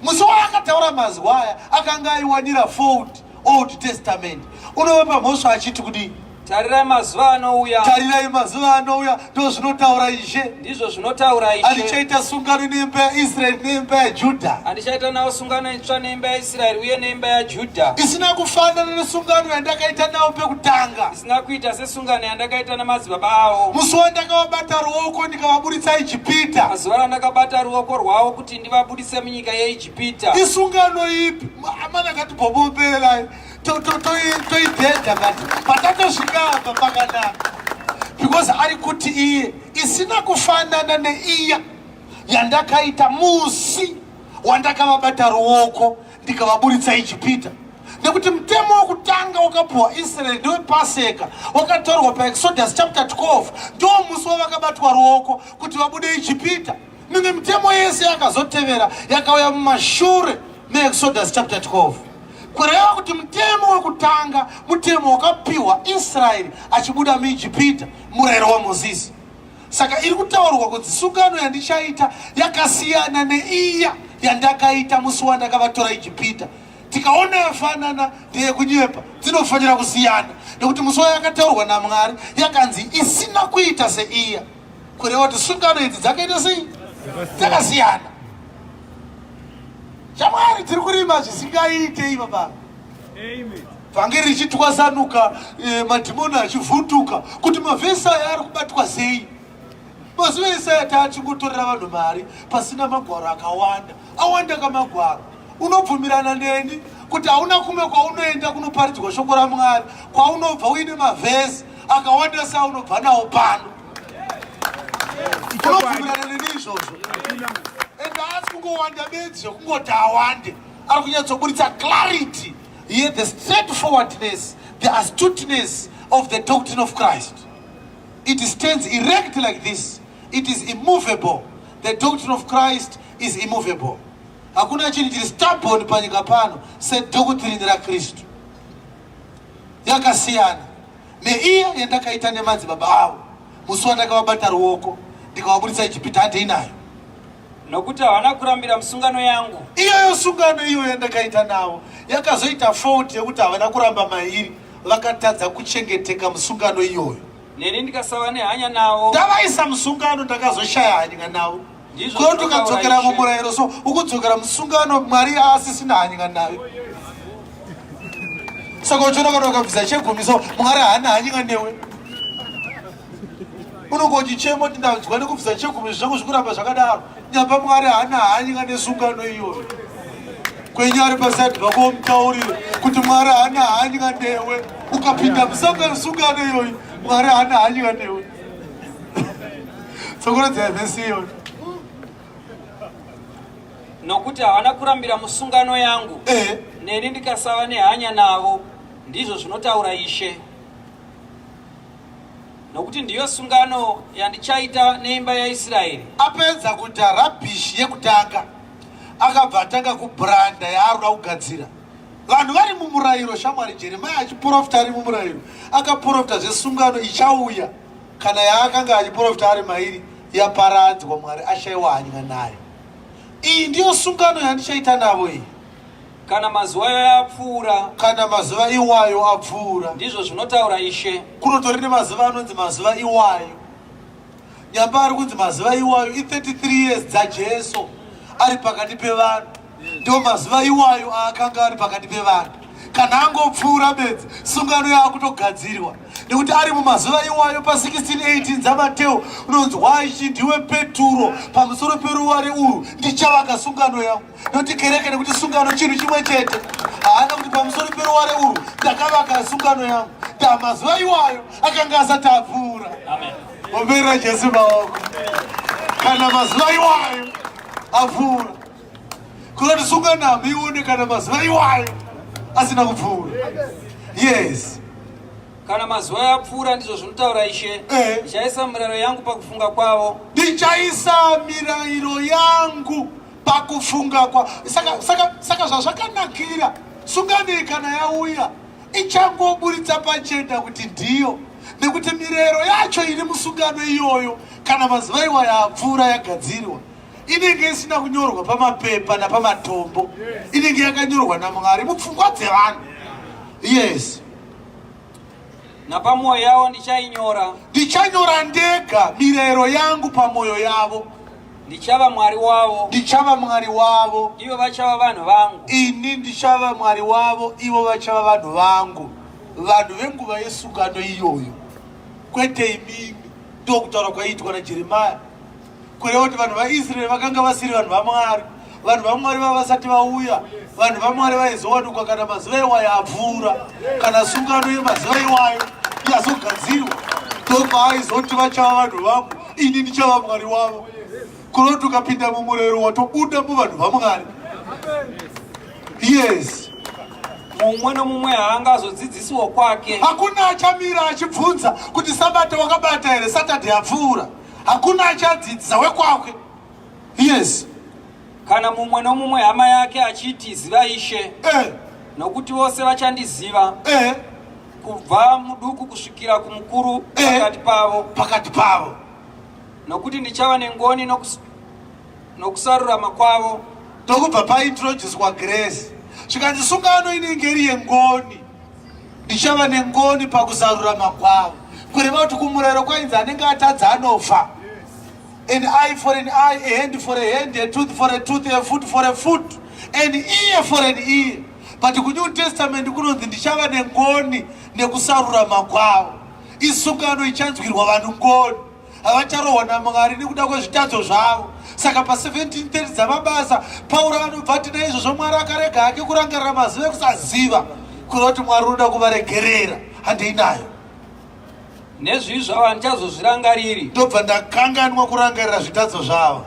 musi waakataura mazwi aya akanga aiwanira fault Old Testament. Unovapa mhosva achiti kuti tarirai mazuva anouya, tarirai mazuva anouya, ndo zvinotaura Ishe, ndizvo zvinotaura Ishe, handichaita sungano neimba yaIsraeri neimba yaJudha, handichaita nawo sungano itsva neimba yaIsraeri uye neimba yaJudha, isina kufanana nesungano yandakaita nawo pekutanga, isina kuita sesungano yandakaita namadzibaba avo musi wandakavabata ruoko ndikavaburitsa Ijipita. mazuva randakabata ruoko rwavo kuti ndivabudise munyika yeIjipita. Isungano ipi? Amana kati bhobombelai toibhedha kati patatosvikapa pakanaka, because ari kuti iye isina kufanana neiya yandakaita musi wandakavabata ruoko ndikavaburitsa Ijipita. Nekuti mutemo wokutanga wakapuwa Israeri ndewepaseka wakatorwa paExodus chapter 12, ndo musi wavakabatwa ruoko kuti vabude Ijipita. Mimwe mitemo yese yakazotevera yakauya mumashure meExodus chapter 12. Kureva kuti mutemo wekutanga mutemo wakapiwa Israeri achibuda muIjipita, murayiro waMozisi. Saka iri kutaurwa kuti sungano yandichaita yakasiyana neiya yandakaita musi wandakavatora Ijipita. Tikaona yafanana ndeyekunyepa, dzinofanira kusiyana, nekuti musi wayakataurwa naMwari yakanzi isina kuita seiya. Kureva kuti sungano idzi dzakaita sei, dzakasiyana. Chamwari tiri kurima zvisingaite iva baba. Amen. Vhangeri richitwasanuka, madhimoni achivhunduka kuti mavhesi aya ari kubatwa sei. Mazuva Isaya taachingotorera vanhu mari pasina magwaro akawanda, awanda kamagwaro. Unobvumirana neni kuti hauna kumwe kwaunoenda kunoparidzwa shoko raMwari, kwaunobva uine mavhesi akawanda saunobva nawo pano. Unobvumirana neni izvozvo? Ende haasi kungowanda bedzi zvekungoti awande, ari kunyatsoburitsa clarity, here the straightforwardness, the astuteness of the doctrine of Christ. It stands erect like this. It is immovable. The doctrine of Christ is immovable. Hakuna chini chiri stubborn panyika pano sedhokutrine raKristu. Yakasiyana neiya yandakaita nemadzibaba avo musi wandakavabata ruoko ndikavaburitsa Ijipita hati inayo. Nokuti havana kurambira musungano yangu. Iyoyo sungano iyo yandakaita navo yakazoita fault yekuti havana kuramba mairi, vakatadza kuchengeteka musungano iyoyo. Neni ndikasava nehanya navo. Ndavaisa musungano ndakazoshaya hanyika navo. Kuti ukadzokera mumurayiro, so ukudzokera musungano Mwari asisina hanyika nayo. Saka uchiona kana ukabvisa chegumi, so Mwari haana hanyika newe. Unongoti chemo kuti ndanzwa nekubvisa chegumi zvangu zvikuramba zvakadaro, nyamba Mwari haana hanyika nesungano iyoyo. Kwenyari pasati pako mutaurire kuti Mwari haana hanyika newe, ukapinda musungano iyoyo Mwari haana hanyika newe. Sokurodzera vhesi iyoyo. Nokuti havana kurambira musungano yangu, neni ndikasava nehanya navo, ndizvo zvinotaura Ishe. Nokuti ndiyo sungano yandichaita neimba yaIsraeri. Apedza kuita rabhishi yekutanga, akabva atanga kubranda yaarikuda kugadzira. Vanhu vari mumurayiro, shamwari Jeremia achiprofita ari mumurayiro, akaprofita zvesungano ichauya kana yaakanga achiprofita ari mairi yaparadzwa, Mwari ashayiwa hanya nayo. Iyi ndiyo sungano yandichaita navo iyi. Kana mazuva yapfuura, kana mazuva iwayo apfuura, ndizvo zvinotaura Ishe. Kunotori nemazuva anonzi mazuva iwayo. Nyamba ari kunzi mazuva iwayo i33 years dzaJesu ari pakati pevanhu. Ndio mazuva iwayo aakanga ari pakati pevanhu. Kana angopfuura bedzi, sungano yaakutogadzirwa. Nekuti ari mumazuva iwayo pa16:18 dzaMateo unonzwa ichi ndiwe Peturo, pamusoro peruware urwu ndichavaka sungano yangu. Noti kereke nekuti sungano chinhu chimwe chete. Haana kuti pamusoro peruware urwu ndakavaka sungano yangu. Mazuva iwayo akanga asati apfuura. Amen. Ombera Jesu maoko. Kana mazuva iwayo apfuura, kunoti sungano hamione kana mazuva iwayo asina kupfuura. Yes. Kana mazuva yapfuura, ndizvo zvinotaura Ishe, ndichaisa mirayiro yangu pakufunga kwavo. Ndichaisa mirayiro yangu pakufunga kwavo. Saka zvazvakanakira sungano kana yauya ichangoburitsa pachena kuti ndiyo, nekuti mirayiro yacho iri musungano iyoyo kana mazuva iwayo apfuura yagadzirwa inenge isina kunyorwa pamapepa napamatombo, inenge yakanyorwa naMwari mupfungwa dzevanhu. Yes. Napamwoyo yavo ndichainyora. Ndichanyora ndega mirayiro yangu pamwoyo yavo. Ndichava Mwari wavo. Ndichava Mwari wavo. Ivo vachava vanhu vangu. Ini ndichava Mwari wavo, ivo vachava vanhu vangu. Vanhu venguva yesungano iyoyo. Kwete imimi. Ndiko kutaura kwaiitwa naJeremia. Kureva kuti vanhu vaIsraeri vakanga vasiri vanhu vaMwari. Vanhu vaMwari vavasati vauya. Vanhu vaMwari vaizowanikwa kana mazuva iwayo apfuura, kana sungano yemazuva iwayo yazogadzirwa. Ndopaizoti vachava vanhu vangu, ini ndichava Mwari wavo. Kunoti ukapinda mumurayiro watobuda muvanhu vaMwari. Yes. Mumwe nomumwe haangazodzidzisiwo kwake. Hakuna achamira achibvunza kuti Sabata wakabata here, Saturday yapfuura. Hakuna achadzidzisa wekwakwe. Yes. Kana mumwe nomumwe hama yake achiti ziva Ishe, nokuti vose vachandiziva, kubva muduku kusvikira kumukuru pakati pavo. Nokuti ndichava nengoni nokusarurama kwavo. Ndokubva paintroduced Grace. Zvikanzi sungano inenge iri yengoni, ndichava nengoni pakusarurama kwavo. Kureva kuti kumurayiro kwainzi anenge atadza anofa. An eye for an eye, a hand for a hand, a tooth for a tooth, a foot for a foot, an ear for an ear. But ku New Testament kunonzi ndichava nengoni nekusarurama kwavo. Isungano ichanzwirwa vanhu ngoni. Havacharohwa naMwari nekuda kwezvitadzo zvavo. Saka pa17:30 dzamabasa Pauro anobva ati naizvozvo Mwari akarega hake kurangarira mazuva ekusaziva, kureva kuti Mwari unoda kuvaregerera. Handei nayo. Nezvizvi zvavo handichazozvirangariri. Ndobva ndakanganwa kurangarira zvitadzo zvavo.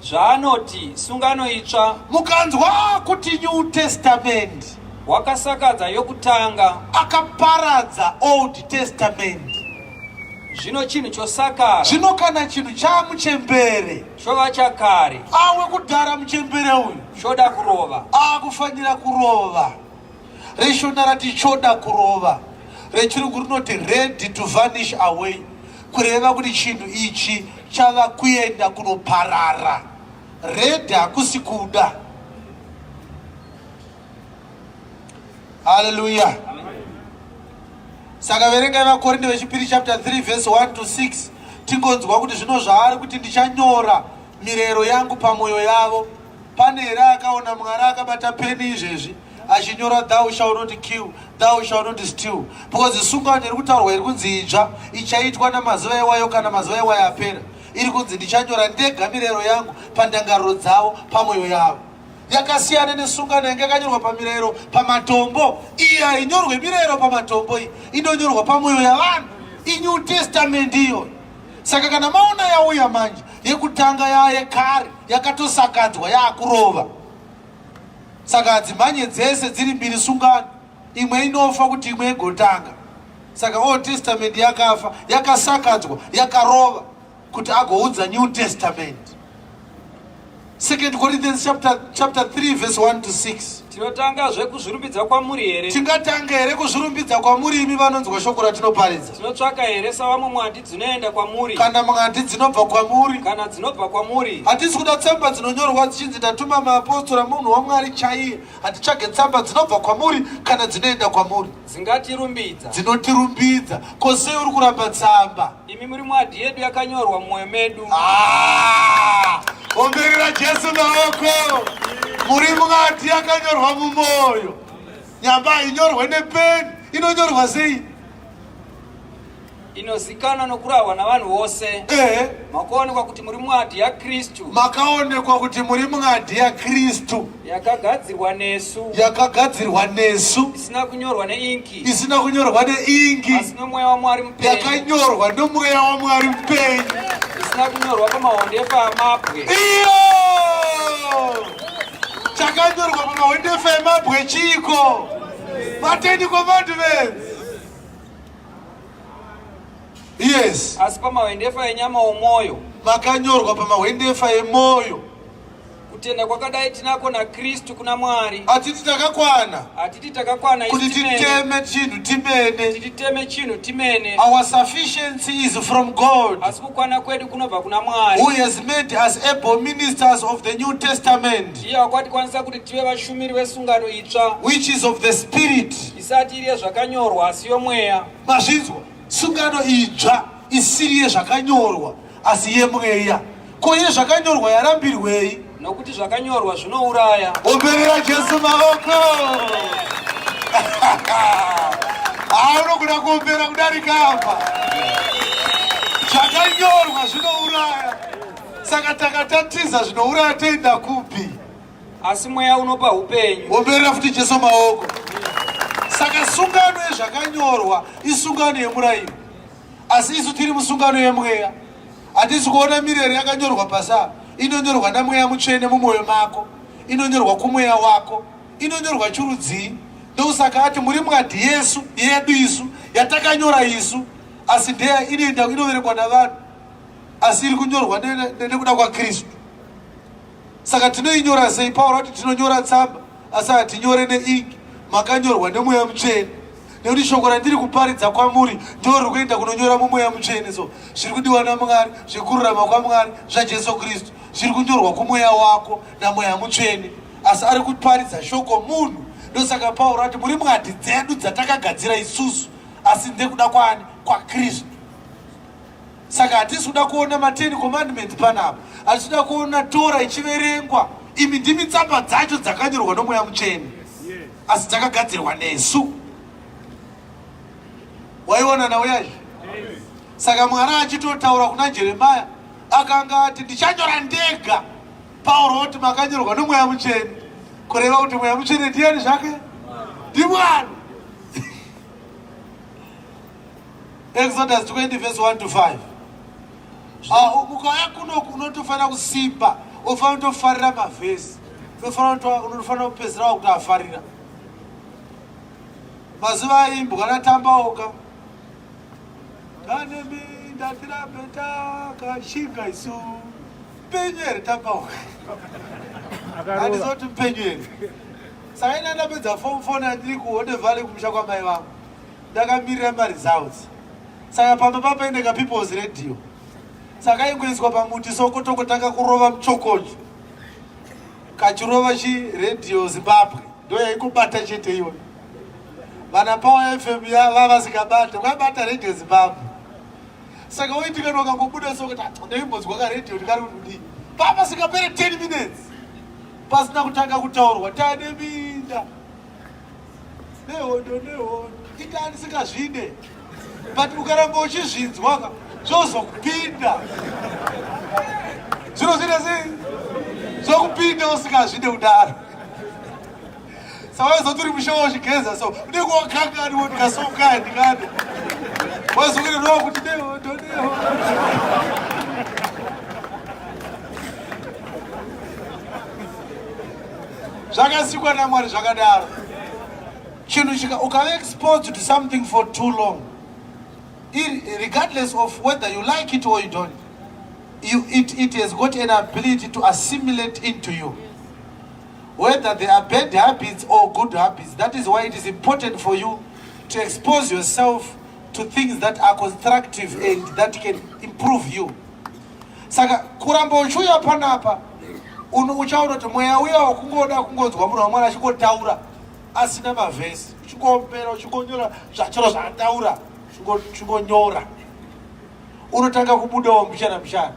Zvaanoti sungano itsva. Mukanzwa kuti New Testament wakasakadza yokutanga, akaparadza Old Testament. Zvino chinhu chosakara. Zvino kana chinhu chamuchembere chova chakare, awe kudhara muchembere uyu choda kurova, akufanira kurova. Reshona rati choda kurova, rechirungu rinoti ready to vanish away, kureva kuti chinhu ichi chava kuenda kunoparara. Ready hakusi kuda. Hallelujah. Saka verengai vaKorinde vechipiri chapter 3 verse 1 to 6. Tingonzwa kuti zvino zvaari kuti ndichanyora mirayiro yangu pamwoyo yavo. Pane here akaona Mwari akabata peni izvezvi achinyora thou shalt not kill, thou shalt not steal? Because sungano iri kutaurwa iri kunzi itsva ichaitwa namazuva iwayo kana mazuva iwayo apera. Iri kunzi ndichanyora ndega mirayiro yangu pandangariro dzavo pamwoyo yavo. Yakasiyana nesungano yanga yakanyorwa pamirayiro pamatombo. Iyi hainyorwe mirayiro pamatombo, iyi inonyorwa pamwoyo yavanhu. iNew Testament iyo. Saka kana maona yauya manje yekutanga yayekare yakatosakadzwa yakurova. Saka hadzimhanye dzese dziri mbiri sungano, imwe inofa kuti imwe igotanga. Saka Old Testament yakafa, yakasakadzwa, yakarova kuti agoudza New Testament. 2 Corinthians chapter 3 verse 1 to 6. tinotangazve kuzvirumbidza kwamuri here? Tingatanga here kuzvirumbidza kwamuri imi vanonzwa shoko ratinoparidza? tinotsvaka here savamwe mwadi dzinoenda kwamuri kana mwadi dzinobva kwamuri? kana dzinobva kwamuri? hatisi kuda tsamba dzinonyorwa dzichinzi ndatuma maapostora munhu wamwari chaiye. hatitsvage tsamba dzinobva kwamuri kana dzinoenda kwamuri. dzingatirumbidza, dzinotirumbidza. Ko sei uri kuramba tsamba? imi muri mwadi yedu yakanyorwa mumwoyo medu. Omberera Jesu maoko. Muri mwadi yakanyorwa mumwoyo. Nyamba inyorwe nepeni, inonyorwa sei? Inozikanwa nokuravwa navanhu vose. Makaonekwa kuti muri mwadi yaKristu. Makaonekwa kuti muri mwadi yaKristu. Yakagadzirwa nesu. Yakagadzirwa nesu. Isina kunyorwa neingi. Isina kunyorwa neingi. Asi nomweya waMwari mupenyu. Yakanyorwa nomweya waMwari mupenyu. Isina kunyorwa pamahwendefa amabwe. Iyo! Chakanyorwa pamahwendefa amabwe chiko. Ten Commandments. Yes. Asi pamahwendefa enyama omwoyo. Makanyorwa pamahwendefa emoyo. Kutenda kwakadai tinako naKristu kuna Mwari. Hatiti takakwana. Hatiti takakwana kuti titeme chinhu timene. Titeme chinhu timene. Our sufficiency is from God. Asi kukwana kwedu kunobva kuna Mwari. Who has made us able ministers of the New Testament. Iye akwatikwanisa kuti tive vashumiri vesungano itsva. Which is of the Spirit. Isati iri yezvakanyorwa asi yomweya. Mazvinzwa? Sungano itsva isiri yezvakanyorwa asi yemweya. Ko yezvakanyorwa yarambirwei? Nokuti zvakanyorwa zvinouraya. Omberera Jesu maoko. Unokuda kuombera kudarika apa. Zvakanyorwa zvinouraya. Saka takatatiza zvinouraya toenda kupi? Asi mweya unopa upenyu. Omberera futi Jesu maoko. Saka sungano yezvakanyorwa isungano yemurayiro. Asi isu tiri musungano yemweya. Hatisi kuona mirero yakanyorwa pasa. Inonyorwa namweya mutsvene mumwoyo mako. Inonyorwa kumweya wako. Inonyorwa chirudzii. Ndosaka ati muri mwadi Yesu yedu isu yatakanyora isu. Asi ndeya inoenda inoverekwa navanhu. Asi iri kunyorwa nekuda kwaKristu. Saka tinoinyora sei? Pauro ati tinonyora tsamba asi hatinyore neingi. Makanyorwa nemweya mutsvene. Nekuti shoko randiri kuparidza kwamuri ndiro riri kuenda kunonyora mumweya mutsvene. So zviri kudiwa naMwari, zvikururama kwaMwari zvaJesu Kristu zviri kunyorwa kumweya wako namweya mutsvene. Asi ari kuparidza shoko munhu. Ndosaka Pauro ati muri mwadi dzedu dzatakagadzira isusu asi ndekuda kwani? KwaKristu. Saka hatisi kuda kuona 10 Commandments panapa. Hatisi kuda kuona Tora ichiverengwa. Imi ndimi tsamba dzacho dzakanyorwa nomweya mutsvene. Asi dzakagadzirwa nesu. Waiona nauyazvi? Saka Mwari achitotaura kuna Jeremia akanga ati ndichanyora ndega. Pauro oti makanyorwa nomweya mutsvene. Kureva kuti mweya mutsvene ndiani zvake? NdiMwari. Exodus 20 verse 1 to 5. Ukauya kunoku unotofanira kusimba. Unofanira kutofarira mavhesi. Unofanira kupedzera kuti afarira. Mazuva aimbwa natambauka. Kanemi ndatirapeta kashinga isu. Penyere tambauka. Handizoti penyere. Saka ina ndapedza form 4 ndiri kuHonde Valley kumusha kwamai vangu. Ndakamirira maresults. Saka pamba papaendeka People's Radio. Saka ingoiswa pamuti sokotokotanga kurova muchokocho. Kachirova chiRadio Zimbabwe. Ndo yaikubata chete iyoyo. Vana Power FM vasikabata, kwabata Radio Zimbabwe. Saka woitika nokangobuda sokuti ndaimbonzwa kaRadio ndikari kuti papa sikapere 10 minutes. Pasina kutanga kutaurwa taneminda. Nehondo. Itani sikazvide. But ukaramba uchizvinzwa zvozokupinda. Zvinozvida sei? Zvokupinda usikazvide kudaro. Saka zoturi mushawo chigeza so ndiko wakanga ndi ndikasoka ndikade. Wazukire no kuti nehondo. Zvakasikwa naMwari zvakadaro. Chinhu ukave exposed to something for too long, regardless of whether you like it or you don't, it has got an ability to assimilate into you. Whether they are bad habits or good habits. That is why it is important for you to expose yourself to things that are constructive and that can improve you. Saka kuramba uchuya panapa uchaona kuti mweya uya wakungoda kungonzwa munhu wamwari achikotaura asina mavhesi, uchikombera uchikonyora zvachiro zvataura uchingonyora, unotanga kubudawo mbichana mbichana,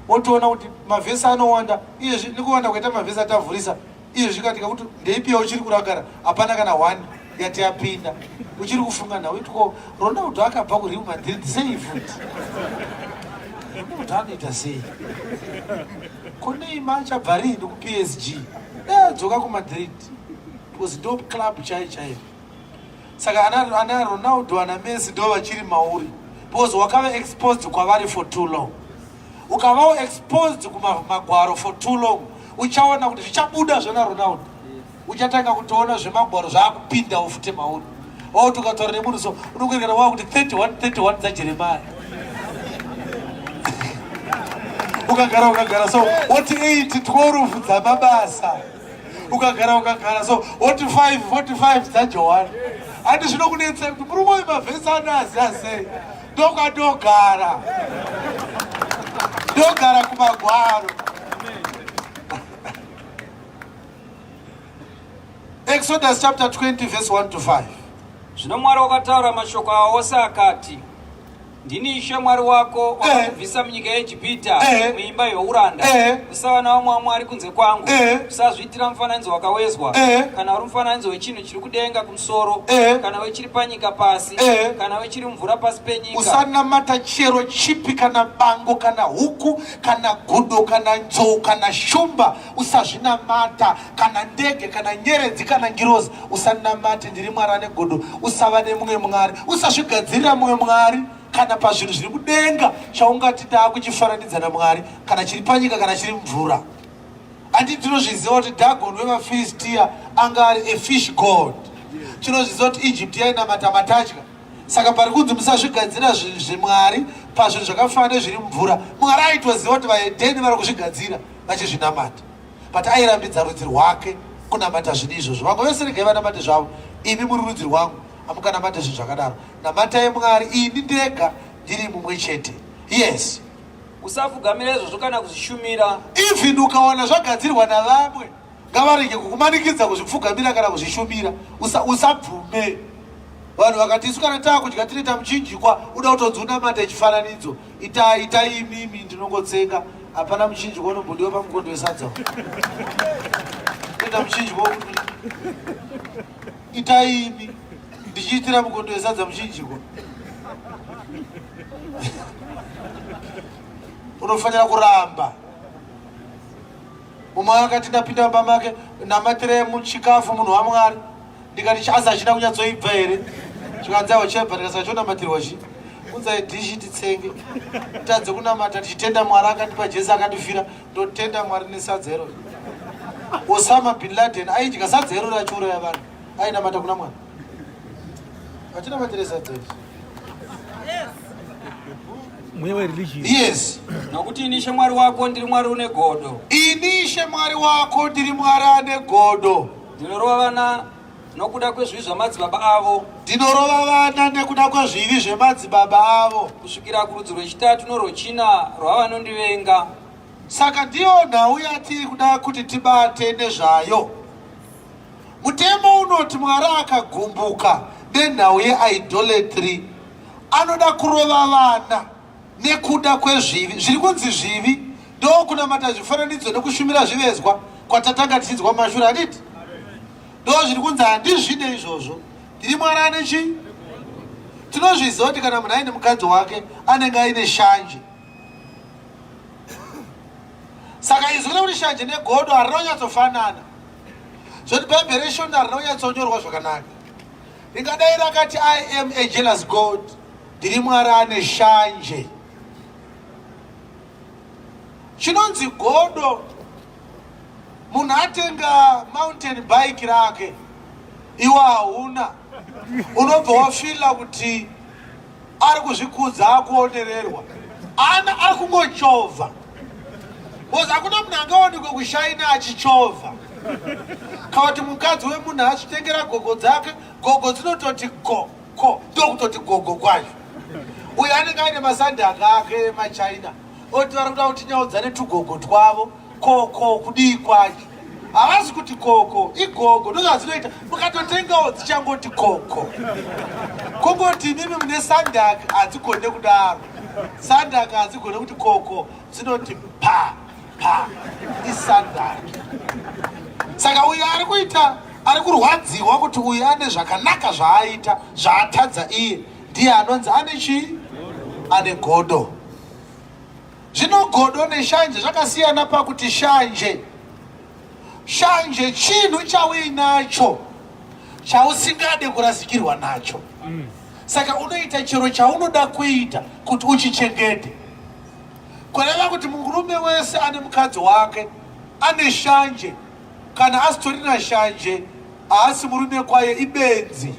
wotoona kuti mavhesi anowanda. Iyezvi nekuwanda kuita mavhesi atavhurisa iyezvi katika kuti ndeipiwa uchiri kurakara hapana kana 1 yati yapinda, uchiri kufunga nawo itiko Ronaldo akabva kuReal Madrid sei futi anoita sei, Neymar achabva rini kuPSG dzoka kuMadrid, it was dope club chaiyo. Saka ana Ronaldo ana Messi ndo vachiri mauri because wakava exposed kwavari for too long. Ukavawo exposed kumagwaro for too long, uchaona kuti zvichabuda zvona Ronaldo, uchatanga kutoona zvemagwaro zvakupinda ufute mauri. Tukataura nemunhu so unokurekera wava kuti 31 dzaJeremiah ukagara so woti 8 12 dzamabasa, ukagara so woti 45 dzaJohani. Handi zvinokunetsei kuti muri moyo mavhesi anazi asei, ndokadogara kumagwaro. Exodus chapter 20 verse 1 to 5. Zvino Mwari wakataura mashoko awa ose akati, ndini Ishe Mwari wako wakakubvisa munyika yeIjipita muimba youranda. Usava navamwe vamwari kunze kwangu. Usazviitira mufananidzo wakawezwa, kana uri mufananidzo wechinhu chiri kudenga kumusoro, kana wechiri panyika pasi, kana wechiri mvura pasi penyika. Usanamata chero chipi kana bango kana huku kana gudo kana nzou kana shumba. Usazvinamata kana ndege kana nyeredzi kana ngirozi. Usanamate, ndiri Mwari ane godo. Usava nemumwe mwari, usazvigadzirira mumwe mwari kana pazvinhu zviri kudenga chaungati takuchifaranidza naMwari, kana chiri panyika kana chiri mvura. Andi tinozviziva kuti Dagon wevaFilistia anga ari a fish god. Tinozviziva kuti Egypt yainamata matatya. Saka pari kunzi musazvigadzira zvemwari pazvinhu zvakafanana nezviri mvura. Mwari aitoziva kuti vaHedheni vari kuzvigadzira vachizvinamata, but airambidza rudzi rwake kunamata zvinhu izvozvo. Vamwe vese regai vanamate zvavo, imi muri rudzi rwangu hamukanamate zvinhu zvakadaro. Namatai Mwari, ini ndega ndiri mumwe chete. Yes. Usapfugamira izvozvo kana kuzvishumira. Even ukaona zvagadzirwa navamwe, ngavarege kukumanikidza kuzvipfugamira kana kuzvishumira. Usabvume. Vanhu vakati isu kana taakudya tinoita muchinjikwa, uda kutonzi unamata chifananidzo, itai imimi ndinongotsenga, hapana muchinjikwa unombodiwa pamukondo wesadza. Ita muchinjikwa itai imi ndichiitira mukondo wesadza muchinjikwa. Unofanira kuramba. Mumwe akati ndapinda mumba make namatire muchikafu munhu waMwari, ndikati chaza achina kunyatsoibva here, chikanzaiwa chebva ndikasachonamatirwa chi unzai dhishi titsenge tadze kunamata tichitenda Mwari akandipa Jesu akandifira, ndotenda Mwari nesadza ero. Osama bin Laden aidya sadza ero rachiuraya vanhu, ainamata kuna Mwari. Achinamatire sadza iri. Yes. Nokuti ini Ishe Mwari wako ndiri Mwari une godo. Ini Ishe Mwari wako ndiri Mwari ane godo. Ndinorova vana nokuda kwezvivi zvamadzibaba avo. Ndinorova vana nekuda kwezvivi zvemadzibaba avo. Kusvikira kurudzi rwechitatu norwechina rwavanondivenga. Saka ndiyo nhau yatiri kuda kuti tibate nezvayo. Mutemo unoti Mwari akagumbuka nenhau yeidolatry anoda kurova vana nekuda kwezvivi. Zviri kunzi zvivi ndokunamata zvifananidzo nekushumira zvivezwa kwatatanga tichinzwa mashure, handiti? Ndo zviri kunzi handizvide izvozvo, ndiri Mwari ane chi? Tinozviziva kuti kana munhu aine mukadzi wake anenge aine shanje. Saka izwi rekuti shanje negodo harina kunyatsofanana. Zvoti Bhaibheri reshona harina kunyatsonyorwa zvakanaka. Ringadai rakati I am a jealous God, ndiri Mwari ane shanje. Chinonzi godo, munhu atenga mountain bike rake, iwe hauna, unobva wafila kuti ari kuzvikudza akuonererwa. Ana ari kungochovha. Boza hakuna munhu angaonekwe kushaina achichovha. Kawati mukadzi wemunhu achitengera gogo dzake, gogo dzinototi go go, ndokutoti gogo kwacho. Uyu anenge aine masandhaka ake maChina. Oti vari kuda kuti nyaudzane tugogo twavo, koko kudii kwacho. Havasi kuti koko, igogo, ndozvadzinoita. Mukatotengawo dzichangoti koko. Kungoti mimi mune sandhaka hadzigone kudaro. Sandhaka hadzigone kuti koko, dzinoti pa pa isandhaka. Saka uyu ari kuita, ari kurwadziwa kuti uyu ane zvakanaka zvaaita, zvaatadza iye, ndiye anonzi ane chii? Ane godo. Zvino godo neshanje zvakasiyana pakuti shanje chinhu chauinacho chausingade kurasikirwa nacho. Saka unoita chiro chaunoda kuita kuti uchichengete. Kureva kuti murume wese ane mukadzi wake ane shanje, kana asitorina shanje haasi murume kwaye ibenzi.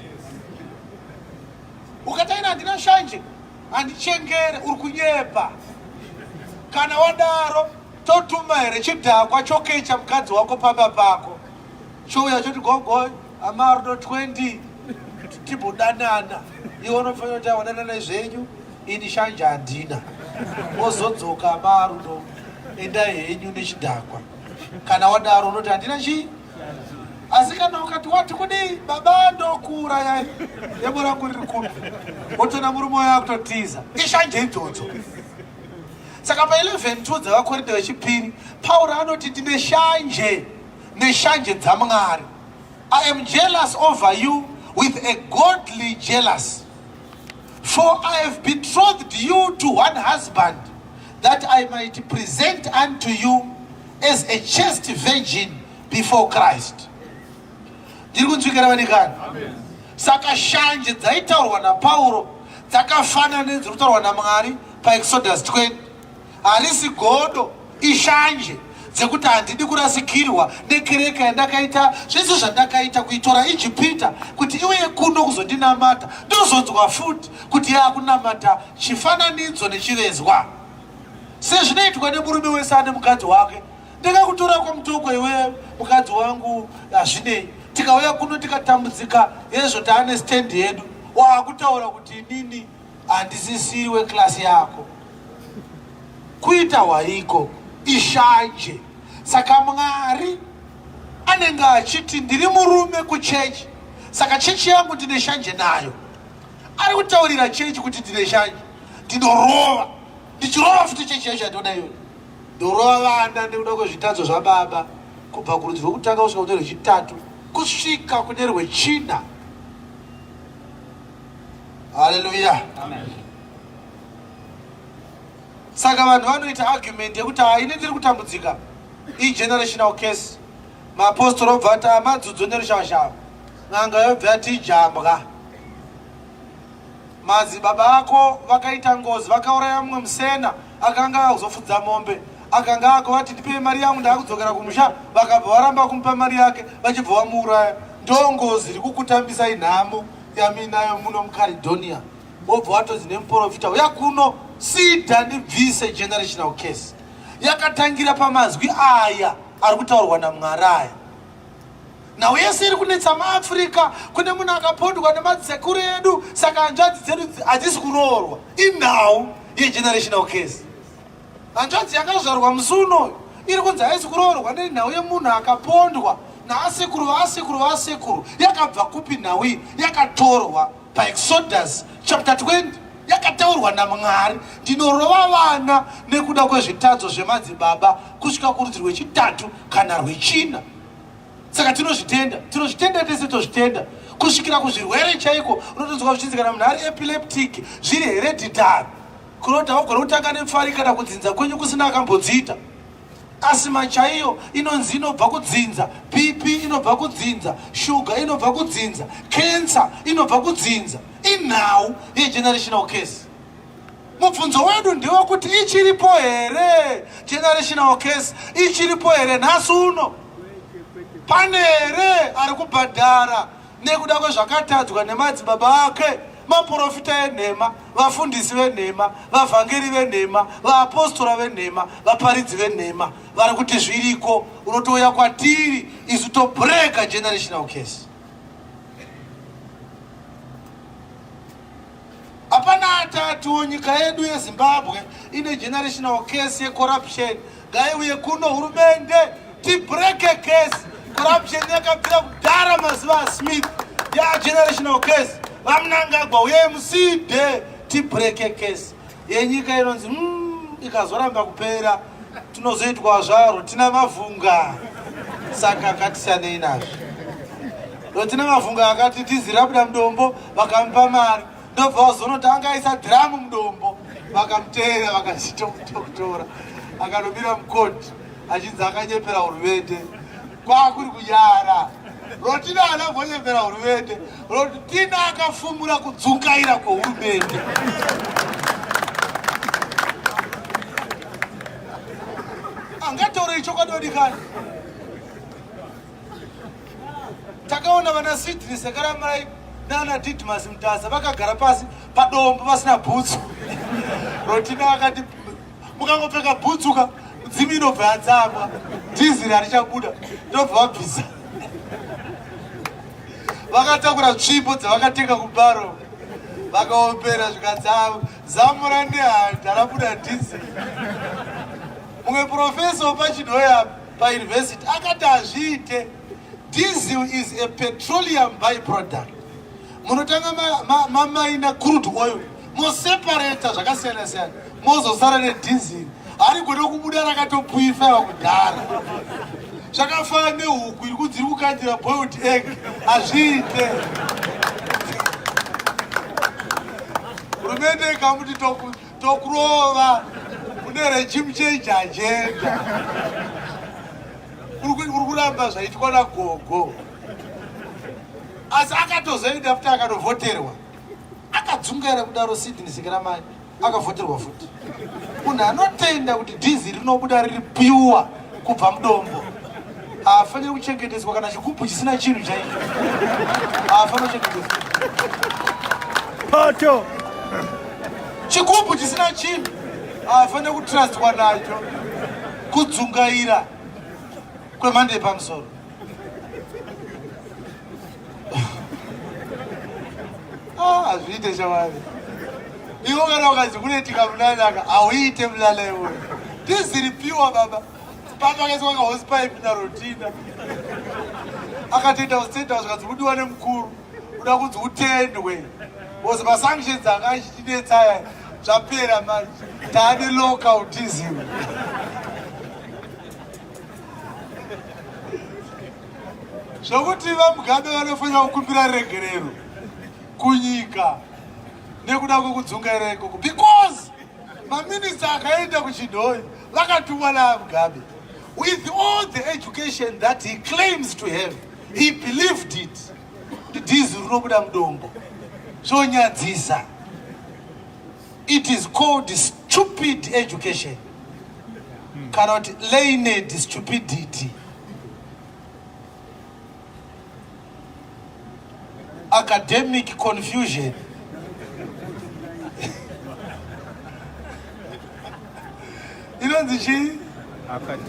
Ukataina handina shanje, handichengere, uri kunyepa. Kana wadaro, totuma here chidhakwa chokecha mukadzi wako pamba pako. Chouya choti gogo, amarudo 20, tibodanana. Iwe unofanira kuti wadanana zvenyu, ini shanje handina. Wozodzoka amarudo, endai henyu nechidhakwa. Kana wadaro unoti handina chii? Asi kana ukati wati kudii, baba ndokura yai, yemurangu riri kupi. Wotona murume wako totiza. Ishanje idzodzo. Saka pa 11:2 dzavakorinde vechipiri, Pauro anoti ndine shanje neshanje dzaMwari. I am jealous over you with a godly jealous. For I have betrothed you to one husband, that I might present unto you as a chaste virgin before Christ. Ndiri kunzwikira vanikani? Saka shanje dzaitaurwa naPauro dzakafanana nedziri kutaurwa naMwari paExodus 20. Harisi godo, ishanje dzekuti handidi kurasikirwa nekereka yandakaita, zvese zvandakaita kuitora Ijipita kuti iuye kuno kuzondinamata, ndozonzwa futi kuti yaakunamata chifananidzo nechivezwa. Sezvinoitwa nemurume wese ane mukadzi wake. Ndakakutora kwamutoko iwe mukadzi wangu, hazvinei. Tikauya kuno tikatambudzika yezvoti ane stand yedu, waakutaura kuti inini handisisiriwe klasi yako. Kuita waiko ishanje. Saka Mwari anenge achiti ndiri murume kuchechi, saka chechi yangu ndine shanje nayo. Ari kutaurira chechi kuti ndine shanje, ndinorova, ndichirova futi chechi yacho yandona iyoyo. Ndorova vana ndikuda kwezvitadzo zvababa, kubva kurudzi rwekutanga kusvika kune rwechitatu, kusvika kune rwechina. Haleluya. Amen. Saka vanhu vanoita argument yekuti ine ndiri kutambudzika, generational case. Maapostoro obva ati amadzudzo nerushava-shava, n'anga yobva ati ijambwa. Madzibaba ako vakaita ngozi, vakauraya mumwe musena akanga akuzofudza mombe. Akanga akovati ndipe mari yangu ndakudzokera kumusha, vakabva varamba kumupa mari yake, vachibva vamuuraya. Ndongozi iri kukutambisa inhamo yaminayo muno muCaledonia. Wobva watodzi nemuprofita uya kuno sida ndibvise generational case. Yakatangira pamazwi aya ari kutaurwa naMwari aya. Nhau yese iri kunetsa maAfrica, kune munhu akapondwa nemadzikuru edu, saka hanzvadzi dzedu hadzisi kuroorwa. Inhau yegenerational case. Hanzvadzi yakazvarwa musi unoyu iri kunzi haisi kuroorwa nenhau yemunhu akapondwa naasekuru vasekuru vasekuru. Yakabva kupi nhau iyi? Yakatorwa paExodus chapter 20. Yakataurwa naMwari, ndinorova vana nekuda kwezvitadzo zvemadzibaba kusvika kurudzi rwechitatu kana rwechina. Saka tinozvitenda tese tozvitenda. Kusvikira kuzvirwere chaiko, unotonzwa zvichinzi kana munhu ari epileptic, zviri hereditary. Kunoti haugona kutanga nemufari kana kudzinza kwenyu kusina akambodziita. Asima chaiyo inonzi inobva kudzinza, BP inobva kudzinza, shuga inobva kudzinza, cancer inobva kudzinza. Inhau yegenerational case. Mubvunzo wedu ndewekuti ichiripo here generational case? Ichiripo here nhasi uno? Pane here ari kubhadhara nekuda kwezvakatadzwa nemadzibaba ake? maprofita enhema, vafundisi venhema, vavhangeri venhema, vaapostora venhema, vaparidzi venhema vari kuti zviriko. Unotouya kwatiri isu tobreka generational case. Hapana atatu nyika yedu yeZimbabwe ine generational case yecorruption. Ngaiuye kuno hurumende tibreke case. Corruption yakabvira kudhara mazuva aSmith ya generational case. Vamnangagwa uye muside tibreke case yenyika inonzi ikazoramba kupera tunozoitwa zvaro tina mavhunga. Saka akatisanei nazvo. Tina mavhunga akati tizirabuda mudombo vakamupa mari ndobva wazonoti angaisa dhiramu mudombo vakamuteera vakazitokutora akanomira mukoti achinzi akanyepera hurumende. Kwakuri kunyara rotina anambonyepera hurumende roti tina akafumura kudzungaira kwehurumende. Angataurei chokwadi. Takaona vana Sidney Sekaramarai nana Didmus Mutasa vakagara pasi padombo pasina bhutsu. Rotina akati mukangopfeka bhutsuka mudzimi inobva yadzamwa, dhiziri harichabuda, ndobva vabvisa. Vakatakura tsvipo dzavakatenga kubharo vakaopera zvikadzavo zamura ndehanda rabuda dhiziri. Mumwe profesa wepachinoya pauniversity akati hazviite. Diesel is a petroleum byproduct. Munotanga mamaina crude oil moseparata zvakasiyana siyana mozosara nedhizili ari gona kubuda rakatopuifaiwa kudhara. Zvakafanana nehuku iri kudziri kukandira boiled egg. Hazviite. Hurumende ikamuti tokurova kune regime change agenda. Uri kuramba zvaitwa naGogo. Asi akatozoenda futi akatovhoterwa. Akadzungaira kudaro Sidney Sekaramarai akavhoterwa futi. Munhu anotenda kuti dhizili rinobuda riri pure kubva mudombo haafaniri kuchengetedzwa kana chigubhu chisina chinhu chaicho. Haafaniri kuchengetedzwa. Pato. Chigubhu chisina chinhu haafaniri kutrustwa nacho. Kudzungaira kwemhando yepamusoro. Hazviite shamwari. Iwo kana ukazi kunetika munanaka hauite mulala iwoyo. Dhizili pure baba. Papa akaiswa kahosepipe narotina. Akatoenda kustate house zvikadzi udiwa nemukuru. Uda kunzi utendwe. Bozi masanctions akachitidetsaya zvapera manje. Taane lockout dhizili. Zvokuti vaMugabe vanofanira kukumbira regerero kunyika nekuda kwekudzungaira ikoko because maminista akaenda kuChidhori vakatumwa naMugabe with all the education that he claims to have. He believed it. Dhizili rinobuda mudombo. Zvonyadzisa. It is called stupid education. Cannot learned stupidity. Academic confusion.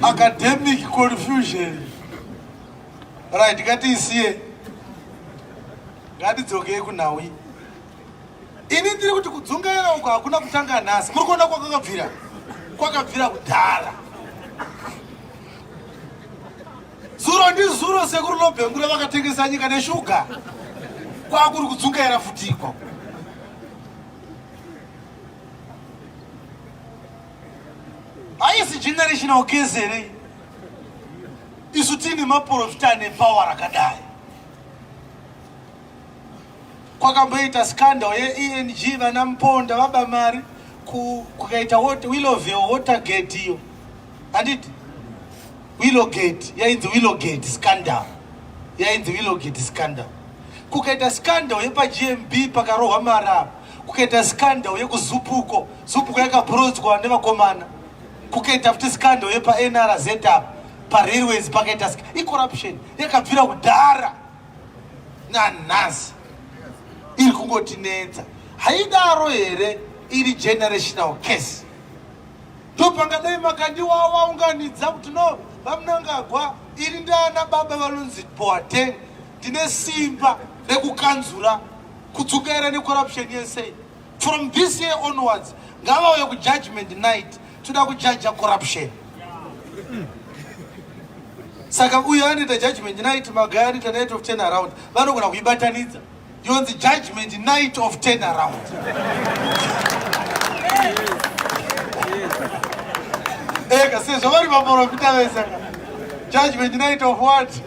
Academic confusion. Right, ngatiisiye. Ngatidzokei kuNhawi. Ini ndiri kuti kudzungaira uko hakuna kutanga nhasi. Muri kuona kwakabvira. Kwakabvira kudhara. Zuro ndizuro sekuru lobhengura vakatengesa nyika neshuga. Kwakuri kudzungaira futi iko. Haisi generational case here. Isu tini maprofita nepower akadai. Kwakamboita scandal ye-ENG vanamponda vaba mari kukaita Willowville Watergate iyo. Handiti? Willowgate, yainzi Willowgate scandal. Yainzi Willowgate scandal. Kukaita scandal yepaGMB pakarohwa mara. Kukaita scandal yekuZupuko. Zupuko yakabrodzwa nevakomana. Kukaita futi scandal yepaNRZ parailways pakaita corruption yakabvira kudhara nanhasi. iri kungotinetsa. Haidaro here iri generational case. Ndopangadai makandiwaunganidza kuti no vamunangagwa iri ndana baba vanonzi Boateng ndine simba rekukanzura kudzokera necorruption yese. From this year onwards, ngavauye kujudgment night toda kujaja corruption. Saka uyo anoita judgment night, magaya anoita night of turnaround, vanogona kuibatanidza yonzi judgment night of turnaround. Eka sezvo vari vaprofita vese, judgment night of what?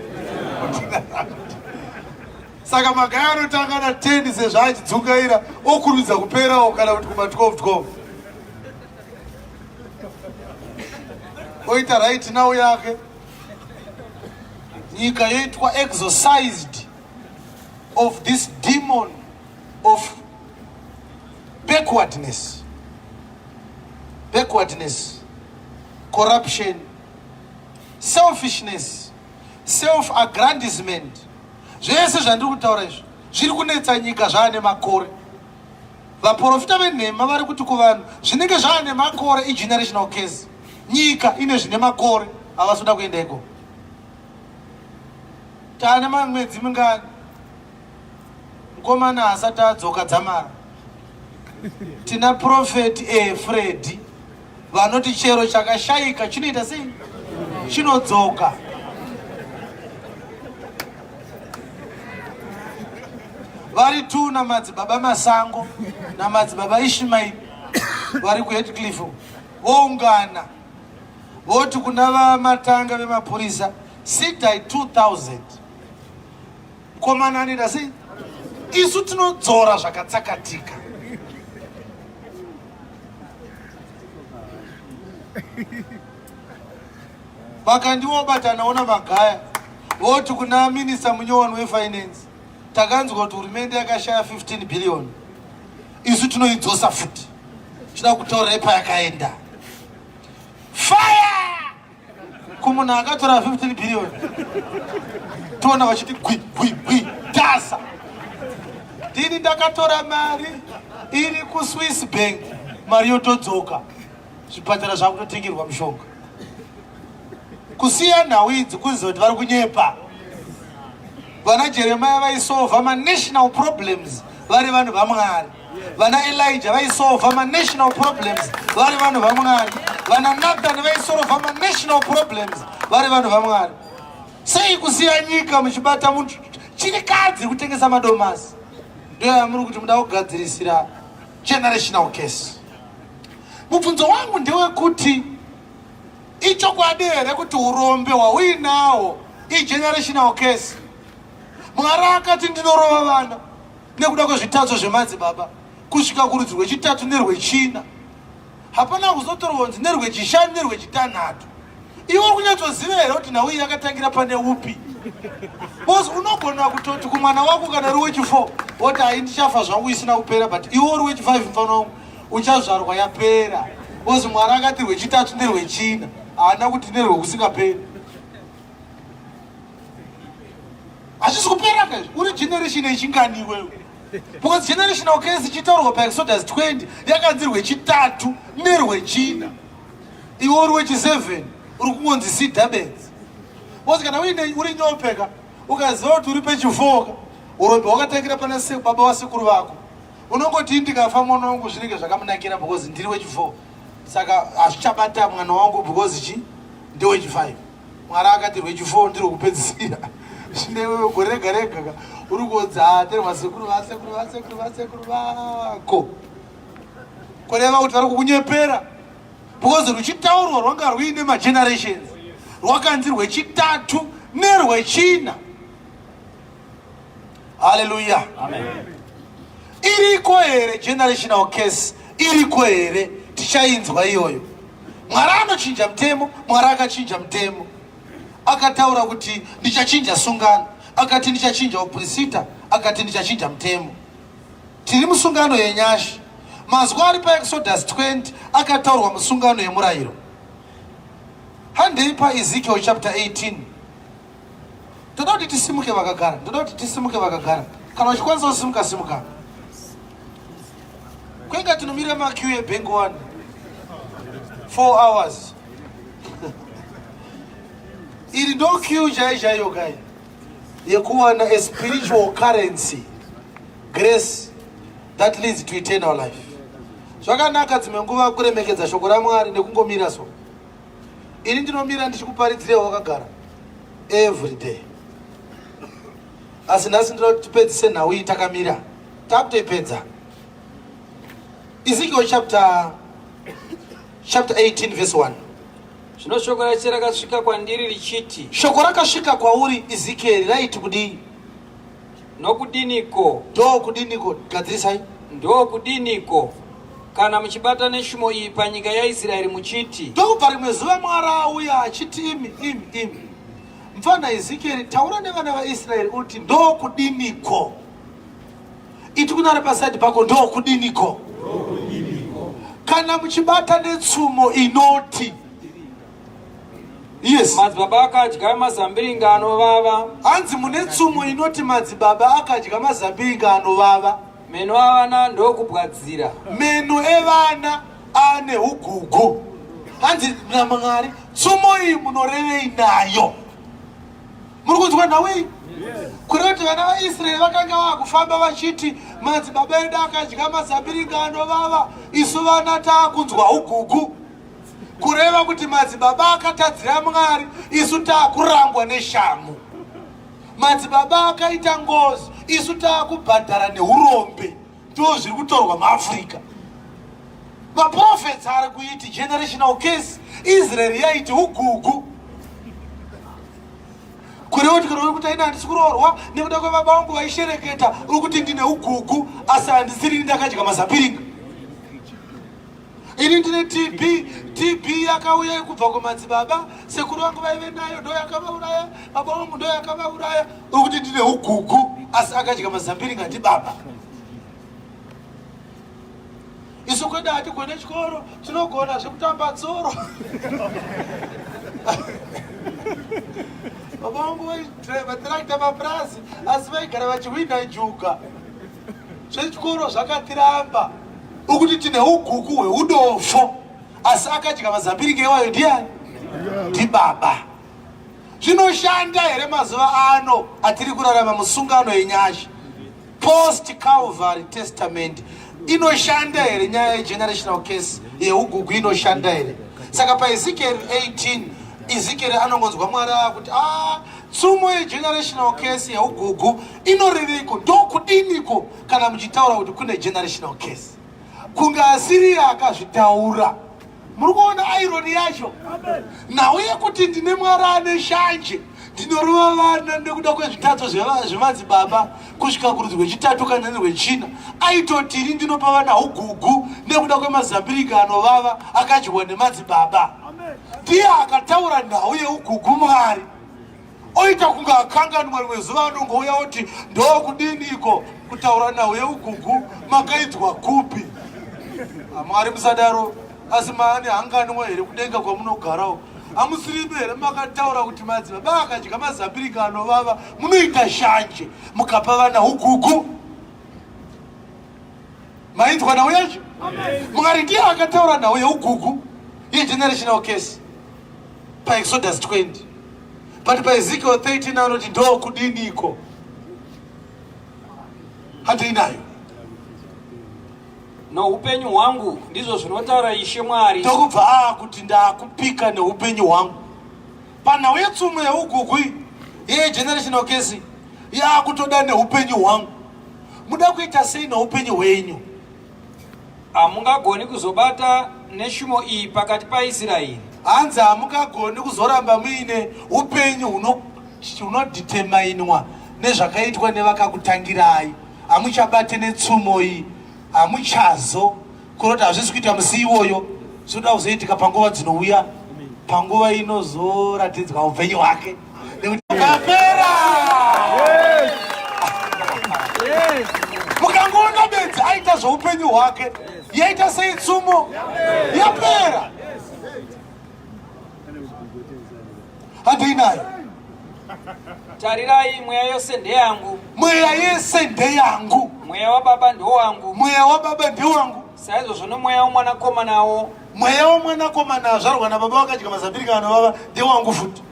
Saka magaya anotanga na 10 sezvo achidzokaira okurudza kuperawo kana kuti kuma 12 oita right now yake. Nyika yoitwa exorcised of this demon of backwardness, corruption, selfishness, self-aggrandizement. Zvese zvandiri kutaura izvi zviri kunetsa nyika zvaane makore. Vaprofita venhema vari kuti kuvanhu zvinenge zvaane makore igenerational case. Nyika ine zvine makore havasoda kuendeko. Taane mamwedzi mingani mukomana hasati adzoka dzamara. Tina Prophet Fred vanoti chero chakashayika chinoita sei? Chinodzoka. Vari tu namadzibaba Masango namadzibaba Ishmael vari kuHeathcliff voungana voti kuna vamatanga vemapurisa sidai 2000. Mukomana anoita sei? Isu tinodzora zvakatsakatika. Vakandiwobatana ona magaya voti kuna minista munyowani wefinance takanzwa kuti hurumende yakashaya 15 billion. Isu tinoidzosa futi. Chida kutaura payakaenda. Fire! Kumunhu akatora 15 billion. Tona vachiti gwi tasa. Ndini ndakatora mari iri kuSwiss Bank, mari yotodzoka. Zvipatara zvakutotengerwa mushonga. Kusiya nhau idzi kuziva kuti vari kunyepa. Vana Jeremiah vaisolva ma-national problems vari vanhu vaMwari. Vana Elijah vaisolva ma-national problems vari vanhu vaMwari. Vana Nathan vaisolva ma-national problems vari vanhu vaMwari. Sei kusiya nyika muchibata munhu chirikadzi kutengesa madomasi? Ndio yamuri kuti muda kugadzirisira generational case. Mubvunzo wangu ndewekuti ichokwadi here kuti urombe hwauinawo igenerational case. Mwari akati ndinorova vana nekuda kwezvitatu zvemadzibaba kusvika kurudzi rwechitatu nerwechina. Hapana kuzotorwa kunzi nerwechishanu nerwechitanhatu. Iwe uri kunyatsoziva here kuti nhau iyi yakatangira pane upi? Bosi unogona kutoti kumwana wako kana uri wechi4 woti hai ndichafa zvangu isina kupera, but iwe uri wechi5 mfana wangu uchazvarwa yapera. Bosi Mwari akati rwechitatu nerwechina haana kuti nerwekusingaperi. Hazvisi kupera kaizvo. Uri generation yechingani iwewe? Because generational case ichitaurwa paExodus 20 yakanzi rwechitatu nerwechina. Iwe uri wechi7 uri kungonzi seedbeds. Bosi kana uri nyopeka ukaziva kuti uri pechi4 urombe hwakatangira pana baba vasekuru vako, unongoti ndikafa mwana wangu zvinenge zvakamunakira because ndiri wechi4. Saka hazvichabata mwana wangu because chi ndewechi5. Mwari akati rwechi4 ndiri kupedzisira. Zvinewewe gore rega rega uri kuodza teri vasekuru vako. Kureva kuti vari kukunyepera because ruchitaurwa rwanga ruine magenerations rwakanzi rwechitatu nerwechina. Hallelujah. Amen. Iriko here generational case? Iriko here? Tichainzwa iyoyo. Mwari anochinja mutemo. Mwari akachinja mutemo. Akataura kuti ndichachinja sungano. Akati ndichachinja uprista. Akati ndichachinja mutemo. Tiri musungano yenyashi. Mazwa ari paExodus 20 akataurwa musungano yemurayiro. Handei paEzekiel chapter 18. Ndoda kuti tisimuke vakagara. Kana uchikwanisa kusimuka simuka. Kwenga tinomira makiu yeBank 1 4 hours. Iri ndo kiu chaiyo kai yekuwana a spiritual currency, grace that leads to eternal life. Zvakanaka dzimwe nguva kuremekedza shoko raMwari nekungomira so. Ini ndinomira ndichikuparidzira wakagara every day. Asi nhasi ndinoda kuti tipedzise nhau iyi takamira. Takutoipedza. Ezekiel chapter 18 verse 1. Zvino shoko raChe rakasvika kwandiri richiti, shoko rakasvika kwauri Ezekiel raiti kudii? Nokudiniko? Ndokudiniko? Gadzirisai. Ndokudiniko kana muchibata neshumo iyi panyika yaIsraeri muchiti? Ndokubva rimwe zuva Mwari auya achiti imi mfana Ezekiel taura nevana vaIsraeri uti ndokudiniko. Iti kunare paside pako ndokudiniko. Kana muchibata netsumo inoti. Yes. Madzibaba akadya mazambiringa anovava. Hanzi mune tsumo inoti madzibaba akadya mazambiringa anovava. Meno avana ndokubwadzira. Meno evana ane ugugu. Hanzi naMwari tsumo iyi munorevei nayo. Muri kunzwa nawe? Kureva kuti vana vaIsraeri vakanga vakufamba vachiti madzibaba edu akadya mazambiringa anovava, isu vana taakunzwa ugugu. Kureva kuti madzibaba akatadzira Mwari, isu taakurambwa neshamu. Madzibaba akaita ngozi, isu taakubhadhara neurombe. Ndo zviri kutorwa muAfrica. Maprofets ari kuiti generational case, Israel yaiti ugugu. Kureva kuti aina handisi kuroorwa nekuda kwebaba vangu vaishereketa uri kuti ndine ugugu asi handisiri ndakadya mazambiringa. Ini ndine TB yakauya kubva kumadzibaba, sekuru vangu vaive nayo ndo yakavauraya, baba vangu ndo yakavauraya, uri kuti ndine ugugu asi akadya mazambiringa ndibaba. Isu kwenda hatigone chikoro, tinogona zvekutamba tsoro. Baba vangu vaitirakta mapurazi asi vaigara vachihwina njuga. Zvechikoro zvakatiramba. Ukuti tine ugugu hweudofo asi akadya mazambiringa iwayo ndiani? Ndibaba. Zvinoshanda here mazuva ano atiri kurarama musungano yenyasha? Post Calvary Testament inoshanda here nyaya yegenerational case yeugugu inoshanda here? Saka paEzekiel 18 Ezekiel anongonzwa Mwari akuti tsumo yegenerational case yeugugu inoreveiko? Ndokudiniko kana muchitaura kuti kune generational case? Kunga Asiria akazvitaura. Muri kuona irony yacho? Nhau yekuti ndine Mwari ane shanje, ndinorova vana nekuda kwezvitatu zvemadzibaba kusvika kurudzi rwechitatu kana rwechina, aitoti ini ndinopa vana ugugu nekuda kwemazambiringa anovava akadyiwa nemadzibaba. Ndiye akataura nhau yeugugu Mwari. Oita kunga akanganwa rimwe zuva anongouya kuti ndokudiniko kutaura nhau yeugugu makaidzwa kupi? Mwari musadaro, asi maane hanganwa here kudenga kwamunogarawo. Hamusiribe here makataura kuti madzibaba akadya mazambiringa anovava munoita shanje mukapa vana ugugu? Mainzwa nhau yacho? Mwari ndiye akataura nhau yeugugu yegenerational case paExodus 20. But paEzekiel 13 anoti ndokudiniko. Hatiinayo. Noupenyu hwangu ndizvo zvinotaura Ishe Mwari. Ndokubva kuti ndakupika neupenyu hwangu. Panhau yetsumo yeugugu yegenerational case yakutoda neupenyu hwangu. Muda kuita sei neupenyu hwenyu? Hamungagoni kuzobata neshumo iyi pakati paIsraeri. Hanzi hamungagoni kuzoramba muine upenyu hunodhitemainwa nezvakaitwa nevakakutangirai. Hamuchabate netsumo iyi. Hamuchazo kuroti hazvisi kuita musi iwoyo zvinoda kuzoitika panguva dzinouya, panguva inozoratidzwa upenyu hwake nekuti kapera. Mukangoona bedzi aita zvoupenyu hwake, yaita sei tsumo? Yapera. Hatiinayo. Tarirai, mweya yose ndeyangu. Mweya yese ndeyangu. Mweya wababa ndowangu. Mweya wababa ndewangu. saizvozvo nomweya womwanakomanawo, mweya womwanakomana azvarwa nababa vakadya mazapirikano vava ndewangu futi.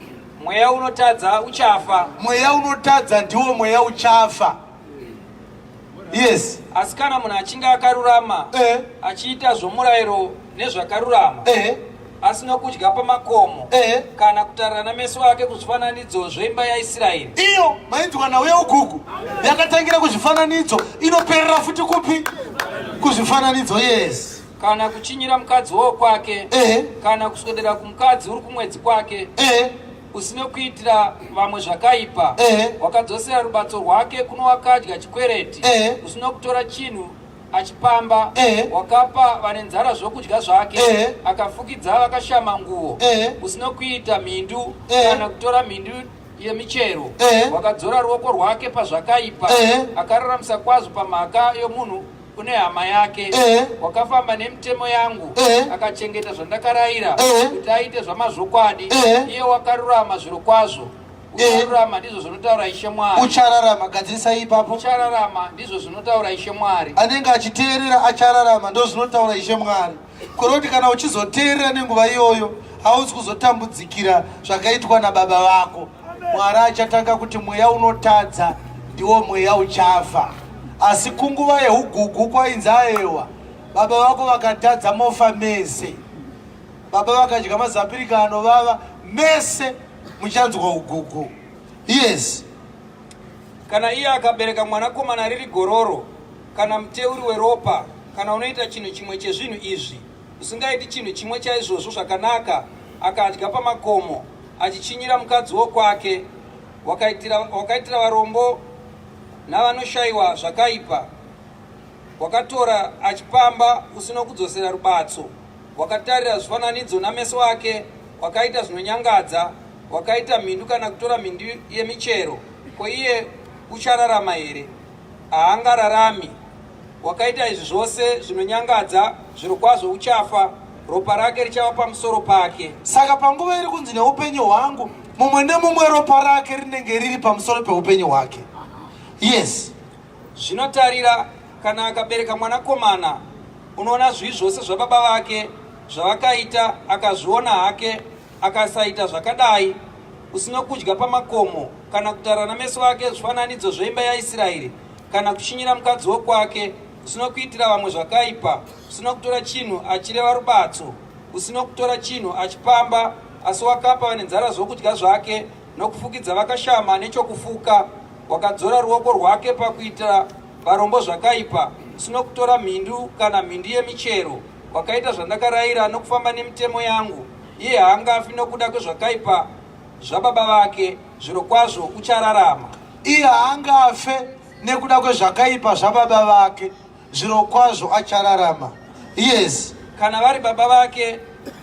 mweya unotadza uchafa. Mweya unotadza ndiwo mweya uchafa. Yes. Asi kana munhu achinge akarurama achiita zvomurayiro nezvakarurama, asina kudya pamakomo kana kutarira nameso ake kuzvifananidzo zveimba yaIsraeri, iyo mainzwa nawo yeugugu yakatangira kuzvifananidzo inoperera futi kupi? Kuzvifananidzo. Yes. kana kuchinyira mukadzi wokwake, kana kuswedera kumukadzi uri kumwedzi kwake, usine kuitira vamwe zvakaipa, wakadzosera rubatso rwake kuno wakadya chikwereti, usine kutora chinhu achipamba, wakapa vane nzara zvokudya zvake, akafukidza vakashama nguo, usine kuita mhindu kana kutora mhindu yemichero, wakadzora ruoko rwake pazvakaipa, akararamisa kwazvo pamhaka yomunhu kune hama yake, wakafamba nemitemo yangu, akachengeta zvandakarayira kuti aite zvamazvokwadi, iye wakarurama zviro kwazvo. Uchararama ndizvo zvinotaura Ishe Mwari. Uchararama, gadzirisa ipapo. Uchararama ndizvo zvinotaura Ishe Mwari. Anenge achiteerera achararama, ndo zvinotaura Ishe Mwari. Kuroti kana uchizoteerera nenguva iyoyo hauzi kuzotambudzikira zvakaitwa nababa vako. Mwari achatanga kuti mweya unotadza ndiwo mweya uchafa. Asi kunguva yehugugu kwainzi ayewa, baba vako vakatadza mofa mese, baba vakadya mazapirikano vava mese, muchanzwa ugugu. Yes. Kana iye akabereka mwanakomana riri gororo, kana muteuri weropa, kana unoita chinhu chimwe chezvinhu izvi, usingaiti chinhu chimwe chaizvozvo zvakanaka, akadya pamakomo achichinyira mukadzi wokwake, wakaitira varombo navanoshayiwa zvakaipa, wakatora achipamba usino kudzosera rubatso, wakatarira zvifananidzo nameso ake, wakaita zvinonyangadza, wakaita mhindu kana kutora mhindu yemichero, ko iye uchararama here? Haangararami. Wakaita izvi zvose zvinonyangadza, zviro kwazvo uchafa, ropa rake richava pamusoro pake. Saka panguva iri kunzi neupenyu hwangu, mumwe nemumwe ropa rake rinenge riri pamusoro peupenyu hwake. Yes. Zvinotarira kana akabereka mwanakomana, unoona zvivi zvose zvababa vake zvavakaita, akazviona hake, akasaita zvakadai, usino kudya pamakomo kana kutarira nameso ake zvifananidzo zveimba yaIsraeri, kana kuchinyira mukadzi wokwake, usino kuitira vamwe zvakaipa, usino kutora chinhu achireva rubatso, usino kutora chinhu achipamba, asi wakapa vane nzara zvokudya zvake, nokufukidza vakashama nechokufuka, wakadzora ruoko rwake pakuitira varombo zvakaipa, usino kutora mhindu kana mhindu yemichero, wakaita zvandakarayira nokufamba nemitemo yangu, iye haangafi nokuda kwezvakaipa zvababa vake, zviro kwazvo uchararama. Iye haangafe nekuda kwezvakaipa zvababa vake, zviro kwazvo achararama. Yes. Kana vari baba vake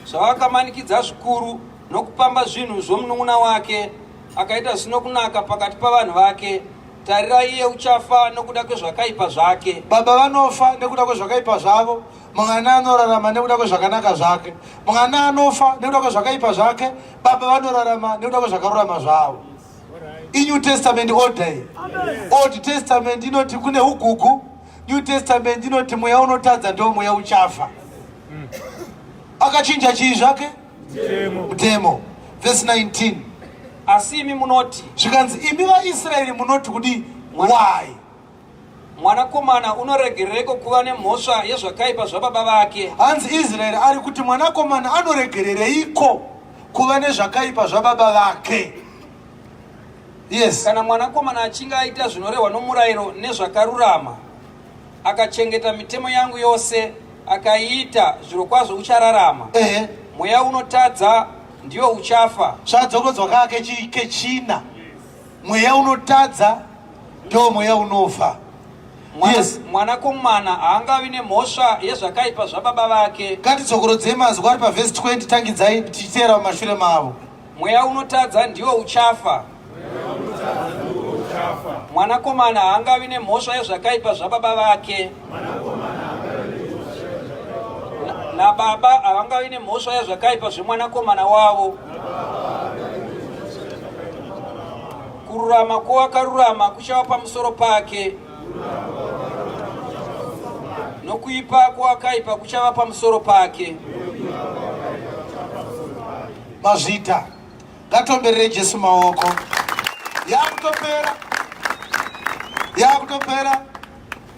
zvavakamanikidza zvikuru nokupamba zvinhu zvomunun'una wake, akaita zvino kunaka pakati pavanhu vake, tarira iye uchafa nokuda kwezvakaipa zvake. Baba vanofa nekuda kwezvakaipa zvavo, mwana anorarama nekuda kwezvakanaka zvake. Mwana anofa nekuda kwezvakaipa zvake, baba vanorarama nekuda kwezvakarurama zvavo. INew Testament order. Old Testament inoti kune ugugu, New Testament inoti mweya unotadza ndo mweya uchafa. Akachinja chii zvake? Mutemo. Verse 19. Asi imi munoti, zvikanzi imi vaIsraeri munoti kudi why? Mwanakomana unoregerereko kuva nemhosva yezvakaipa zvababa vake? Hanzi Israeri ari kuti mwanakomana anoregerereiko kuva nezvakaipa zvababa vake? Yes. Kana mwanakomana achinge aita zvinorehwa nomurayiro nezvakarurama, akachengeta mitemo yangu yose, akaiita, zviro kwazvo uchararama. Mweya unotadza ndiwo uchafa. Zvadzokedzwa kake kechina. Mweya unotadza ndiwo mweya unofa. Yes. Mwanakomana haangavi nemhosva yezvakaipa zvababa vake. Ngatidzokorodze mazwi ari paverse 20 tangidzai tichiteera mumashure mavo. Mweya unotadza ndiwo uchafa. Mwanakomana haangavi nemhosva yezvakaipa zvababa vake. Nababa havangavi nemhosva yezvakaipa zvemwanakomana wavo. Kururama kwowakarurama kuchava pamusoro pake, nokuipa kwakaipa kuchava pamusoro pake. Mazvita ngatomberere Jesu maoko. Yakutopera.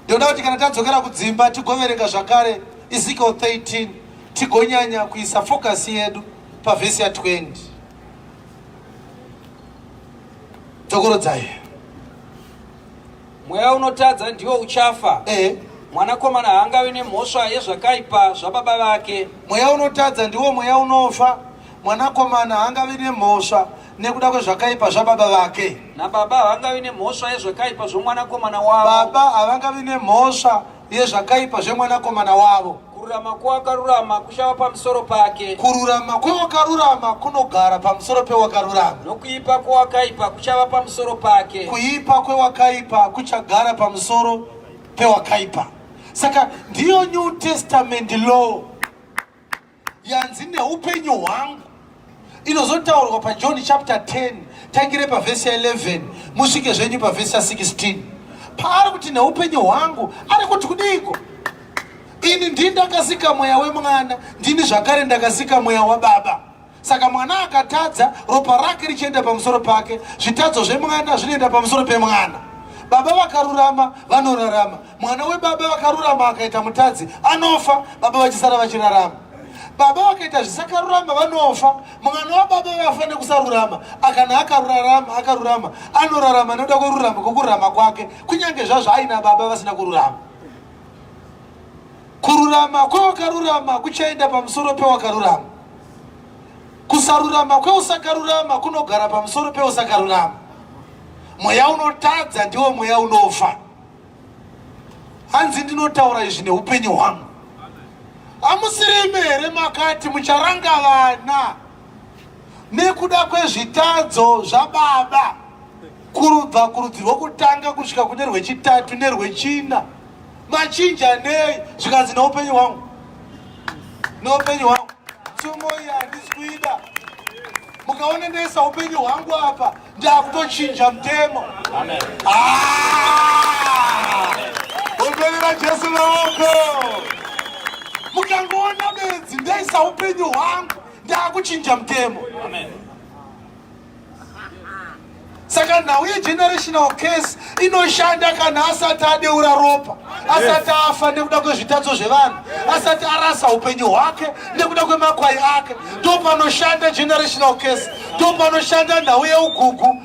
Ndoda kuti kana tadzokera kudzimba tigoverenga zvakare Ezekiel 13 tigonyanya kuisa focus yedu pavhesi ya 20. Tokorodzai. Mweya unotadza ndiwo uchafa. Mwanakomana haangavi nemhosva yezvakaipa zvababa vake. Mweya unotadza ndiwo mweya unofa. Mwanakomana haangavi nemhosva nekuda kwezvakaipa zvababa vake. Nababa havangavi nemhosva yezvakaipa zvomwanakomana wavo. Baba havangavi nemhosva yezvakaipa zvemwanakomana wavo. Kururama kwewakarurama kuchava pamusoro pake. Kururama kwewakarurama kunogara pamusoro pewakarurama. Nokuipa kwewakaipa kuchava pamusoro pake. Kuipa kwewakaipa kuchagara pamusoro pewakaipa. Saka ndiyo New Testament law yanzi neupenyu hwangu inozotaurwa paJohn chapter 10 tangire pavhesi ya 11 musvike zvenyu pavhesi ya 16. Paari kuti neupenyu hwangu ari kuti kudiko. Ini ndini ndakasika mweya wemwana, ndini zvakare ndakasika mweya wababa. Saka mwana akatadza, ropa rake richienda pamusoro pake, zvitadzo zvemwana zvinoenda pamusoro pemwana. Baba vakarurama vanorarama. Mwana webaba vakarurama akaita mutadzi anofa, baba vachisara vachirarama. Baba vakaita zvisakarurama vanofa, mwana wababa vafanira kusarurama. Akana akarurama anorarama nekuda kwerurama kwokururama kwake, kunyange zvazvo aina baba vasina kururama. Kururama kwewakarurama kuchaenda pamusoro pewakarurama. Kusarurama kweusakarurama kunogara pamusoro peusakarurama. Mweya unotadza ndiwo mweya unofa. Hanzi ndinotaura izvi neupenyu hwangu. Hamusiri here makati mucharanga vana nekuda kwezvitadzo zvababa kubva kurudzi rwokutanga kusvika kune rwechitatu nerwechina. Machinja nei zvikanzi neupenyu hwangu. Neupenyu hwangu. Tsumo iyi handisi kuida. Mukaona ndoisa upenyu hwangu apa ndakutochinja mutemo. Amen. Upenera Jesu maoko. Mukangoona bedzi ndoisa upenyu hwangu ndakuchinja mutemo. Amen. Saka nhau yegenerational case inoshanda kana asati adeura ropa, asati afa nekuda kwezvitadzo zvevanhu, asati arasa upenyu hwake nekuda kwemakwai ake. Ndopanoshanda generational case, ndopanoshanda nhau yeugugu.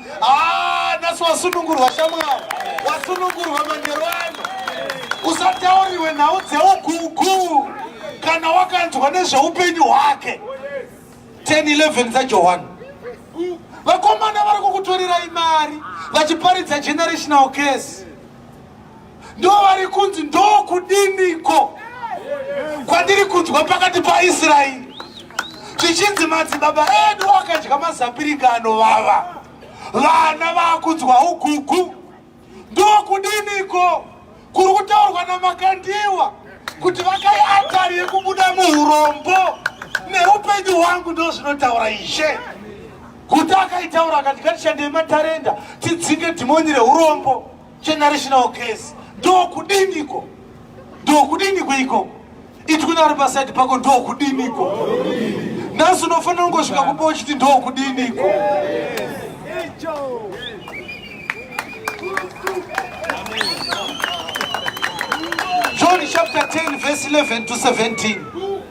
Nasi wasunungurwa shamwari, wasunungurwa manheru ano. Usatauriwe nhau dzeugugu kana wakanzwa nezveupenyu hwake. 10:11 dzaJohani. Vakomana vari kukutorirai mari vachiparidza generational case. Ndo vari kunzi ndokudiniko kwandiri kunzwa pakati paIsraeri zvichinzi madzibaba edu akadya mazapirika anovava, vana vakunzwa ugugu. Ndokudiniko kuri kutaurwa namakandiwa kuti vakai atari yekubuda muurombo. Neupenyu hwangu ndo zvinotaura Ishe. Kuti akaitaura akati ngatishandei matarenda tidzinge dhimoni reurombo. Generational case. Ndokudiniko. Ndokudiniko iko. Itikuna ari pasaidi pako ndokudiniko. Nhasi unofanira kungosvika kumba uchiti ndokudiniko. John chapter 10 verse 11 to 17.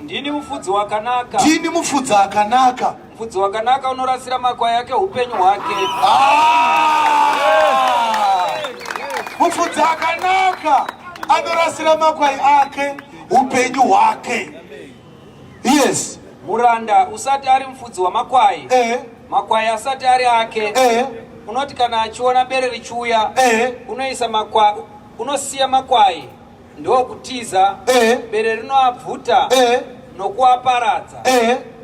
Ndini mufudzi wakanaka. Ndini mufudzi akanaka. Mufudzi wakanaka unorasira makwai ake upenyu hwake. Mufudzi akanaka anorasira makwai ake upenyu hwake. Yes. Muranda usati ari mufudzi wamakwai, makwai asati ari ake, unoti kana achiona bere richiuya, unosiya makwai ndokutiza, bere rinoabvuta nokuaparadza.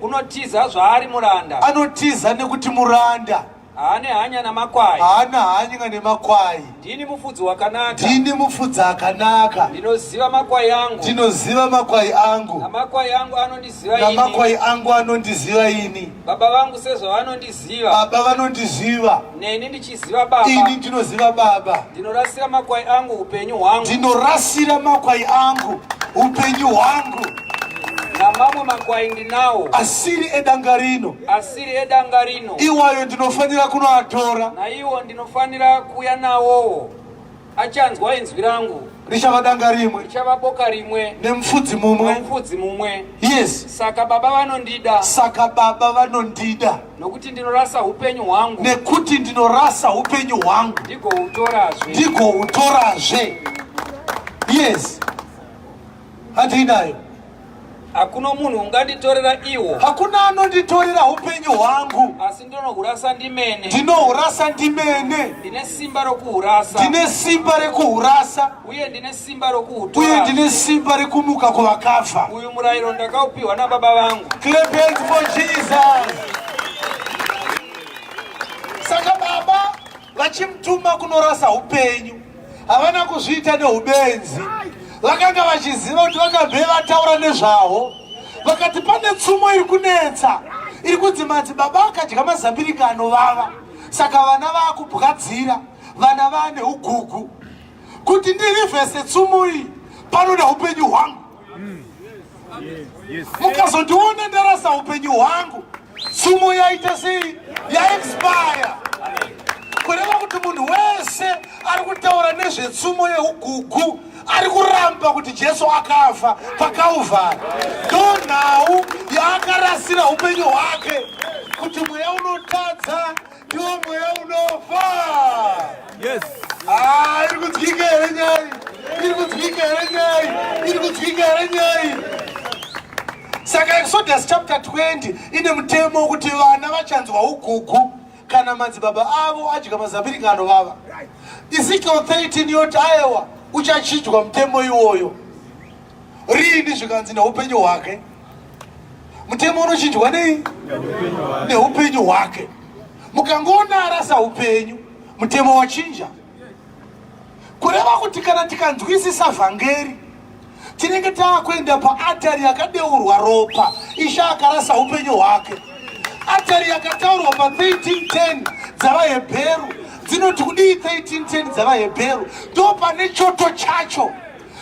Unotiza zvaari muranda. Anotiza nekuti muranda haane hanya namakwai. Haana hanya nemakwai. Ndini mufudzi wakanaka. Ndini mufudzi akanaka. Ndinoziva makwai angu. Ndinoziva makwai angu. Namakwai angu anondiziva ini. Namakwai angu anondiziva ini. Baba vangu sezvavanondiziva. Baba vanondiziva. Neni ndichiziva baba. Ini ndinoziva baba. Ndinorasira makwai angu upenyu hwangu. Ndinorasira makwai angu upenyu hwangu na mamwe makwai ndinawo asiri edanga rino iwayo ndinofanira kunoatora na iwo ndinofanira kuya nawowo achanzwa inzwi rangu richava danga rimwe richava boka rimwe nemufudzi mumwe. Yes. Saka baba vanondida nokuti ndinorasa upenyu hwangu ndigoutorazve. Yes. Handinayo. Hakuna munhu unganditorera iwo. Hakuna anonditorera upenyu hwangu. Asi ndinohurasa ndimene. Ndine simba rekuhurasa. Uye ndine simba rekumuka kuvakafa. Uyu murayiro ndakaupiwa nababa vangu. Clap hands for Jesus. Saka baba vachimutuma kunorasa upenyu havana kuzviita neubenzi. Vakanga vachiziva kuti vakabve vataura nezvavo vakati pane tsumo iri kunetsa iri kudzimati baba akadya mazambirika anovava. Saka vana vaakubwadzira, vana vane ugugu kuti ndirivhese tsumo iyi pano neupenyu hwangu. Mukazondiona ndarasa upenyu hwangu, tsumo yaita sei? Yaexpire. Kureva kuti munhu wese ari kutaura nezvetsumo yeugugu ari kuramba kuti Jesu akafa paKalvari. Ndo nhau yaakarasira upenyu hwake kuti mweya unotadza ndiwo mweya unofa. Yes. Iri kudzika here nyai. Saka Exodus chapter 20 ine mutemo wekuti vana vachanzwa ugugu kana madzibaba avo adya mazambirika anovava. Ezekiel 13 yoti aiwa uchachidwa mutemo iwoyo. Rini zvikanzi neupenyu hwake? Mutemo unochidwa nei? Neupenyu hwake. Mukangoona arasa upenyu, mutemo wachinja. Kureva kuti kana tikanzwisisa vhangeri tinenge taakuenda paatari yakadeurwa ropa Isha akarasa upenyu hwake. Atari yakataurwa pa 13:10 dzavaHebheru dzinoti kudii 13:10 dzavaHebheru? Ndo pane choto chacho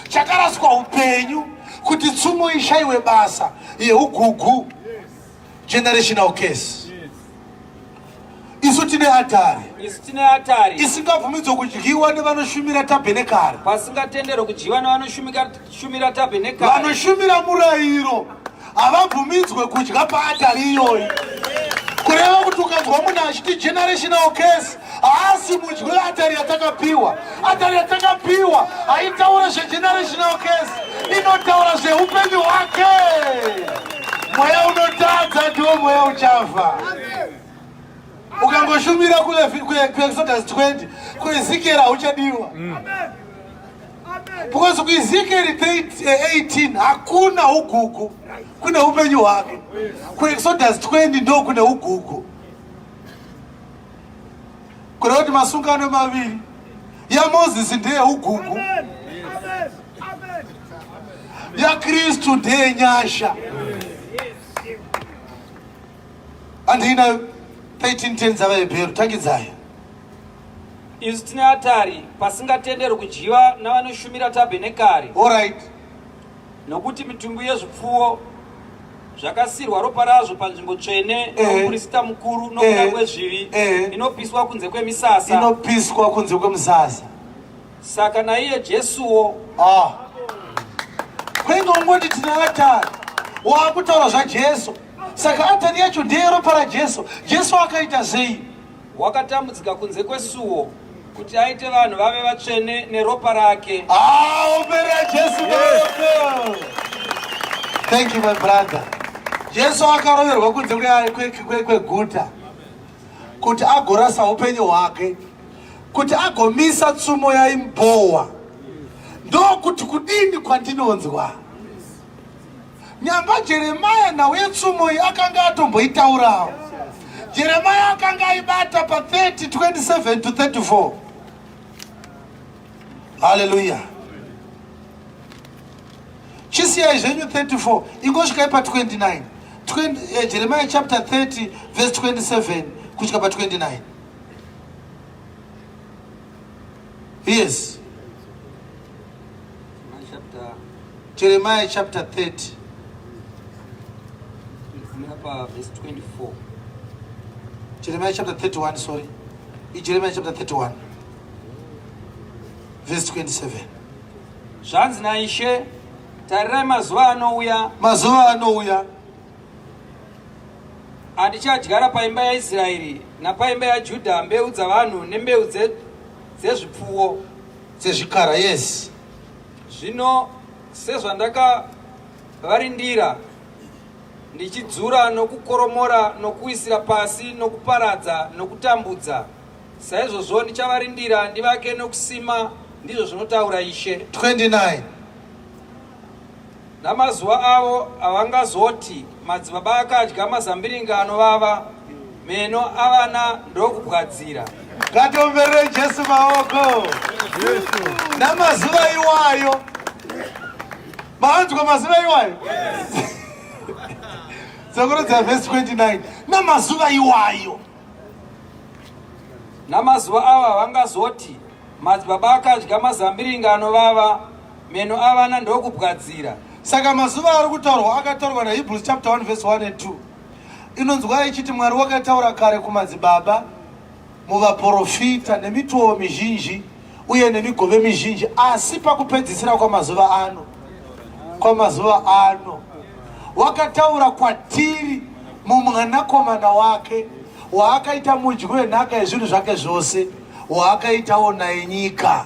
chakaraswa upenyu kuti tsumo ishayiwe basa yeugugu. Generational case. Isu tine atari isingabvumidzwe kudyiwa nevanoshumira tabhenekari. Pasingatendero kudyiwa nevanoshumira tabhenekari. Vanoshumira murayiro havabvumidzwe kudya paatari iyoyi. Kureva kuti ukanzwa munhu achiti generational case haasi mudyi atari yatakapiwa. Atari yatakapiwa haitaura zvegenerational case, inotaura zveupenyu hwake. Mweya unotadza ndiwo mweya uchafa. Ukangoshumira kuExodus 20 kuEzekiel hauchadiwa. Because kuEzekiel 18 hakuna ugugu, kune upenyu hwake. KuExodus 20 ndo kune ugugu. Kureva kuti masungano maviri yaMozisi ndeye ugugu, yaKristu ndeye nyasha. Andina 13:10 dzavaHebheru tangidzai. Isu tine atari pasingatendero kudyiwa navanoshumira tabhenekari. Alright. Nokuti mitumbi yezvipfuwo zvakasirwa ropa razvo panzvimbo tsvene nomuprista mukuru nokuda kwezvivi inopiswa kunze kwemisasa. Saka naiye Jesuwo kwengongoti tine atari waakutaura zvaJesu. Saka atari yacho ndeye ropa raJesu. Jesu akaita sei? Wakatambudzika kunze kwesuwo kuti aite vanhu vave vatsvene neropa rake. Opera Jesu. Thank you my brother. Jesu akaroverwa kunze kweguta kuti agorasa upenyu hwake, kuti agomisa tsumo yaimbowa. Ndokuti kudini kwandinonzwa. Nyamba Jeremia nauye tsumo iyi akanga atomboitaurawo. Jeremia akanga aibata pa 30:27-34. Hallelujah. Chisiya zvenyu 34 ingosvika pa 29. Jeremiah chapter 30 verse 27 kusvika pa 29. Yes. Jeremiah chapter 30. Verse 24. Jeremiah chapter 31, sorry. Jeremiah chapter 31. Verse 27. Zvanzi naIshe, tarirai mazuva anouya. Mazuva anouya. Andichadyara paimba yaIsraeri napaimba yaJudha mbeu dzavanhu nembeu dzezvipfuwo. Dzezvikara, yes. Zvino sezvandakavarindira ndichidzura nokukoromora nokuisira pasi nokuparadza nokutambudza, saizvozvo ndichavarindira ndivake nokusima, ndizvo zvinotaura Ishe. 29. Namazuva avo havangazoti madzibaba akadya mazambiringa anovava, meno avana ndokubwadzira. Ngatomberere Jesu maoko. Namazuva iwayo. Maanzwa mazuva iwayo? Sokurodza verse 29. Namazuva iwayo. Namazuva avo havangazoti madzibaba akadya mazambiringa anovava, meno avana ndokubwadzira. Saka mazuva ari kutaurwa akataurwa naHebrews chapter 1 verse 1 and 2. Inonzwa ichiti Mwari wakataura kare kumadzibaba muvaprofita nemituwo mizhinji uye nemigove mizhinji, asi pakupedzisira kwamazuva ano wakataura kwatiri mumwanakomana wake waakaita mudyi wenhaka yezvinhu zvake zvose, waakaitawo naye nyika.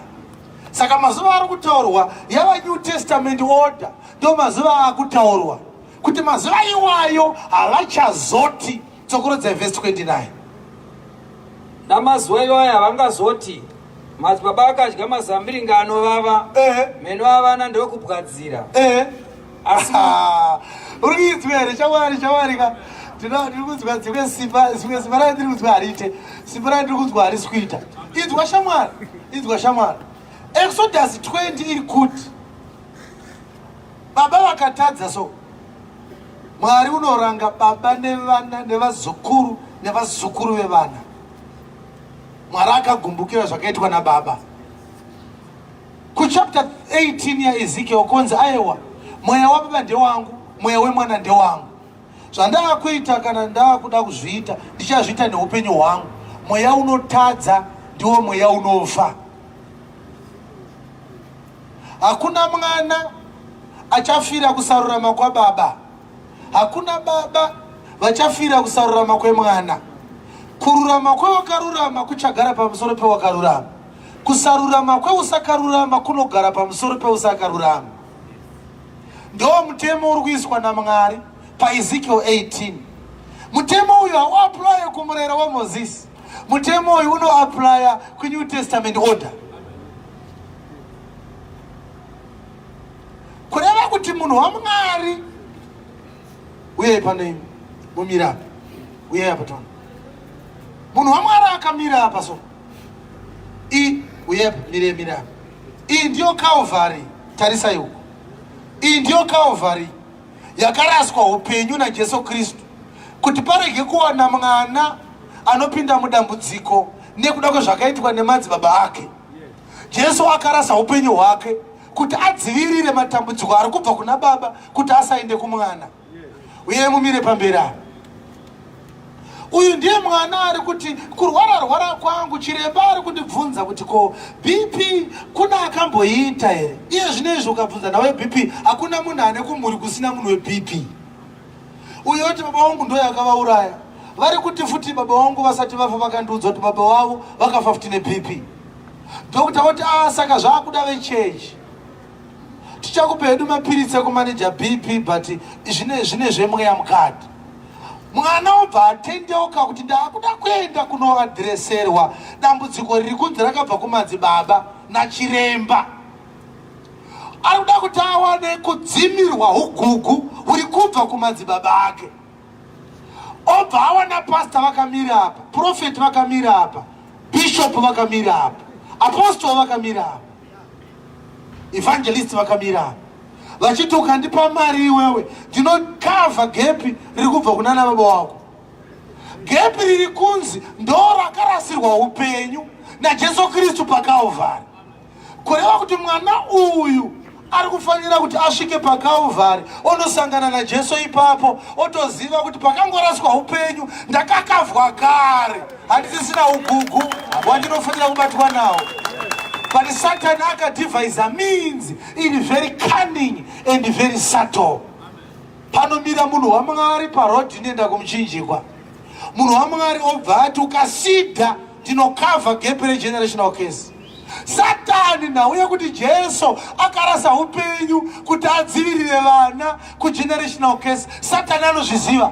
Saka mazuva ari kutaurwa yava New Testament order. Ndo mazuva akutaurwa kuti mazuva iwayo havachazoti. Tsokurodza verse 29. Namazuva iwayo havangazoti madzibaba akadya mazambiringa anovava, meno avana ndokubwadzira. Asi urikunzwa here shamwari ka ndiri kunzwa dzimwe simba randiri kunzwa harite, simba randiri kunzwa harisi kuita. Inzwa shamwari. Exodus 20 iri kuti baba vakatadza, so Mwari unoranga baba nevana nevazukuru nevazukuru vevana. Mwari akagumbukira zvakaitwa nababa. Kuchapter 18 yaEzekiel konzi aiwa, mweya wababa ndewangu, mweya wemwana ndewangu. Zvandaakuita kana ndaakuda kuzviita ndichazviita neupenyu hwangu. Mweya unotadza ndiwo mweya unofa. Hakuna mwana achafira kusarurama kwababa. Hakuna baba vachafira kusarurama kwemwana. Kururama kwewakarurama kuchagara pamusoro pewakarurama. Kusarurama kweusakarurama kunogara pamusoro peusakarurama. Ndo mutemo uri kuiswa naMwari paEzekiel 18. Mutemo uyu hauaplaya kumurayiro waMozisi. Mutemo uyu unoaplaya kuNew Testament order. Kureva kuti munhu waMwari uye pane mumira uye apa tono. Munhu waMwari akamira apa so. Uye mira. Iyi ndiyo Calvary, tarisai uko. Iyi ndiyo Calvary yakaraswa upenyu naJesu Kristu kuti parege kuwana mwana anopinda mudambudziko nekuda kwezvakaitwa nemadzibaba ake. Jesu akarasa upenyu hwake kuti adzivirire matambudziko ari kubva kuna baba kuti asaende kumwana. Uye mumire pamberi apa. Uyu ndiye mwana ari kuti kurwara kwangu, chiremba ari kundibvunza kuti ko BP kuna akamboita here. Iye zvinezvi ukabvunza nawe BP, hakuna munhu ane kumhuri kusina munhu weBP. Uye oti baba vangu ndo yakavauraya. Vari kuti futi baba vangu vasati vafa vakandiudza kuti baba wavo vakafa futi neBP. Ndokuti kuti saka zvaakuda vechechi. Tichakupa hedu mapiritsi ekumaneja BP, but zvine zvemweya mukati. Mwana obva atendeuka kuti ndakuda kuenda kunoadhireserwa dambudziko riri kunzi rakabva kumadzibaba nachiremba. Ari kuda kuti awane kudzimirwa ugugu huri kubva kumadzibaba ake. Obva awana pastor vakamira apa, prophet vakamira apa, bishop vakamira apa, apostle vakamira apa, evangelist vakamira apa. Vachiti ukandipa mari iwewe ndinokavha gepi riri kubva kunana baba wako. Gepi riri kunzi ndo rakarasirwa upenyu naJesu Kristu paKalvari. Kureva kuti mwana uyu ari kufanira kuti asvike paKalvari onosangana naJesu ipapo otoziva kuti pakangoraswa upenyu ndakakavwa kare, handisisina ugugu wandinofanira kubatwa nawo. But Satan akadevisa means in very cunning and very subtle. Panomira munhu waMwari parodhi nenda kumuchinjikwa. Munhu waMwari obva ati ukasida ndinokavha gepe regenerational case. Satani nauye kuti Jesu akarasa upenyu kuti adzivirire vana kugenerational case. Satani anozviziva.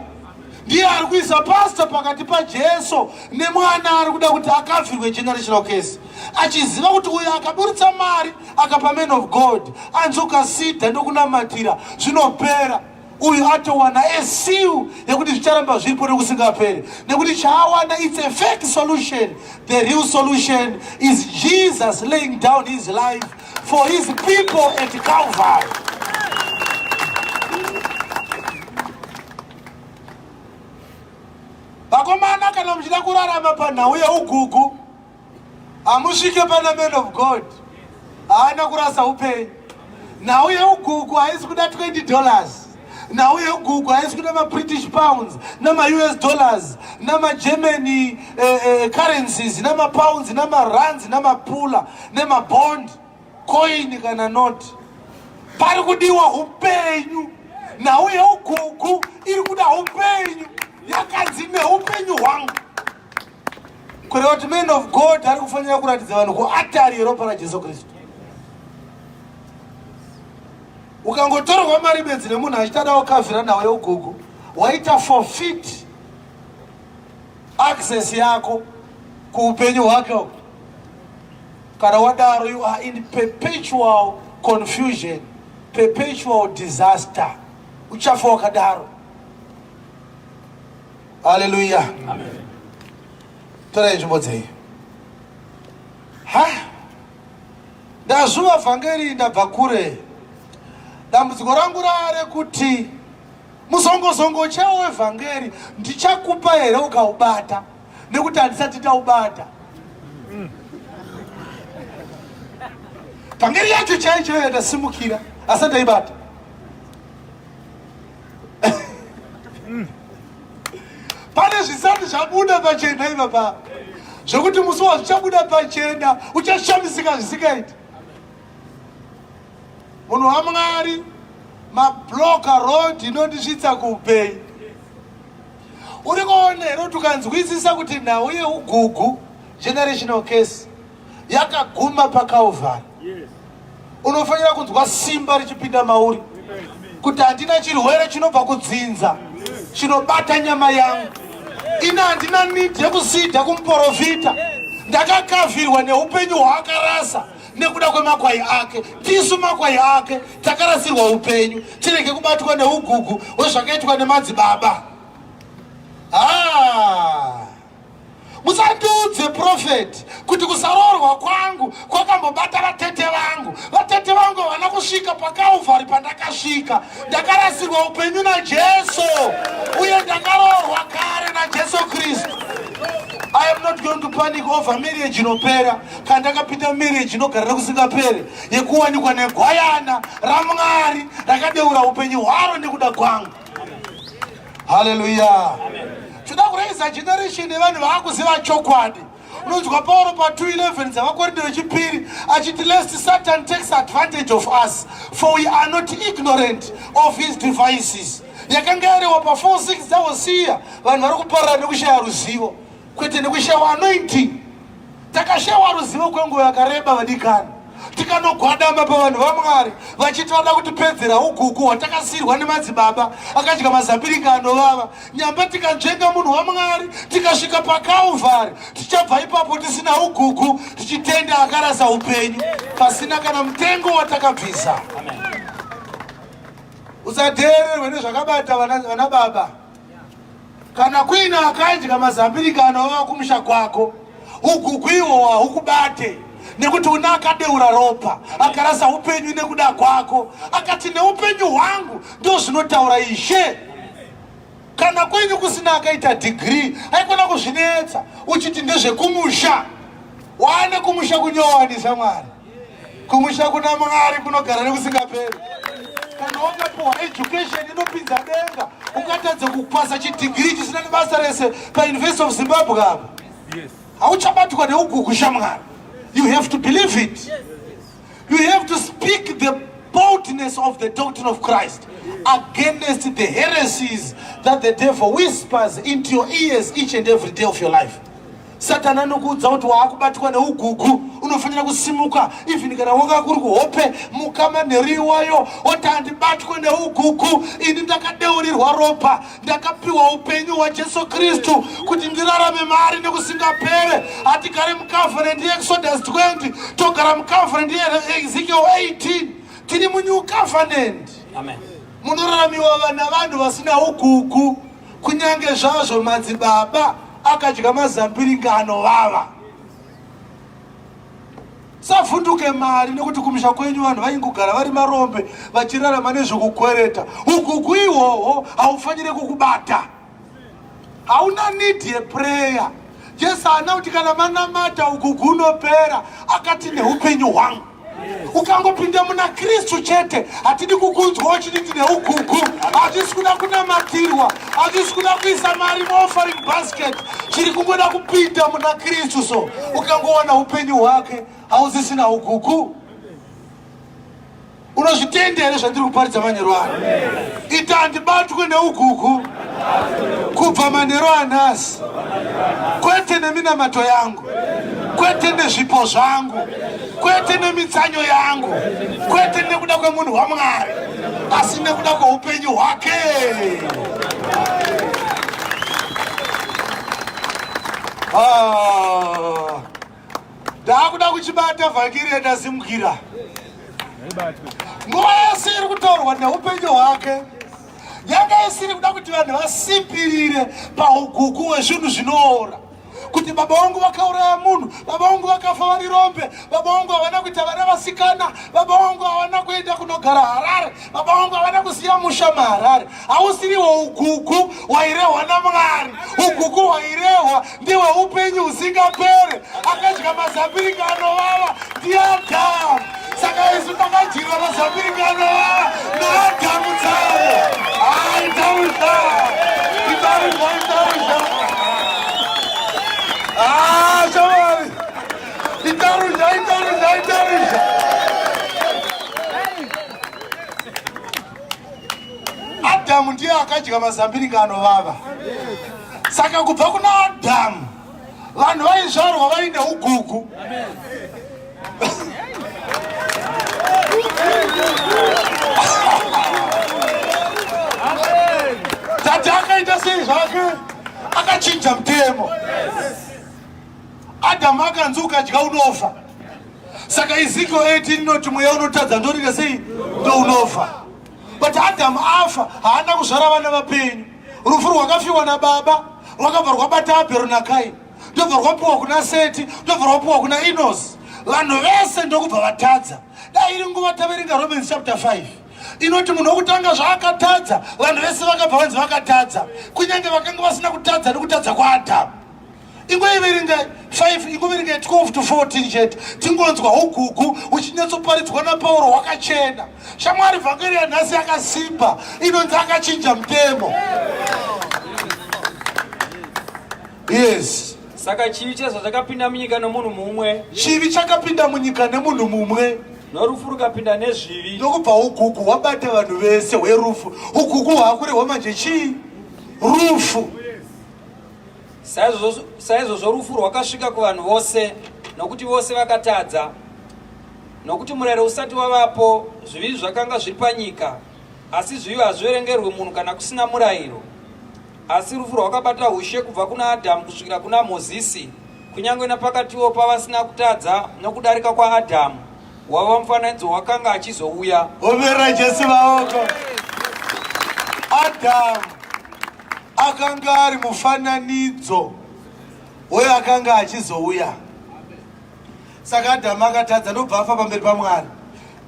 Ndiye ari kuisa pastor pakati paJesu nemwana ari kuda kuti akavhirwe generational case. Achiziva kuti uyo akaburitsa mari akapa man of God anzoka sida ndokunamatira zvinopera. Uyu atowana esiu yekuti zvicharamba zviripo nekusingaperi. Nekuti chaawana it's a fake solution. The real solution is Jesus laying down his life for his people at Calvary. Vakomana kana muchida kurarama panhau yeugugu hamusvike pana man of God haana kurasa upenyu. Nhau yeugugu haisi kuda $20. Now you Google, I ask them British pounds, nama US dollars, nama Germany currencies, nama pounds, nama rands, nama pula, nama bond, coin kana not. Pari kudiwa upenyu. Now you Google, iri kuda upenyu. Yakadzime upenyu wangu. Kure what men of God ari kufanya kuratidza vanhu ku atari yeropa raJesu Kristu. Ukangotorwa mari bedzi nemunhu achitada kukavhira nawo yeugugu waita forfeit access yako kuupenyu hwake. Kana wadaro you are in perpetual confusion, perpetual disaster. Uchafa wakadaro. Hallelujah. Amen. Tora nzvimbo dzei. Ndazuva vhangeri ndabva kure. Dambudziko rangu rare kuti muzongozongo chawo wevhangeri ndichakupa here ukaubata nekuti handisati taubata. Vhangeri yacho chaicho yandasimukira asati taibata. Pane zvisati zvabuda pachena ivapa zvokuti musi wazvichabuda pachena uchashamisika zvisikaiti. Munhu waMwari mabloka road inondisvitsa kuupenyu. Uri kuona here kuti ukanzwisisa kuti nhau yeugugu generational case yakaguma paKalvari, unofanira kunzwa simba richipinda mauri kuti handina chirwere chinobva kudzinza chinobata nyama yangu. Ina handina need yekusida kumuprofita. Ndakakavhirwa neupenyu hwaakarasa nekuda kwemakwai ake. Tisu makwai ake takarasirwa upenyu tirege kubatwa neugugu hwezvakaitwa nemadzibaba. Musandiudze prophet kuti kusaroorwa kwangu kwakambobata vatete vangu. Vatete vangu havana kusvika paKalvari pandakasvika. Ndakarasirwa upenyu naJesu uye ndakaroorwa kare naJesu Kristu. I am not going to panic over marriage inopera kana ndakapinda marriage inogarira kusingapere yekuwanikwa negwayana raMwari rakadeura upenyu hwaro nekuda kwangu. Hallelujah. Toda kuraisa generation yevanhu vaakuziva chokwadi. Unonzwa Pauro pa2:11 dzavakorinde vechipiri achiti lest Satan takes advantage of us for we are not ignorant of his devices. Yakanga yarewa pa4:6 dzavosiya vanhu vari kuparara nekushaya ruzivo kwete nekushawa anointing. Takashawa ruzivo kwenguva yakareba vadikani. Tikanogwadama pavanhu vaMwari vachiti vada kutipedzera ugugu hwatakasirwa nemadzibaba akadya mazambirika anovava. Nyamba tikanzvenga munhu waMwari tikasvika paKalvari tichabva ipapo tisina ugugu tichitenda akarasa upenyu pasina kana mutengo watakabvisa. Usadhererwe nezvakabata vana baba. Kana kuina akadya mazambirika anovava kumusha kwako ugugu ihwo hahukubate nekuti una akadeura ropa akarasa upenyu nekuda kwako. Akati neupenyu hwangu ndo zvinotaura Ishe. Kana kwenyu kusina akaita degree haikona kuzvinetsa uchiti ndezvekumusha. Waane kumusha kunyowanisa Mwari. kumusha kuna Mwari kunogara nekusingaperi. Kana wakapuwa education inopinza denga ukatadza kupasa chidegree chisina nebasa rese paUniversity of Zimbabwe apa. Hauchabatwa neugugu shamwari. You have to believe it. You have to speak the boldness of the doctrine of Christ against the heresies that the devil whispers into your ears each and every day of your life. Satan anokuudza kuti waakubatwa neugugu unofanira kusimuka even kana wanga kuri kuhope mukama neriwayo oti handibatwe neugugu ini ndakadeurirwa ropa ndakapiwa upenyu hwaJesu Kristu kuti ndirarame mari nekusingapere. Hatigare mucovenant yeExodus 20 togara mucovenant yeEzekiel 18 tiri munew covenant. Amen. Munoraramiwa vana vanhu vasina ugugu kunyange zvazvo madzibaba akadya mazambiringa vava. Savhunduke mari nekuti kumusha kwenyu vanhu vaingogara vari marombe vachirarama nezvokukwereta. Ugugu ihwohwo haufanire kukubata. Hauna need yeprayer. Jesu haana kuti kana manamata ugugu unopera. Akati neupenyu hwangu. Ukangopinda muna Kristu chete hatidi kukudzwa uchiti ndine ugugu. Hatisi kuda kunamatirwa. Hatisi kuda kuisa mari muoffering basket. Chiri kungoda kupinda muna Kristu. So ukangowana upenyu hwake hausisina ugugu. Unozvitenda here zvandiri kuparidza manheru ano? Ita handibatwe neugugu kubva manheru anhasi. Kwete neminamato yangu, kwete nezvipo zvangu, kwete nemitsanyo yangu, kwete nekuda kwemunhu waMwari, asi nekuda kweupenyu hwake. Ndakuda kuchibata vhangeri yandasimukira. Nguva yese iri kutaurwa neupenyu hwake yanga isiri kuda kuti vanhu vasimbirire paugugu hwezvinhu zvinoora. Kuti baba vangu vakauraya munhu, baba vangu vakafa vari rombe, baba vangu havana kuita vana vasikana, baba vangu havana kuenda kunogara Harare, baba vangu havana kusiya musha muHarare. Hausiriwo ugugu hwairehwa naMwari. Ugugu hwairehwa ndihwe upenyu husingapere. Akadya mazambiringa anovava ndiAdhamu. Saka isu takadyirwa mazambiringa anovava naAdhamu dzavo. Itarusha. Shamwari. Itarusha. Adhamu ndiye akadya mazambiringa anovava. Saka kubva kuna Adhamu vanhu vaizvarwa vaine ugugu. Tati akaita sei zvake akachinja mutemo. Adhamu akanzi ukadya unofa. Saka Ezekiel 18 inoti mweya unotadza ndorira sei ndounofa. But Adhamu afa haana kuzvara vana vapenyu. Rufu rwakafiwa nababa rwakabva rwabata Abheri naKaini, ndobva rwapiwa kuna Seti, ndobva rwapiwa kuna Enosi. Vanhu vese ndokubva vatadza. Dai iri nguva taverenga Romans chapter 5 inoti munhu wokutanga zvaakatadza vanhu vese vakabva vanzi vakatadza, kunyange vakanga vasina kutadza nekutadza kwaAdhamu. Ingoiverengai 5 ingoverengai 12 to 14 chete tingonzwa ugugu huchinyatsoparidzwa naPauro hwakachena. Shamwari vhangeri yanhasi yakasimba inonzi akachinja mutemo. Yes. Saka chivi chazvo chakapinda munyika nemunhu mumwe. Chivi chakapinda munyika nemunhu mumwe. Norufu rukapinda nezvivi. Ndokubva ugugu hwabata vanhu vese hwerufu. Ugugu hwakurehwa manje chii? Rufu. Saizvozvo rufu rwakasvika kuvanhu vose nokuti vose vakatadza. Nokuti murayiro usati wavapo zvivi zvakanga zviri panyika, asi zvivi hazviverengerwe munhu kana kusina murayiro. Asi rufu rwakabata ushe kubva kuna Adhamu kusvikira kuna Mozisi, kunyange napakatiwo pavasina kutadza nokudarika kwaAdhamu wava mufananidzo wakanga achizouya. Omera Jesu maoko. Adhamu akanga ari mufananidzo weakanga achizouya. Saka Adhamu akatadza ndobva afa pamberi paMwari.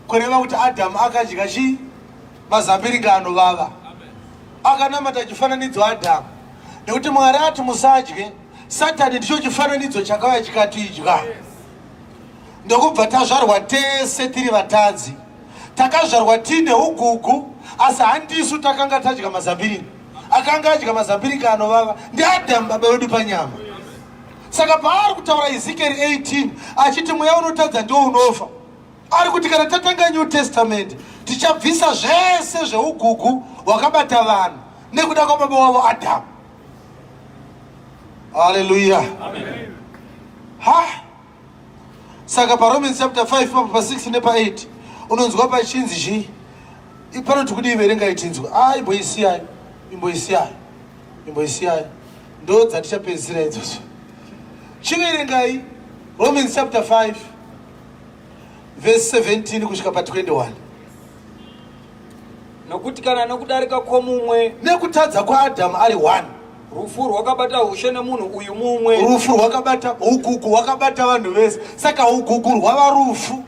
Kureva kuti Adhamu akadya chii? Mazambiringa anovava. Akanamata chifananidzo Adhamu. Nekuti Mwari ati musadye, Satani ndicho chifananidzo chakauya chikatidya. ndokubva tazvarwa tese tiri vatadzi. Takazvarwa tine ugugu, asi handisu takanga tadya mazambiringa. Akanga adya mazambiringa anovava ndiAdhamu baba vedu panyama. Saka paari kutaura Ezekiel 18 achiti mweya unotadza ndiwo unofa, ari kuti kana tatanga New Testament tichabvisa zvese zveugugu hwakabata vanhu nekuda kwababa wavo Adhamu. Hallelujah. Amen. Saka paRomans chapter 5 pa 6 nepa 8 unonzwa pachinzi zvi ipanoti kudi iverenga ichinzwa imboisiyai ndo dzatichapedzisira idzodzo. Chiverengai Romans chapter 5 verse 17 kusvika pa 21. Nokuti kana nokudarika kwomumwe nekutadza kwaAdhamu ari 1, rufu rwakabata ushe nemunhu uyu mumwe. Rufu rwakabata ugugu hwakabata vanhu vese. Saka ugugu rwava rufu,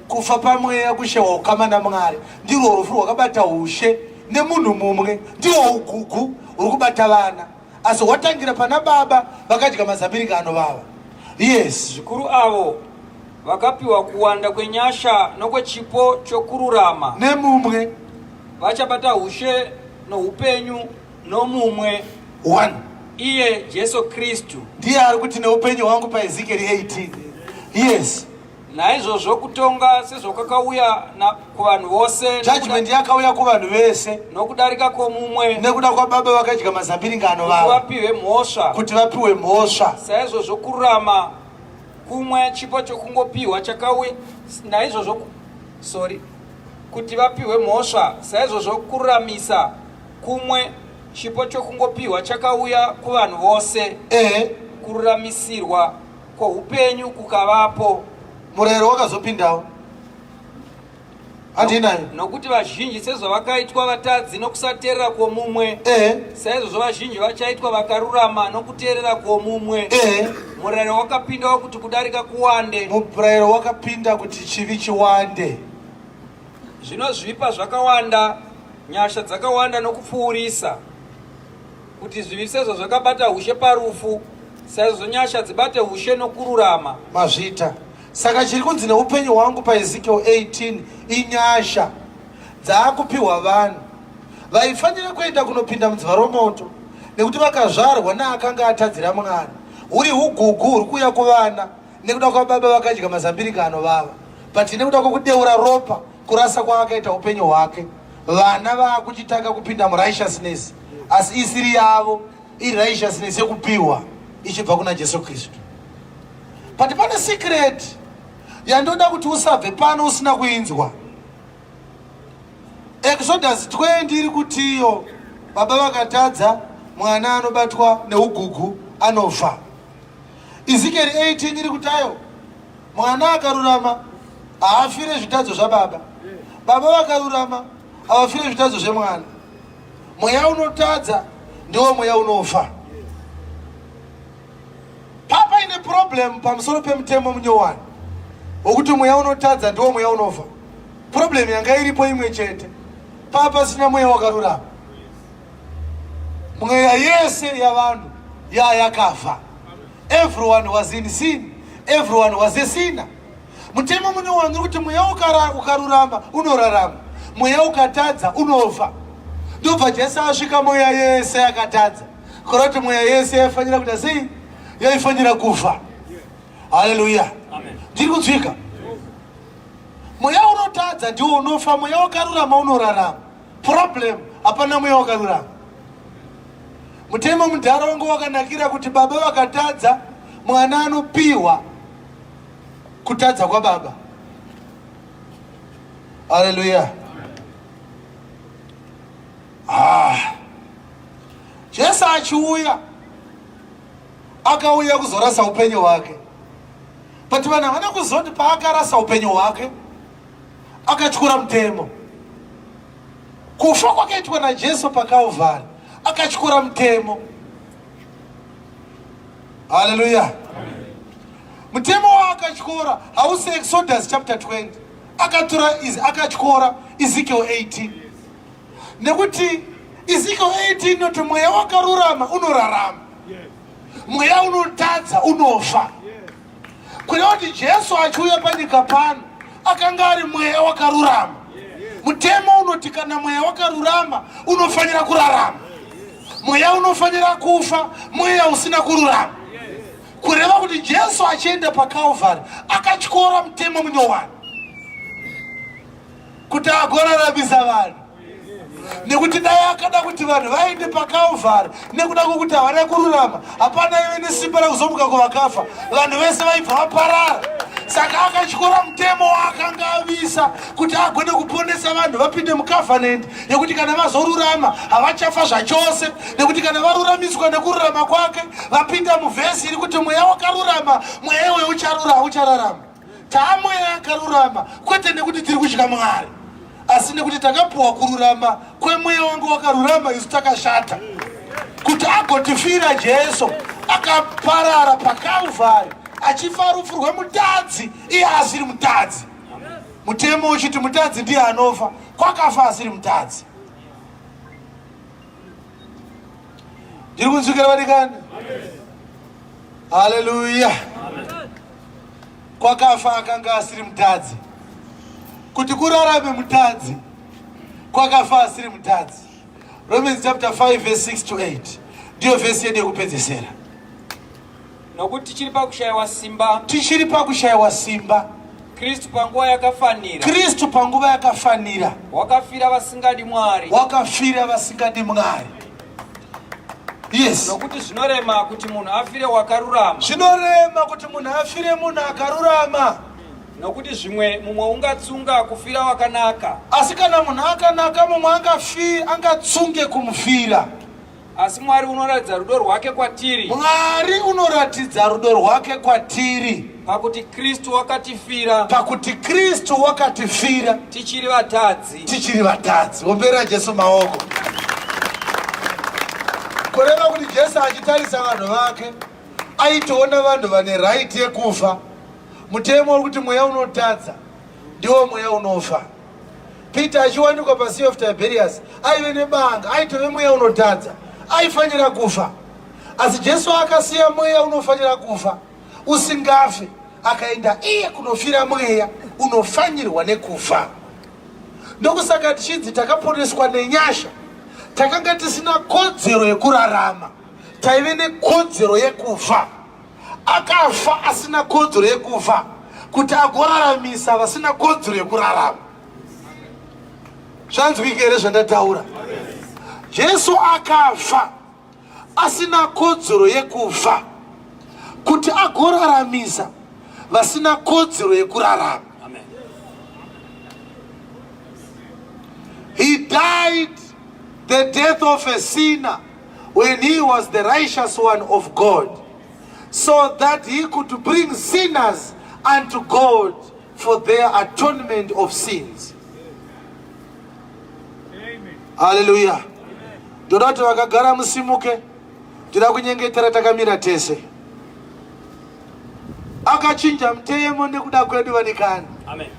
kufa pamweya, kushewa ukama naMwari, ndirwo rufu rwakabata ushe nemunhu mumwe, ndiwo ugugu huri kubata vana. Asi hwatangira pana baba vakadya mazambiringa anovava. Yes. Zvikuru avo vakapiwa kuwanda kwenyasha nokwechipo chokururama nemumwe vachabata ushe noupenyu nomumwe 1, iye Jesu Kristu. ndiye ari kuti neupenyu hwangu paEzekiel 18. Yes. Naizvozvo kutonga sezvakakauya kuvanhu vose, Judgment yakauya kuvanhu vese nokudarika kwomumwe nekuda kwababa vakadya mazambiringa anovava vapiwe mhosva, kuti vapiwe mhosva. saizvozvo kururama kumwe chipo chokungopiwa chakauya. Naizvozvo kuti vapiwe mhosva, saizvozvo kururamisa kumwe chipo chokungopiwa chakauya kuvanhu vose, kururamisirwa kwoupenyu kukavapo. Murayiro wakazopindawo. Handinayo. Nokuti vazhinji sezvavakaitwa vatadzi nokusateerera kwomumwe, saizvozvo vazhinji vachaitwa vakarurama nokuteerera kwomumwe. Murayiro wakapindawo kuti kudarika kuwande. Murayiro wakapinda kuti chivi chiwande. Zvino zvipa zvakawanda, nyasha dzakawanda nokupfuurisa, kuti zvivi sezvo zvakabata ushe parufu, saizvozvo nyasha dzibate ushe nokururama. Mazvita. Saka chiri kunzi neupenyu hwangu paEzekiel 18 inyasha dzaakupiwa vanhu vaifanira kuenda kunopinda mudziva romoto, nekuti vakazvarwa naakanga atadzira Mwari. Huri ugugu huri kuuya kuvana nekuda kwababa vakadya mazambiringa anovava, but nekuda kwokudeura ropa, kurasa kwaakaita upenyu hwake, vana vaakuchitanga kupinda murighteousness, asi isiri yavo iri righteousness yekupiwa ichibva kuna Jesu Kristu. But pane secret yandoda kuti usabve pano usina kuinzwa. Exodus 20 iri kutiyo baba vakatadza, mwana anobatwa neugugu anofa. Ezekiel 18 iri kutayo mwana akarurama haafire zvitadzo zvababa, baba vakarurama havafire zvitadzo zvemwana. Mweya unotadza ndiwo mweya unofa. Papa ine problem pamusoro pemutemo munyowani wokuti mweya unotadza ndiwo mweya unofa. Problem yanga iripo imwe chete, papa sina mweya wakarurama. Mweya yese yavanhu yakafa. Everyone was in sin, everyone was a sinner. Mutemo munyowani uri kuti mweya ukarurama unorarama, mweya ukatadza unofa. Ndobva Jesu asvika mweya yese yakatadza, kureva kuti mweya yese yaifanira kuita sei? Yaifanira kufa. Hallelujah. Ndiri kunzwika. Mweya unotadza ndiwo unofa, mweya wakarurama unorarama. Problem hapana mweya wakarurama. Mutemo muntaraunda wakanakira kuti baba vakatadza, mwana anopiwa kutadza kwababa. Hallelujah. Jesu achiuya akauya kuzorasa upenyu hwake, but vanhu havana kuzoti paakarasa upenyu hwake akatyura mutemo. Kufa kwakaitwa naJesu paKalvari akatyura mutemo. Hallelujah. Mutemo waakatyura hausi Exodus chapter 20, akatyura Ezekiel 18, nekuti Ezekiel 18 inoti mweya wakarurama unorarama, mweya unotadza unofa. kureva kuti Jesu achiuya panyika pano akanga ari mweya wakarurama. Mutemo unoti kana mweya wakarurama unofanira kurarama, mweya unofanira kufa mweya usina kururama. Kureva kuti Jesu achienda paKalvari akatyora mutemo munyowani kuti agoraramisa vanhu. Nekuti dai akada kuti vanhu vaende paKalvari nekuda kwokuti havana kururama, hapana ive nesimba rekuzomuka kuvakafa, vanhu vese vaibva vaparara. Saka akatyora mutemo waakanga avisa kuti agone kuponesa vanhu vapinde mukavhanendi yekuti kana vazorurama havachafa zvachose, nekuti kana varuramiswa nekururama kwake vapinda muvhesi iri kuti mweya wakarurama, mweya iwe uchararama. Taamweya yakarurama, kwete nekuti tiri kutya Mwari, asi nekuti takapuwa kururama kwemweya wangu wakarurama isu takashata. Kuti agotifira Jesu akaparara paKalvari achifa rufu rwemutadzi iye asiri mutadzi. Mutemo uchiti mutadzi ndiye anofa, kwakafa asiri mutadzi. Ndiri kunzwikira vadikani? Haleluya. Kwakafa akanga asiri mutadzi, kuti kurarame mutadzi kwakafa asiri mutadzi. Romans chapter 5 verse 6 to 8 ndiyo vhesi yedu yekupedzesera. Nokuti tichiri pakushayiwa simba, tichiri pakushayiwa simba, Kristu panguva yakafanira, Kristu panguva yakafanira wakafira vasingadi Mwari, wakafira vasingadi Mwari. Yes. Nokuti zvinorema kuti munhu afire wakarurama, zvinorema kuti munhu afire munhu akarurama. Nokuti zvimwe mumwe ungatsunga kufira wakanaka, asi kana munhu akanaka mumwe angatsunge kumufira. Asi Mwari unoratidza rudo rwake kwatiri, Mwari unoratidza rudo rwake kwatiri pakuti Kristu wakatifira, pakuti Kristu wakatifira tichiri vatadzi. tichiri vatadzi. Ombera Jesu maoko. Kureva kuti Jesu achitarisa vanhu vake aitoona vanhu vane right yekufa. Mutemo uri kuti mweya unotadza ndiwo mweya unofa. Peter achiwanikwa paSea of Tiberias aive nebanga, aitove mweya unotadza, aifanira kufa. Asi Jesu akasiya mweya unofanira kufa usingafe, akaenda iye kunofira mweya unofanirwa nekufa. Ndokusaka tichidzi takaponeswa nenyasha, takanga tisina kodzero yekurarama, taive nekodzero yekufa. Akafa asina kodzero yekufa kuti agoraramisa vasina kodzero yekurarama. Zvanzwika here zvandataura? Jesu akafa asina kodzero yekufa kuti agoraramisa vasina kodzero yekurarama. He died the death of a sinner when he was the righteous one of God, so that he could bring sinners unto God for their atonement of sins. Amen. Hallelujah. Ndoda kuti vakagara musimuke, tira kunyengetera takamira tese. Akachinja mutemo nekuda kwedu vanikani. Amen.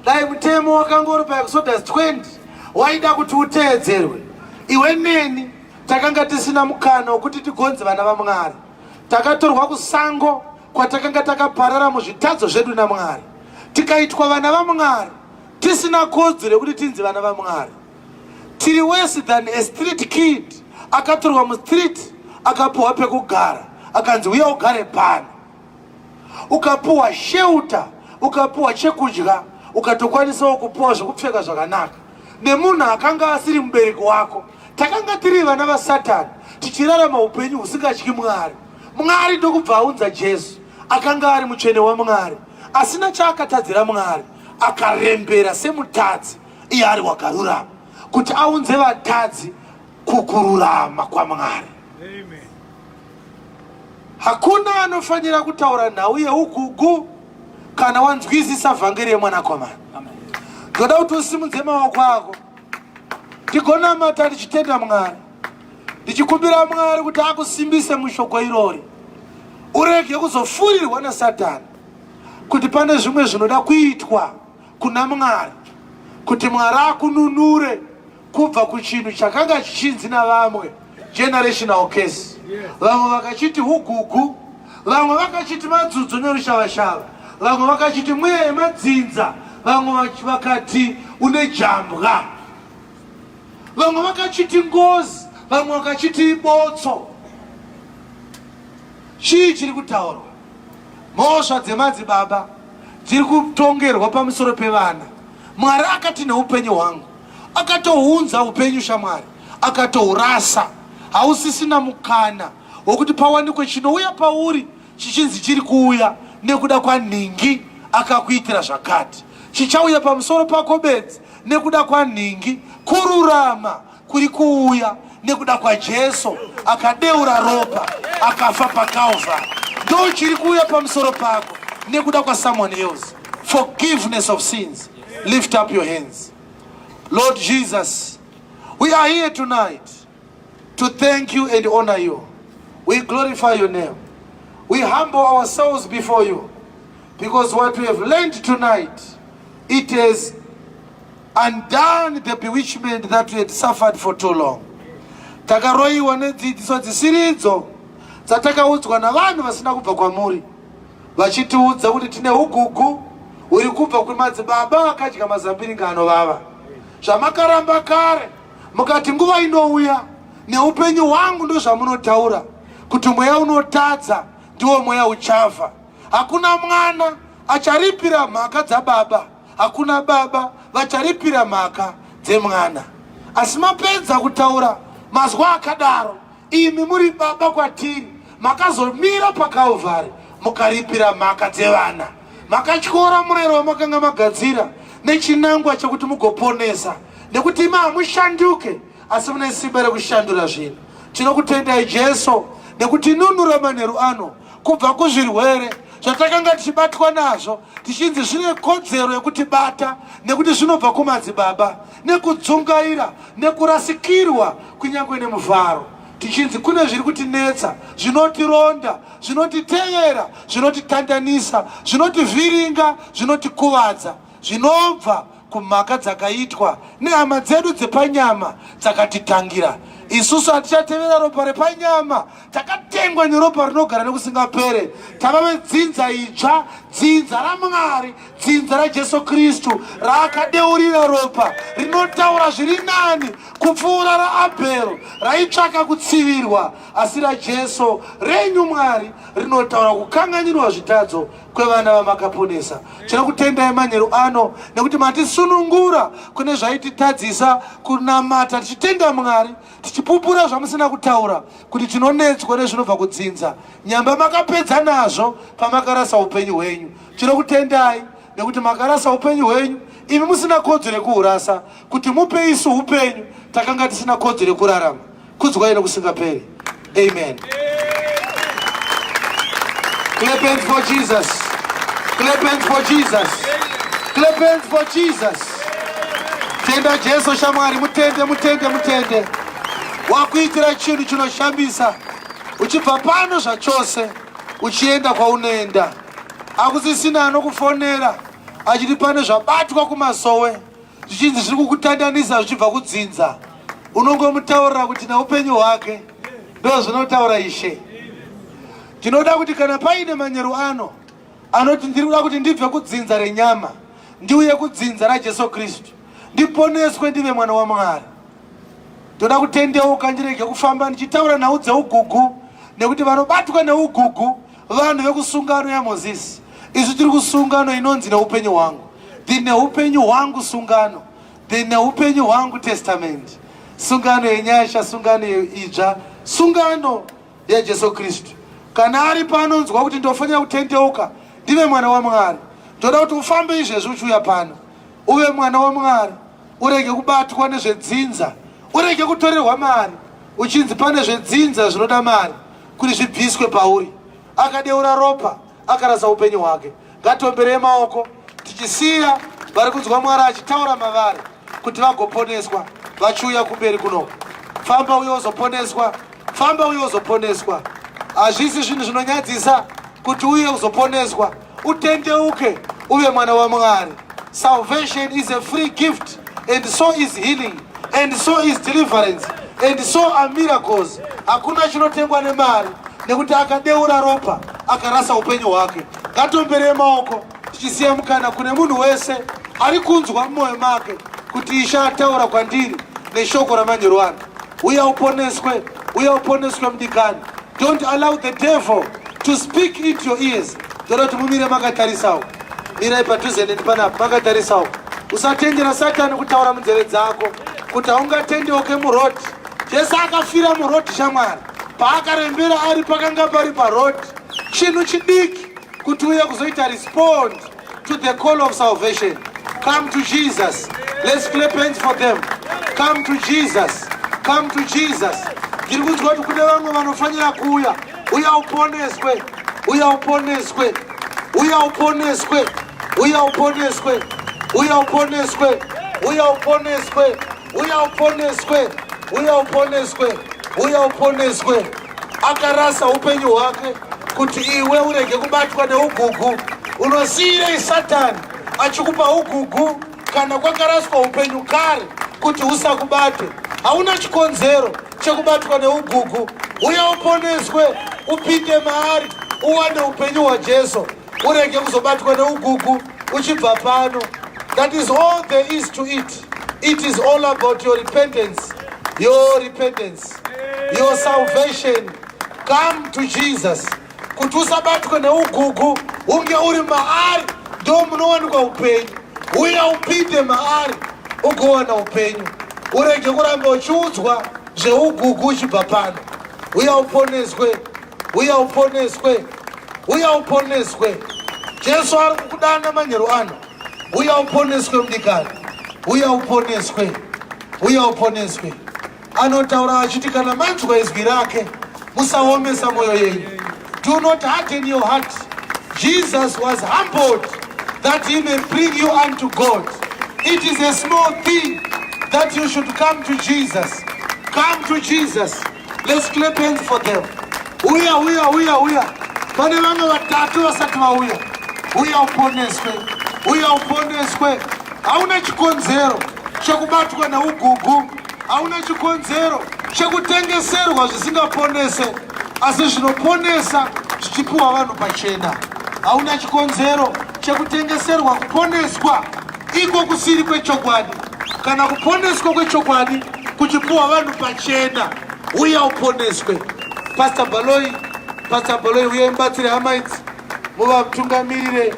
Dai mutemo wakangori paExodus 20 waida kuti uteedzerwe, iwe neni takanga tisina mukana wekuti tigonze vana vaMwari. Takatorwa kusango kwatakanga takaparara muzvitadzo zvedu naMwari, tikaitwa vana vaMwari tisina kodzero yekuti tinzi vana vaMwari. Tiri worse than a street kid akatorwa mustreet akapuwa pekugara akanzi uya ugare pano, ukapuwa shelter, ukapuwa chekudya, ukatokwanisawo kupuwa zvekupfeka zvakanaka nemunhu akanga asiri mubereki wako. Takanga tiri vana vaSatani tichirarama upenyu husingatyi Mwari. Mwari ndokubva aunza Jesu akanga ari mutsvene waMwari, asina chaakatadzira Mwari, akarembera semutadzi iye ari wakarurama, kuti aunze vatadzi kukururama kwaMwari. Amen. Hakuna anofanira kutaura nhau yeugugu kana wanzwisisa vhangeri yemwanakomana. Ndoda kuti usimudze maoko ako tigonamata tichitenda Mwari, ndichikumbira Mwari kuti akusimbise mushoko irori, urege kuzofurirwa naSatani kuti pane zvimwe zvinoda kuitwa kuna Mwari, kuti Mwari akununure kubva kuchinhu chakanga chichinzi navamwe generational case. Vamwe vakachiti ugugu, vamwe vakachiti madzudzu nerushavashava, vamwe vakachiti mweya yemadzinza, vamwe vakati une jambwa, vamwe vakachiti ngozi, vamwe vakachiti botso. Chii chiri kutaurwa? Mhosva dzemadzibaba dziri kutongerwa pamusoro pevana. Mwari akati neupenyu hwangu, akatohunza upenyu shamwari, akatohurasa. Hausisina mukana wokuti pawanikwe chinouya pauri chichinzi chiri kuuya nekuda kwanhingi akakuitira zvakati. Chichauya pamusoro pako bedzi nekuda kwanhingi. Kururama kuri kuuya nekuda kwaJesu akadeura ropa akafa paKalvari. Ndo chiri kuuya pamusoro pako nekuda kwasomeone else. Forgiveness of sins. Lift up your hands. Lord Jesus, we are here tonight to thank you and honor you. We glorify your name. We humble ourselves before you, because what we have learned tonight, it has undone the bewitchment that we had suffered for too long. Takaroiwa nedzidziso dzisiridzo dzatakaudzwa navanhu vasina kubva kwamuri, vachitiudza kuti tine ugugu uri kubva kumadzibaba vakadya mazambiringa anovava. Zvamakaramba kare mukati nguva inouya neupenyu hwangu ndo zvamunotaura kuti mweya unotadza ndiwo mweya uchafa. Hakuna mwana acharipira mhaka dzababa, hakuna baba vacharipira mhaka dzemwana. Asi mapedza kutaura mazwa akadaro, imi muri baba kwatiri, makazomira paKalvari mukaripira mhaka dzevana. Makatyora murero wamakanga magadzira nechinangwa chekuti mugoponesa, nekuti imi hamushanduke asi mune simba rekushandura zvinhu. Tinokutendai Jesu nekuti nunura manheru ano kubva kuzvirwere zvatakanga tichibatwa nazvo, tichinzi zvine kodzero yekutibata nekuti zvinobva kumadzibaba, nekudzungaira, nekurasikirwa kunyange nemuvharo. Tichinzi kune zviri kutinetsa, zvinotironda, zvinotitevera, zvinotitandanisa, zvinotivhiringa, zvinotikuvadza, zvinobva kumhaka dzakaitwa nehama dzedu dzepanyama dzakatitangira. Isusu hatichatevera ropa repanyama, takatengwa neropa rinogara nekusingapere. Tava dzinza idzva, dzinza raMwari, dzinza raJesu Kristu raakadeurira ropa rinotaura zviri nani kupfuura raAbhero raitsvaka kutsivirwa, asi raJesu renyu Mwari rinotaura kukanganyirwa zvitadzo kwevana vamakaponesa. Tinokutendai manheru ano nekuti matisunungura kune zvaititadzisa kunamata tichitenda Mwari, tichipupura zvamusina kutaura kuti tinonetswa nezvinobva kudzinza. Nyamba makapedza nazvo pamakarasa upenyu hwenyu. Tinokutendai nekuti makarasa upenyu hwenyu, imi musina kodzero yekuhurasa kuti mupe isu upenyu takanga tisina kodzero yekurarama. Kudzwai nokusingaperi. Amen. Clap hands for Jesus. Clap hands for Jesus. Clap hands for Jesus. Tenda Jesu shamwari, mutende, mutende, mutende. Wakuitira chinhu chinoshambisa, uchibva pano zvachose uchienda kwaunoenda. Hakusisina anokufonera achiti pane zvabatwa kumasowe zvichinzi zviri kukutandanisa zvichibva kudzinza. Unongomutaurira kuti neupenyu hwake ndo zvinotaura Ishe. Tinoda kuti kana paine manheru ano anoti ndiri kuda kuti ndibve kudzinza renyama ndiuye kudzinza raJesu Kristu, ndiponeswe ndive mwana waMwari, toda kutendeuka ndirege kufamba ndichitaura nhau dzeugugu, nekuti vanobatwa neugugu vanhu vekusungano yaMozisi. Isu tiri kusungano inonzi neupenyu hwangu. The neupenyu hwangu sungano, the neupenyu hwangu testament. Sungano yenyasha, sungano idzva, sungano yaJesu Kristu. Kana ari panonzwa kuti ndofanira kutendeuka ndive mwana waMwari, toda kuti ufambe izvezvi uchiuya pano uve mwana waMwari, urege kubatwa nezvedzinza, urege kutorerwa mari uchinzi pane zvedzinza zvinoda mari kuti zvibviswe pauri. Akadeura ropa akarasa upenyu hwake. Ngatomberei maoko tichisiya vari kunzwa Mwari achitaura mavari kuti vagoponeswa vachiuya kumberi kuno. Famba uye uzoponeswa, famba uye uzoponeswa. Hazvisi zvinhu zvinonyadzisa kuti uye uzoponeswa, utendeuke uve mwana waMwari. Salvation is a free gift, and so is healing, and so is deliverance, and so are miracles. Hakuna chinotengwa nemari nekuti akadeura ropa akarasa upenyu hwake. ngatiomberei maoko tichisiya mukana kune munhu wese ari kunzwa mumwoyo make kuti Ishe ataura kwandiri neshoko ramanyero ano. Uya uponeswe, uya uponeswe mudikani. Don't allow the devil to speak into your ears. Doroti mumire makatarisawo. Mirai padhuze neni panapa makatarisawo. Usatendera Satani kutaura munzeve dzako kuti haungatendeuke muroti. Jesu akafira muroti shamwari. Paakarembera ari pakanga pari paroti. Chinhu chidiki kuti uye kuzoita respond to the call of salvation. Come to Jesus. Let's clap hands for them. Come to Jesus. Come to Jesus. Ndiri kunzwa kuti kune vamwe vanofanira kuuya. Uya uponeswe. Uya uponeswe. Uya uponeswe. Uya uponeswe. Uya uponeswe. Uya uponeswe. Uya uponeswe. Uya uponeswe. Uya uponeswe. Akarasa upenyu hwake kuti iwe urege kubatwa neugugu. Unosiyirei Satani achikupa ugugu kana kwakaraswa upenyu kare kuti usakubate. Hauna chikonzero chekubatwa neugugu. Uya uponeswe, upinde maari, uwane upenyu hwaJesu. Urege kuzobatwa neugugu uchibva pano. That is all there is to it. It is all about your repentance. Your repentance. Your salvation. Come to Jesus. Kuti usabatwe neugugu, unge uri maari, ndo munowanikwa upenyu. Uya upinde maari, ugowana upenyu. Urege kuramba uchiudzwa zveugugu uchibva pano. Uya uponeswe. Uya uponeswe. Uya uponeswe. Jesu ari kukudana manyero ano. Uya uponeswe mudikani. Uya uponeswe. Uya uponeswe. Anotaura achiti kana manzwa izwi rake musaomesa mwoyo yenyu. Do not harden your heart. Jesus was humbled that he may bring you unto God. It is a small thing that you should come to Jesus. Come to Jesus. Let's clap hands for them. Uya, uya, uya, uya. Pane vamwe vatatu vasati vauya. Uya uponeswe. Uya uponeswe. Hauna chikonzero chekubatwa neugugu. Hauna chikonzero chekutengeserwa zvisingaponese, asi zvinoponesa zvichipiwa vanhu pachena. Hauna chikonzero chekutengeserwa kuponeswa iko kusiri kwechokwadi, kana kuponeswa kwechokwadi kuchipiwa vanhu pachena. Uya uponeswe. Pastor Baloi uye mubatsire hama idzi muvatungamirire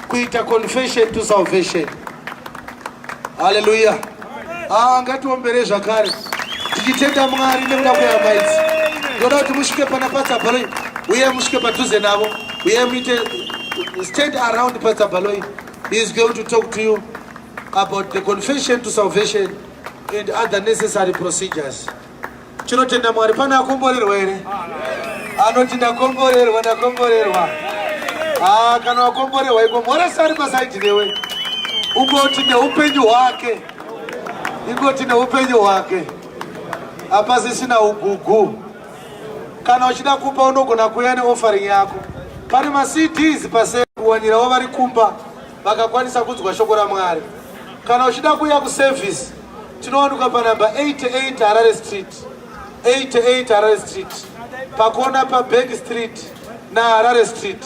kuita confession to salvation. Hallelujah. Ngatiomberei zvakare tichitenda Mwari nekuda kwehama idzi. Ndoda kuti musvike pana Pastor Baloi, uye musvike padhuze navo, uye muite stand around Pastor Baloi. He is going to talk to you about the confession to salvation and other necessary procedures. Chinotenda Mwari. Pana akomborerwa here? Anoti ndakomborerwa, ndakomborerwa. Kana wakomborerwa iko mhoresa ari pasaidi newe. Ungoti neupenyu hwake. Ingoti neupenyu hwake. Hapasisina ugugu. Kana uchida kupa unogona kuuya neoffering yako. Pane ma-CDs pase kuwanirawo vari kumba vakakwanisa kunzwa shoko raMwari. Kana uchida kuuya kuservice, tinowanikwa panamba 88 Harare Street. 88 Harare Street. Pakona pa Bank Street na Harare Street.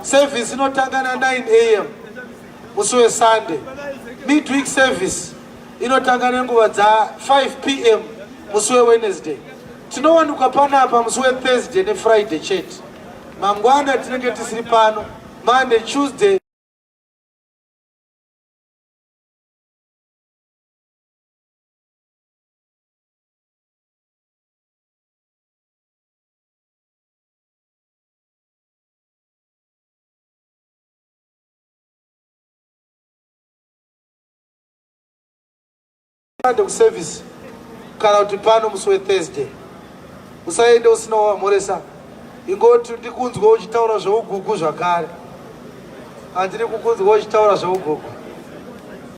Service inotanga na 9 AM musi weSunday. Midweek service inotanga nenguva dza 5 PM musi weWednesday. Tinowanikwa panapa musi weThursday neFriday chete. Mangwana tinenge tisiri pano. Monday, Tuesday service. Kana kuti pano musi weThursday usaende usina wamhoresa. Ingoti ndikunzwa uchitaura zveugugu zvakare. Handiri kukunzwa uchitaura zveugugu.